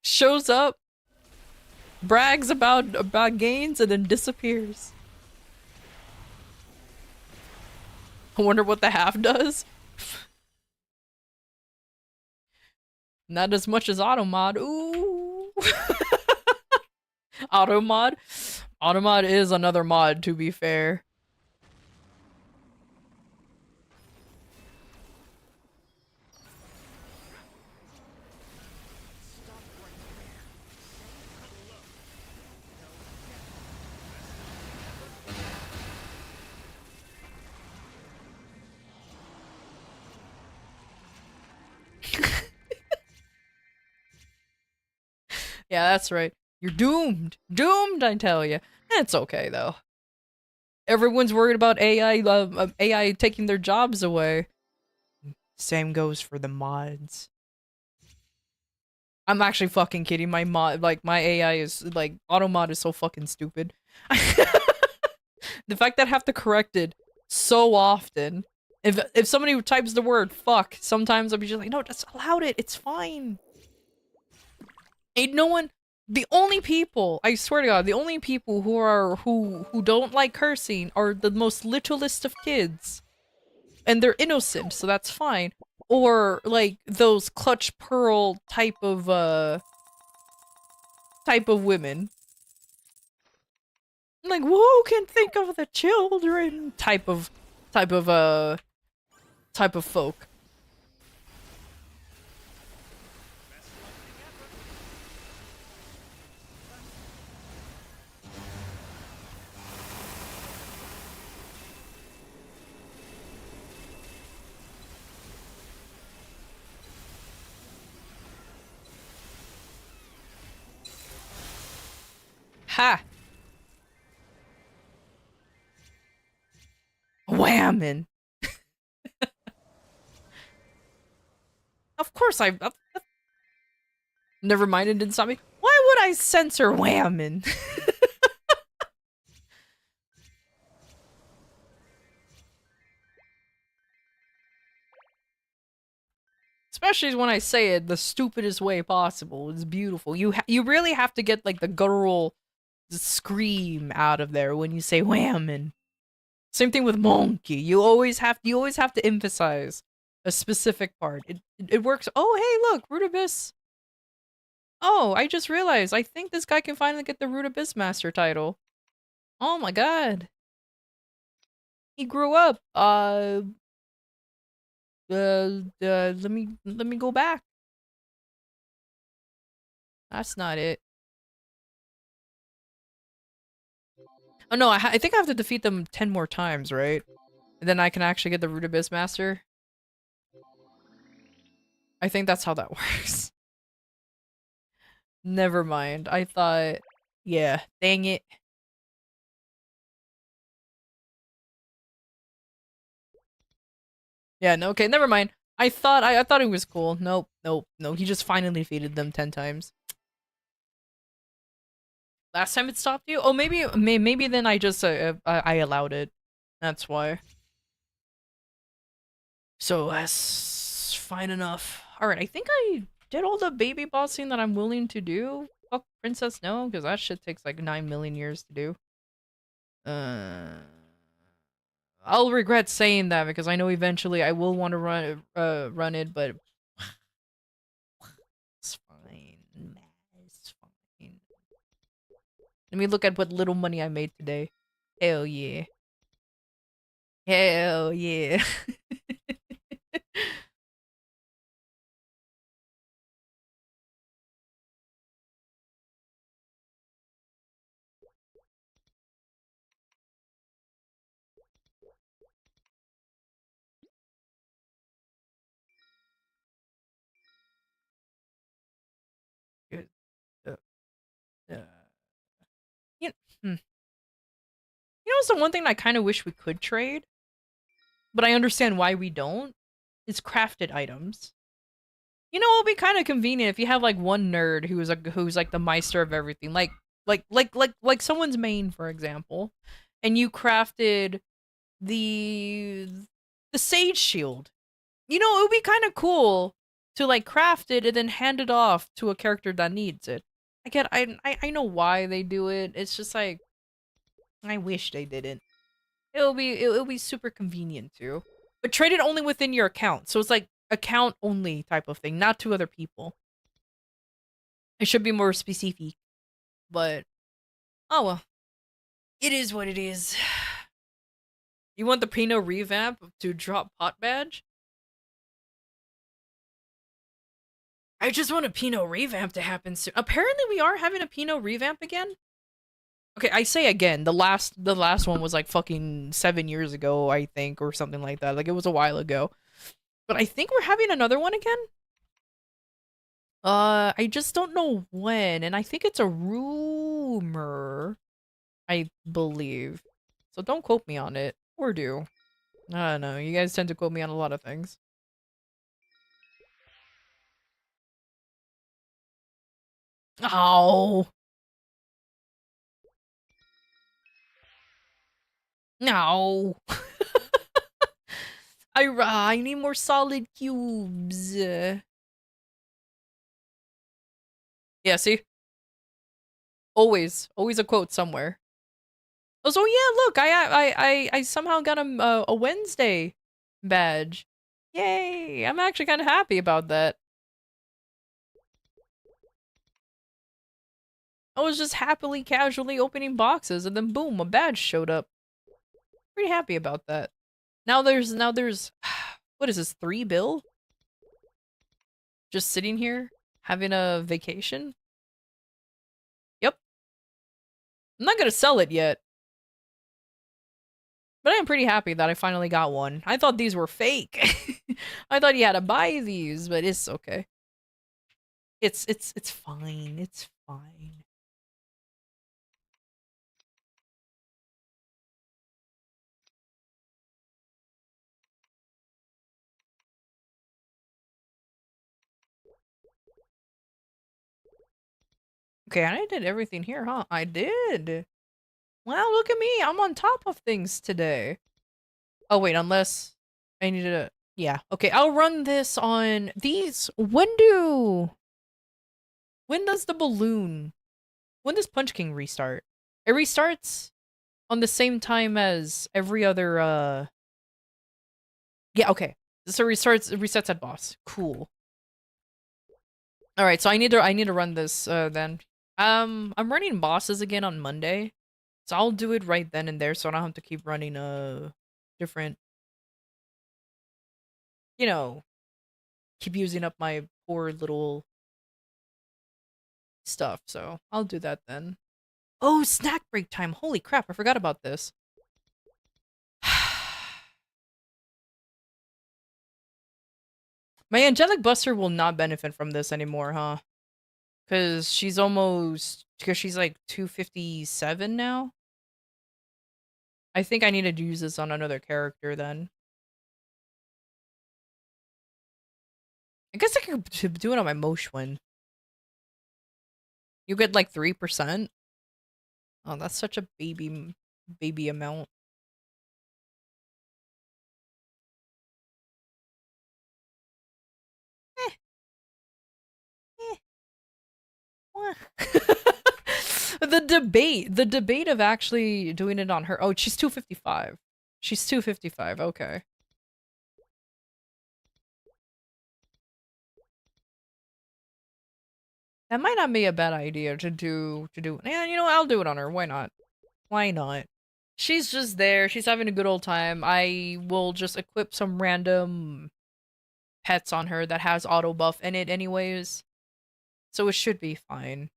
Speaker 1: Shows up, brags about gains, and then disappears. I wonder what the half does. Not as much as Automod. Ooh. Automod? Automod is another mod, to be fair. Yeah, that's right. You're doomed. Doomed, I tell you. It's okay, though. Everyone's worried about AI taking their jobs away. Same goes for the mods. I'm actually fucking kidding. My AI is, like, Automod is so fucking stupid. The fact that I have to correct it so often. If somebody types the word fuck, sometimes I'll be just like, no, just allow it. It's fine. Ain't no one. The only people, I swear to God, the only people who don't like cursing are the most littlest of kids. And they're innocent, so that's fine. Or like those clutch pearl type of women. Like, who can think of the children type of folk. Ha! Whammin'. Of course never mind, it didn't stop me. Why would I censor whammin'? Especially when I say it the stupidest way possible. It's beautiful. You really have to get like the guttural scream out of there when you say wham. And same thing with monkey. You always have to emphasize a specific part. It works. Oh hey look, Rudibus. Oh, I just realized. I think this guy can finally get the Rudibus Master title. Oh my god. He grew up. Let me go back. That's not it. Oh no, I think I have to defeat them 10 more times, right? And then I can actually get the Rudibus Master. I think that's how that works. Never mind. I thought, yeah, dang it. Yeah, no, okay, never mind. I thought it was cool. Nope, nope, no. He just finally defeated them 10 times. Last time it stopped you? Oh, maybe then I just I allowed it. That's why. So that's fine enough. All right, I think I did all the baby bossing that I'm willing to do. Fuck Princess No, because that shit takes like 9 million years to do. I'll regret saying that because I know eventually I will want to run it, but it's fine. It's fine. Let me look at what little money I made today. Hell yeah. Hell yeah. Good. Uh, uh, you, hmm. You know, it's the one thing I kind of wish we could trade, but I understand why we don't. Is crafted items. You know, it'll be kind of convenient if you have like one nerd who's like the meister of everything, like someone's main, for example, and you crafted the the sage shield. You know, it would be kind of cool to like craft it and then hand it off to a character that needs it. I know why they do it. It's just like I wish they didn't. It'll be super convenient too. But trade it only within your account. So it's like account only type of thing, not to other people. It should be more specific. But oh well. It is what it is. You want the Pinot revamp to drop pot badge? I just want a Pinot revamp to happen soon. Apparently we are having a Pinot revamp again. Okay, I say again, the last one was like fucking 7 years ago, I think, or something like that. Like it was a while ago. But I think we're having another one again. I just don't know when, and I think it's a rumor, I believe. So don't quote me on it. Or do. I don't know. You guys tend to quote me on a lot of things. Oh. No. I need more solid cubes. Yeah, see? Always a quote somewhere. Oh, so yeah, look, I somehow got a Wednesday badge. Yay! I'm actually kind of happy about that. I was just happily, casually opening boxes, and then boom, a badge showed up. Pretty happy about that. Now there's what is this, 3 bill? Just sitting here having a vacation? Yep. I'm not gonna sell it yet. But I'm pretty happy that I finally got one. I thought these were fake. I thought you had to buy these, but it's okay. It's fine. It's fine. Okay, I did everything here, huh? I did. Wow, look at me. I'm on top of things today. Oh wait, unless I need to Yeah. Okay, I'll run this on these. When does the balloon? When does Punch King restart? It restarts on the same time as every other. Yeah. Okay. So it resets at boss. Cool. All right. So I need to run this then. I'm running bosses again on Monday, so I'll do it right then and there, so I don't have to keep running different. You know, keep using up my poor little stuff. So I'll do that then. Oh, snack break time. Holy crap, I forgot about this. My angelic buster will not benefit from this anymore, huh? Because she's like 257 now. I think I need to use this on another character then. I guess I could do it on my Moshwin. You get like 3%. Oh, that's such a baby amount. Eh. Eh. What? The debate of actually doing it on her. Oh, she's 255. She's 255. Okay. That might not be a bad idea to do. Yeah, you know what? I'll do it on her. Why not? Why not? She's just there. She's having a good old time. I will just equip some random pets on her that has auto buff in it anyways. So it should be fine.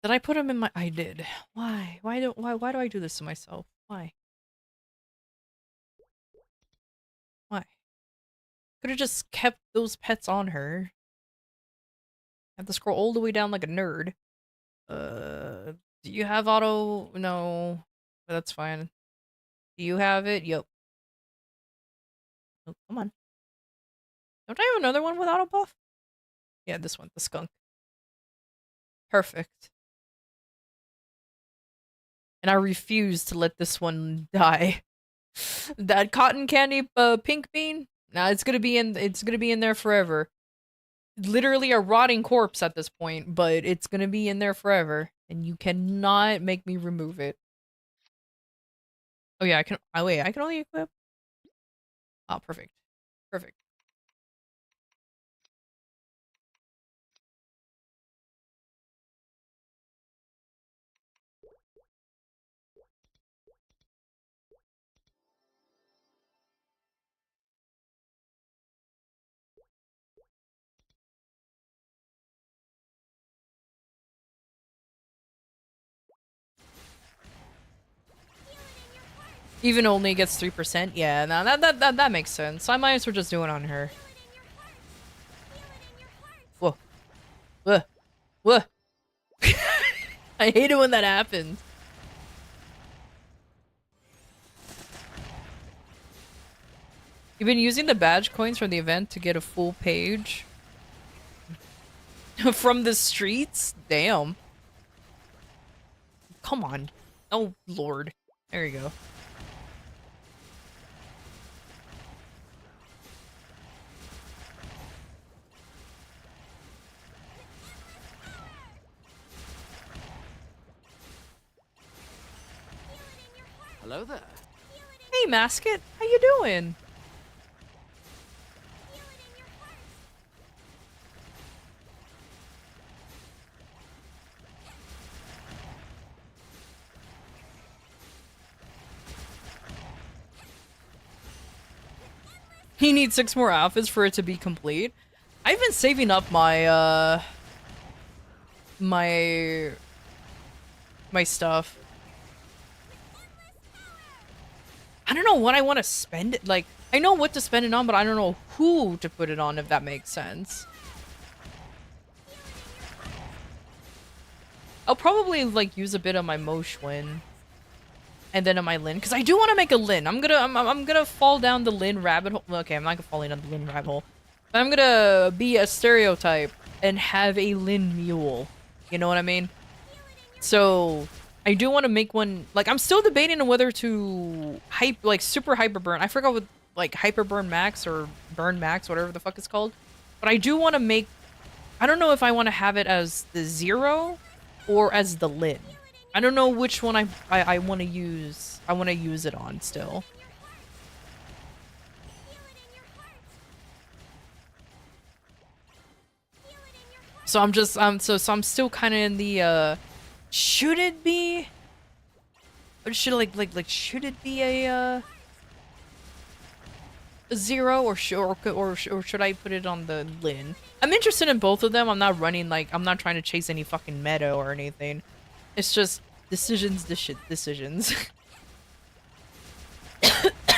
Speaker 1: Did I put him in my I did. Why? Why do I do this to myself? Why? Why? Could have just kept those pets on her. Have to scroll all the way down like a nerd. Do you have auto? No. But that's fine. Do you have it? Yep. Oh, come on. Don't I have another one with auto buff? Yeah, this one, the skunk. Perfect. And I refuse to let this one die. That cotton candy pink bean? Nah, it's gonna be in there forever. Literally a rotting corpse at this point, but it's gonna be in there forever. And you cannot make me remove it. Oh yeah, I can wait, I can only equip. Oh, perfect. Perfect. Even only gets 3%? Yeah, no, that makes sense. I might as well just do it on her. Whoa. Whoa. Whoa. I hate it when that happens. You've been using the badge coins from the event to get a full page? From the streets? Damn. Come on. Oh, Lord. There you go.
Speaker 5: Hello there.
Speaker 1: Hey, Mascot. How you doing? You need 6 more outfits for it to be complete. I've been saving up my, my stuff. I don't know what I want to spend it, like, I know what to spend it on, but I don't know who to put it on, if that makes sense. I'll probably, like, use a bit of my Moshwin. And then on my Lin, because I do want to make a Lin. I'm gonna fall down the Lin rabbit hole. Okay, I'm not gonna fall down the Lin rabbit hole. But I'm gonna be a stereotype and have a Lin mule. You know what I mean? So, I do want to make one, like, I'm still debating on whether to super hyper burn. I forgot what, like, hyper burn max or burn max, whatever the fuck it's called. But I do want to make, I don't know if I want to have it as the 0 or as the Lin. I don't know which one I want to use. I want to use it on still. So I'm just, so I'm still kind of in the, should it be? Or should should it be a 0 or should I put it on the Lin? I'm interested in both of them. I'm not running I'm not trying to chase any fucking meta or anything. It's just decisions.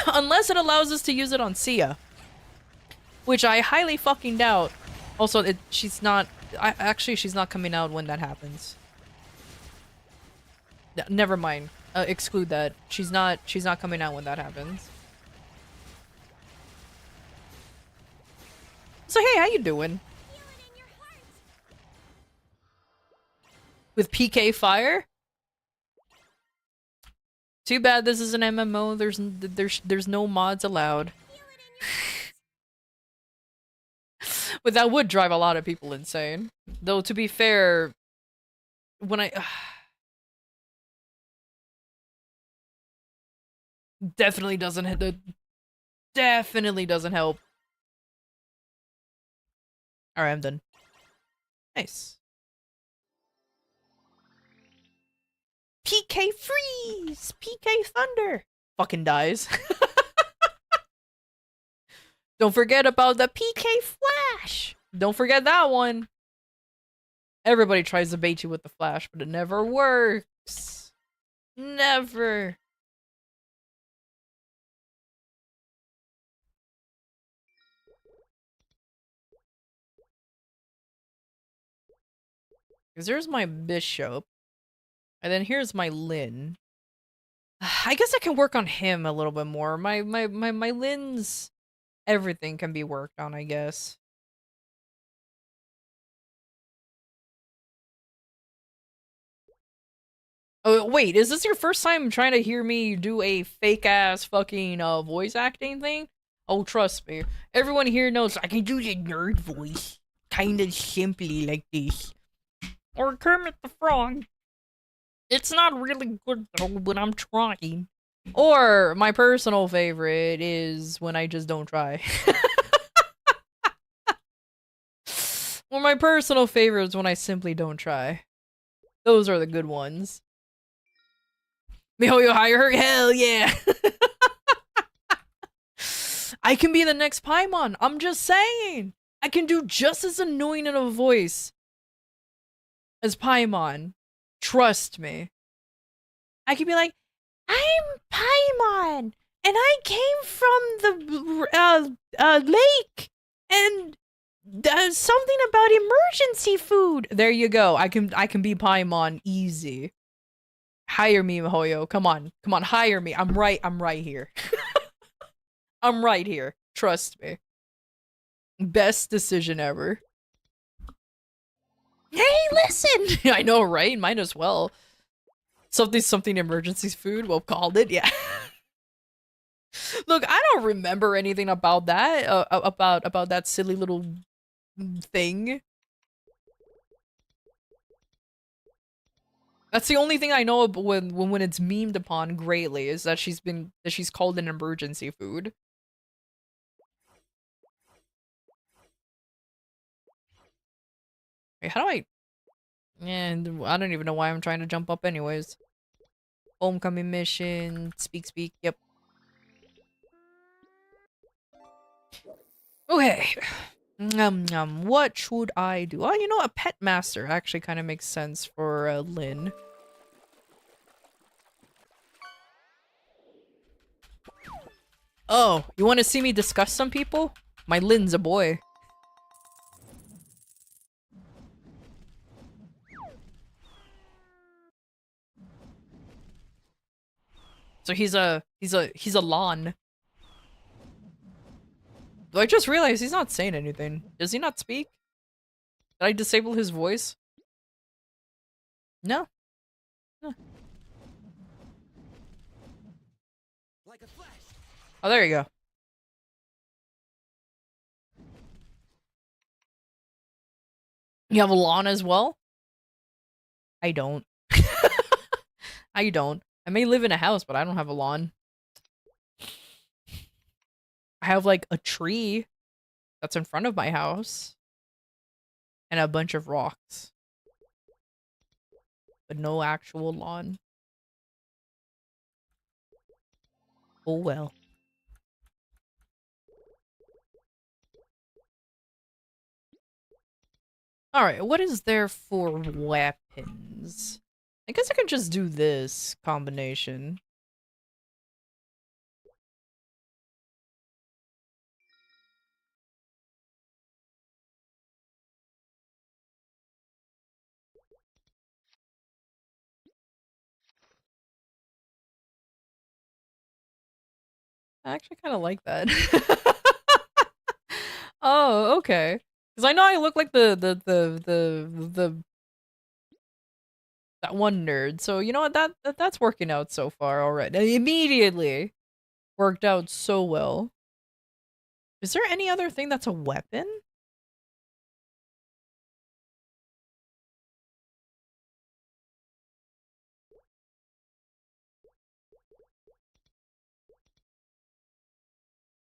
Speaker 1: Unless it allows us to use it on Sia, which I highly fucking doubt. Also, she's not coming out when that happens. Never mind. Exclude that. She's not coming out when that happens. So hey, how you doing? With PK Fire? Too bad this is an MMO. There's no mods allowed. But that would drive a lot of people insane. Though to be fair, when I definitely doesn't help. Alright, I'm done. Nice. PK Freeze! PK Thunder! Fucking dies. Don't forget about the PK Flash! Don't forget that one! Everybody tries to bait you with the Flash, but it never works. Never. Because there's my Bishop. And then here's my Lin. I guess I can work on him a little bit more. My Lin's everything can be worked on, I guess. Oh wait, is this your first time trying to hear me do a fake ass fucking voice acting thing? Oh, trust me. Everyone here knows I can do the nerd voice. Kinda simply like this. Or Kermit the Frog. It's not really good though, but I'm trying. Or my personal favorite is when I just don't try. Or my personal favorite is when I simply don't try. Those are the good ones. MiHoYo hire her? Hell yeah! I can be the next Paimon. I'm just saying. I can do just as annoying in a voice as Paimon. Trust me. I could be like, I'm Paimon, and I came from the lake, and there's something about emergency food. There you go. I can be Paimon easy. Hire me, MiHoYo. Come on, hire me. I'm right here. I'm right here. Trust me. Best decision ever. Hey, listen! I know, right? Might as well. Something emergency food. Well, called it, yeah. Look, I don't remember anything about that. About that silly little thing. That's the only thing I know of when it's memed upon greatly is that she's called an emergency food. Wait, how do I? And I don't even know why I'm trying to jump up anyways. Homecoming mission. Speak. Yep. Okay. What should I do? Oh, you know, a pet master actually kind of makes sense for Lin. Oh, you want to see me discuss some people? My Lin's a boy. So he's a Lon. I just realized he's not saying anything. Does he not speak? Did I disable his voice? No. Huh. Oh, there you go. You have a lawn as well? I don't. I don't. I may live in a house, but I don't have a lawn. I have like a tree that's in front of my house and a bunch of rocks, but no actual lawn. Oh well. Alright, what is there for weapons? I guess I can just do this combination. I actually kind of like that. Oh, okay. Because I know I look like that one nerd. So you know what? That's working out so far already. Immediately worked out so well. Is there any other thing that's a weapon?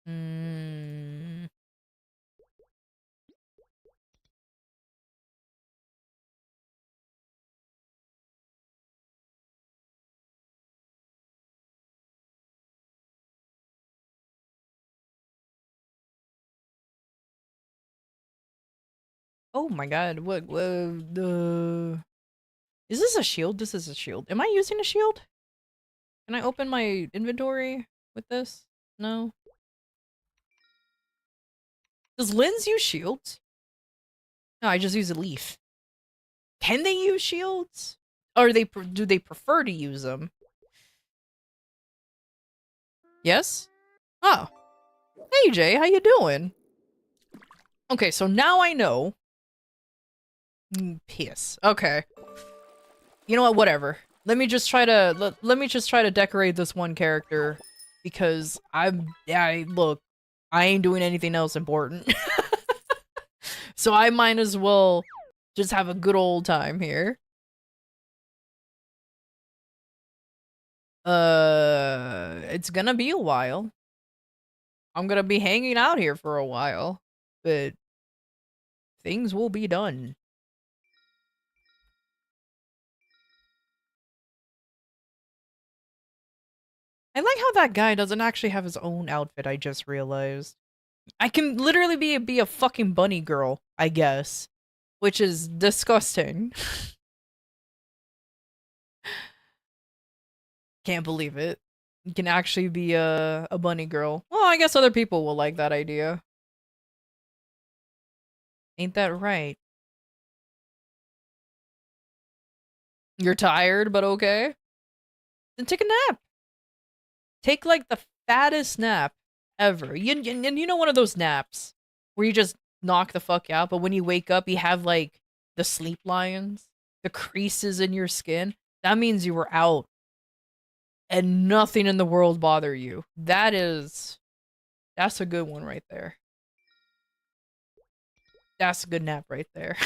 Speaker 1: Hmm. Oh my god. What is this a shield? This is a shield. Am I using a shield? Can I open my inventory with this? No. Does Lynn's use shields? No, I just use a leaf. Can they use shields? Or do they prefer to use them? Yes? Oh. Hey Jay, how you doing? Okay, so now I know. Piss. Okay. You know what? Whatever. Let me just try to let me just try to decorate this one character because look, I ain't doing anything else important. So I might as well just have a good old time here. It's gonna be a while. I'm gonna be hanging out here for a while, but things will be done. I like how that guy doesn't actually have his own outfit, I just realized. I can literally be a fucking bunny girl, I guess. Which is disgusting. Can't believe it. You can actually be a bunny girl. Well, I guess other people will like that idea. Ain't that right? You're tired, but okay. Then take a nap. Take like the fattest nap ever. And you know one of those naps where you just knock the fuck out, but when you wake up, you have like the sleep lines, the creases in your skin. That means you were out and nothing in the world bother you. That's a good one right there. That's a good nap right there.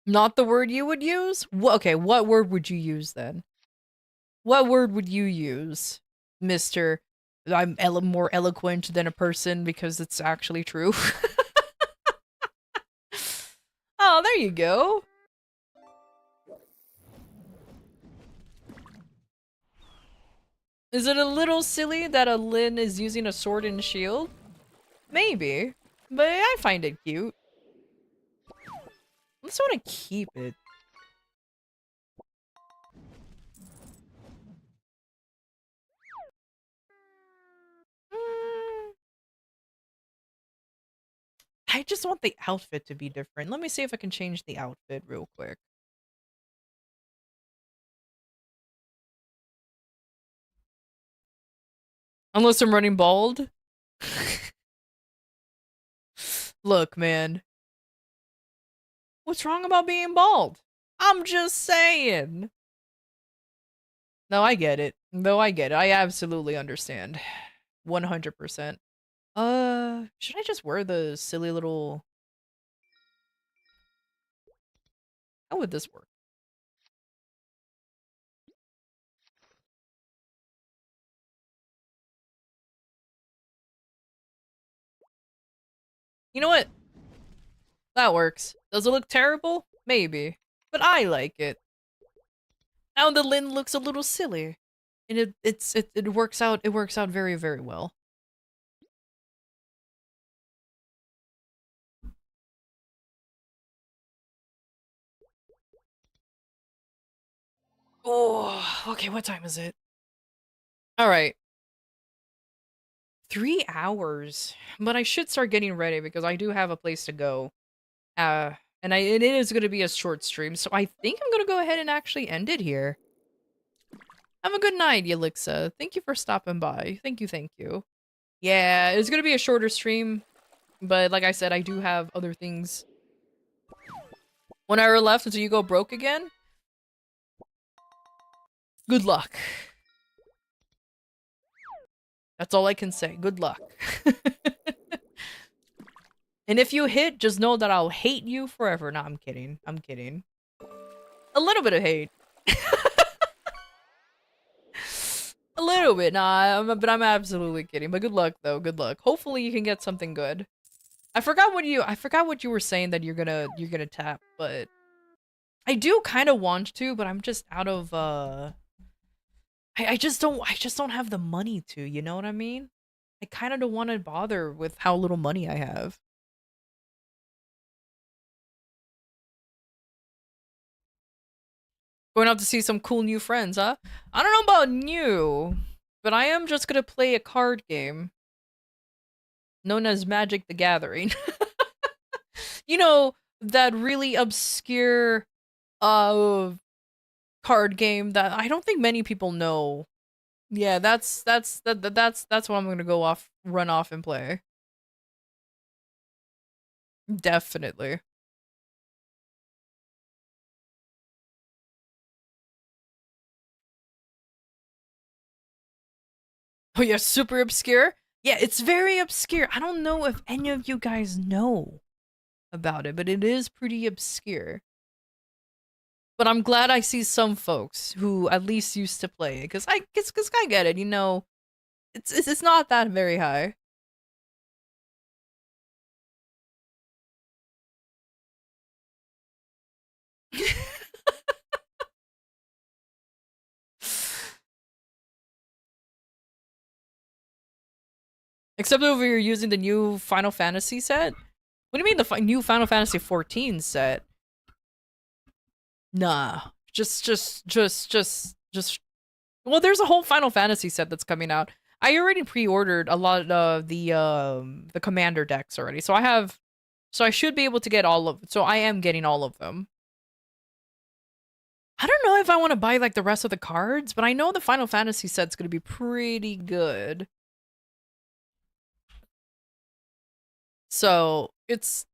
Speaker 1: Not the word you would use? Okay, what word would you use then? What word would you use, Mr. I'm more eloquent than a person because it's actually true? Oh, there you go. Is it a little silly that a Lin is using a sword and shield? Maybe, but I find it cute. I just want to keep it. I just want the outfit to be different. Let me see if I can change the outfit real quick. Unless I'm running bald. Look, man. What's wrong about being bald? I'm just saying. No, I get it. No, I get it. I absolutely understand. 100%. Should I just wear the silly little... How would this work? You know what? That works. Does it look terrible? Maybe. But I like it. Now the Lynn looks a little silly. And it works out very, very well. Oh, okay, what time is it? Alright. 3 hours. But I should start getting ready because I do have a place to go. And it is going to be a short stream, so I think I'm going to go ahead and actually end it here. Have a good night, Yelixa. Thank you for stopping by. Thank you, thank you. Yeah, it's going to be a shorter stream, but like I said, I do have other things. 1 hour left until you go broke again? Good luck. That's all I can say. Good luck. And if you hit, just know that I'll hate you forever. No, I'm kidding. I'm kidding. A little bit of hate. A little bit. Nah, but I'm absolutely kidding. But good luck, though. Good luck. Hopefully you can get something good. I forgot what you were saying that you're gonna tap, but I do kind of want to, but I'm just out of I just don't have the money to, you know what I mean? I kind of don't want to bother with how little money I have. Going out to see some cool new friends, huh? I don't know about new, but I am just gonna play a card game known as Magic the Gathering. You know, that really obscure card game that I don't think many people know. Yeah, that's what I'm gonna run off and play. Definitely. Oh yeah, super obscure? Yeah, it's very obscure. I don't know if any of you guys know about it, but it is pretty obscure. But I'm glad I see some folks who at least used to play it, cause I get it, you know. It's not that very high. Except if you're using the new Final Fantasy set. What do you mean the new Final Fantasy 14 set? Nah, just. Well, there's a whole Final Fantasy set that's coming out. I already pre-ordered a lot of the commander decks already, so I should be able to get all of. So I am getting all of them. I don't know if I want to buy like the rest of the cards, but I know the Final Fantasy set's gonna be pretty good. So it's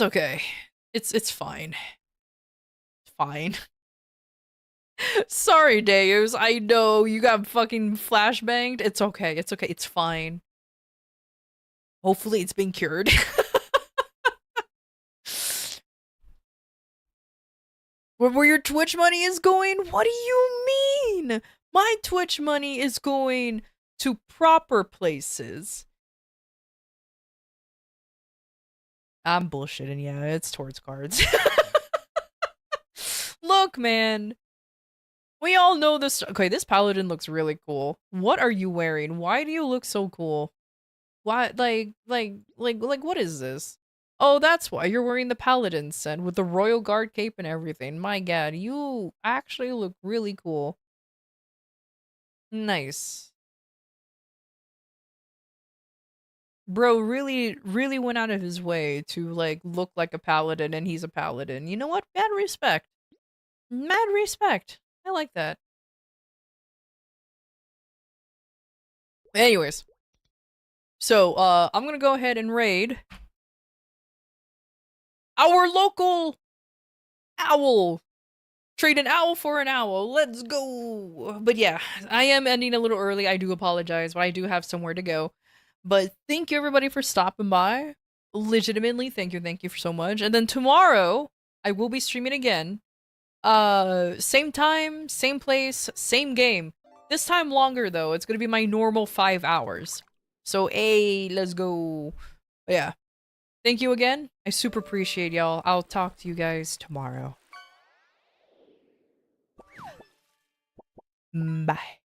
Speaker 1: okay. It's fine. Fine. Sorry, Deus. I know you got fucking flashbanged. It's okay. It's okay. It's fine. Hopefully it's been cured. Where your Twitch money is going? What do you mean? My Twitch money is going to proper places. I'm bullshitting. Yeah, it's towards cards. Look, man. We all know this. Okay, this paladin looks really cool. What are you wearing? Why do you look so cool? Why, what is this? Oh, that's why you're wearing the paladin set with the royal guard cape and everything. My god, you actually look really cool. Nice. bro really, really went out of his way to, like, look like a paladin, and he's a paladin. You know what? Mad respect. Mad respect. I like that. Anyways. So, I'm gonna go ahead and raid our local owl. Trade an owl for an owl. Let's go. But yeah, I am ending a little early. I do apologize, but I do have somewhere to go. But thank you everybody for stopping by. Legitimately, thank you so much. And then tomorrow, I will be streaming again. Same time, same place, same game. This time longer though. It's gonna be my normal 5 hours. So, hey, let's go. But yeah. Thank you again. I super appreciate y'all. I'll talk to you guys tomorrow. Bye.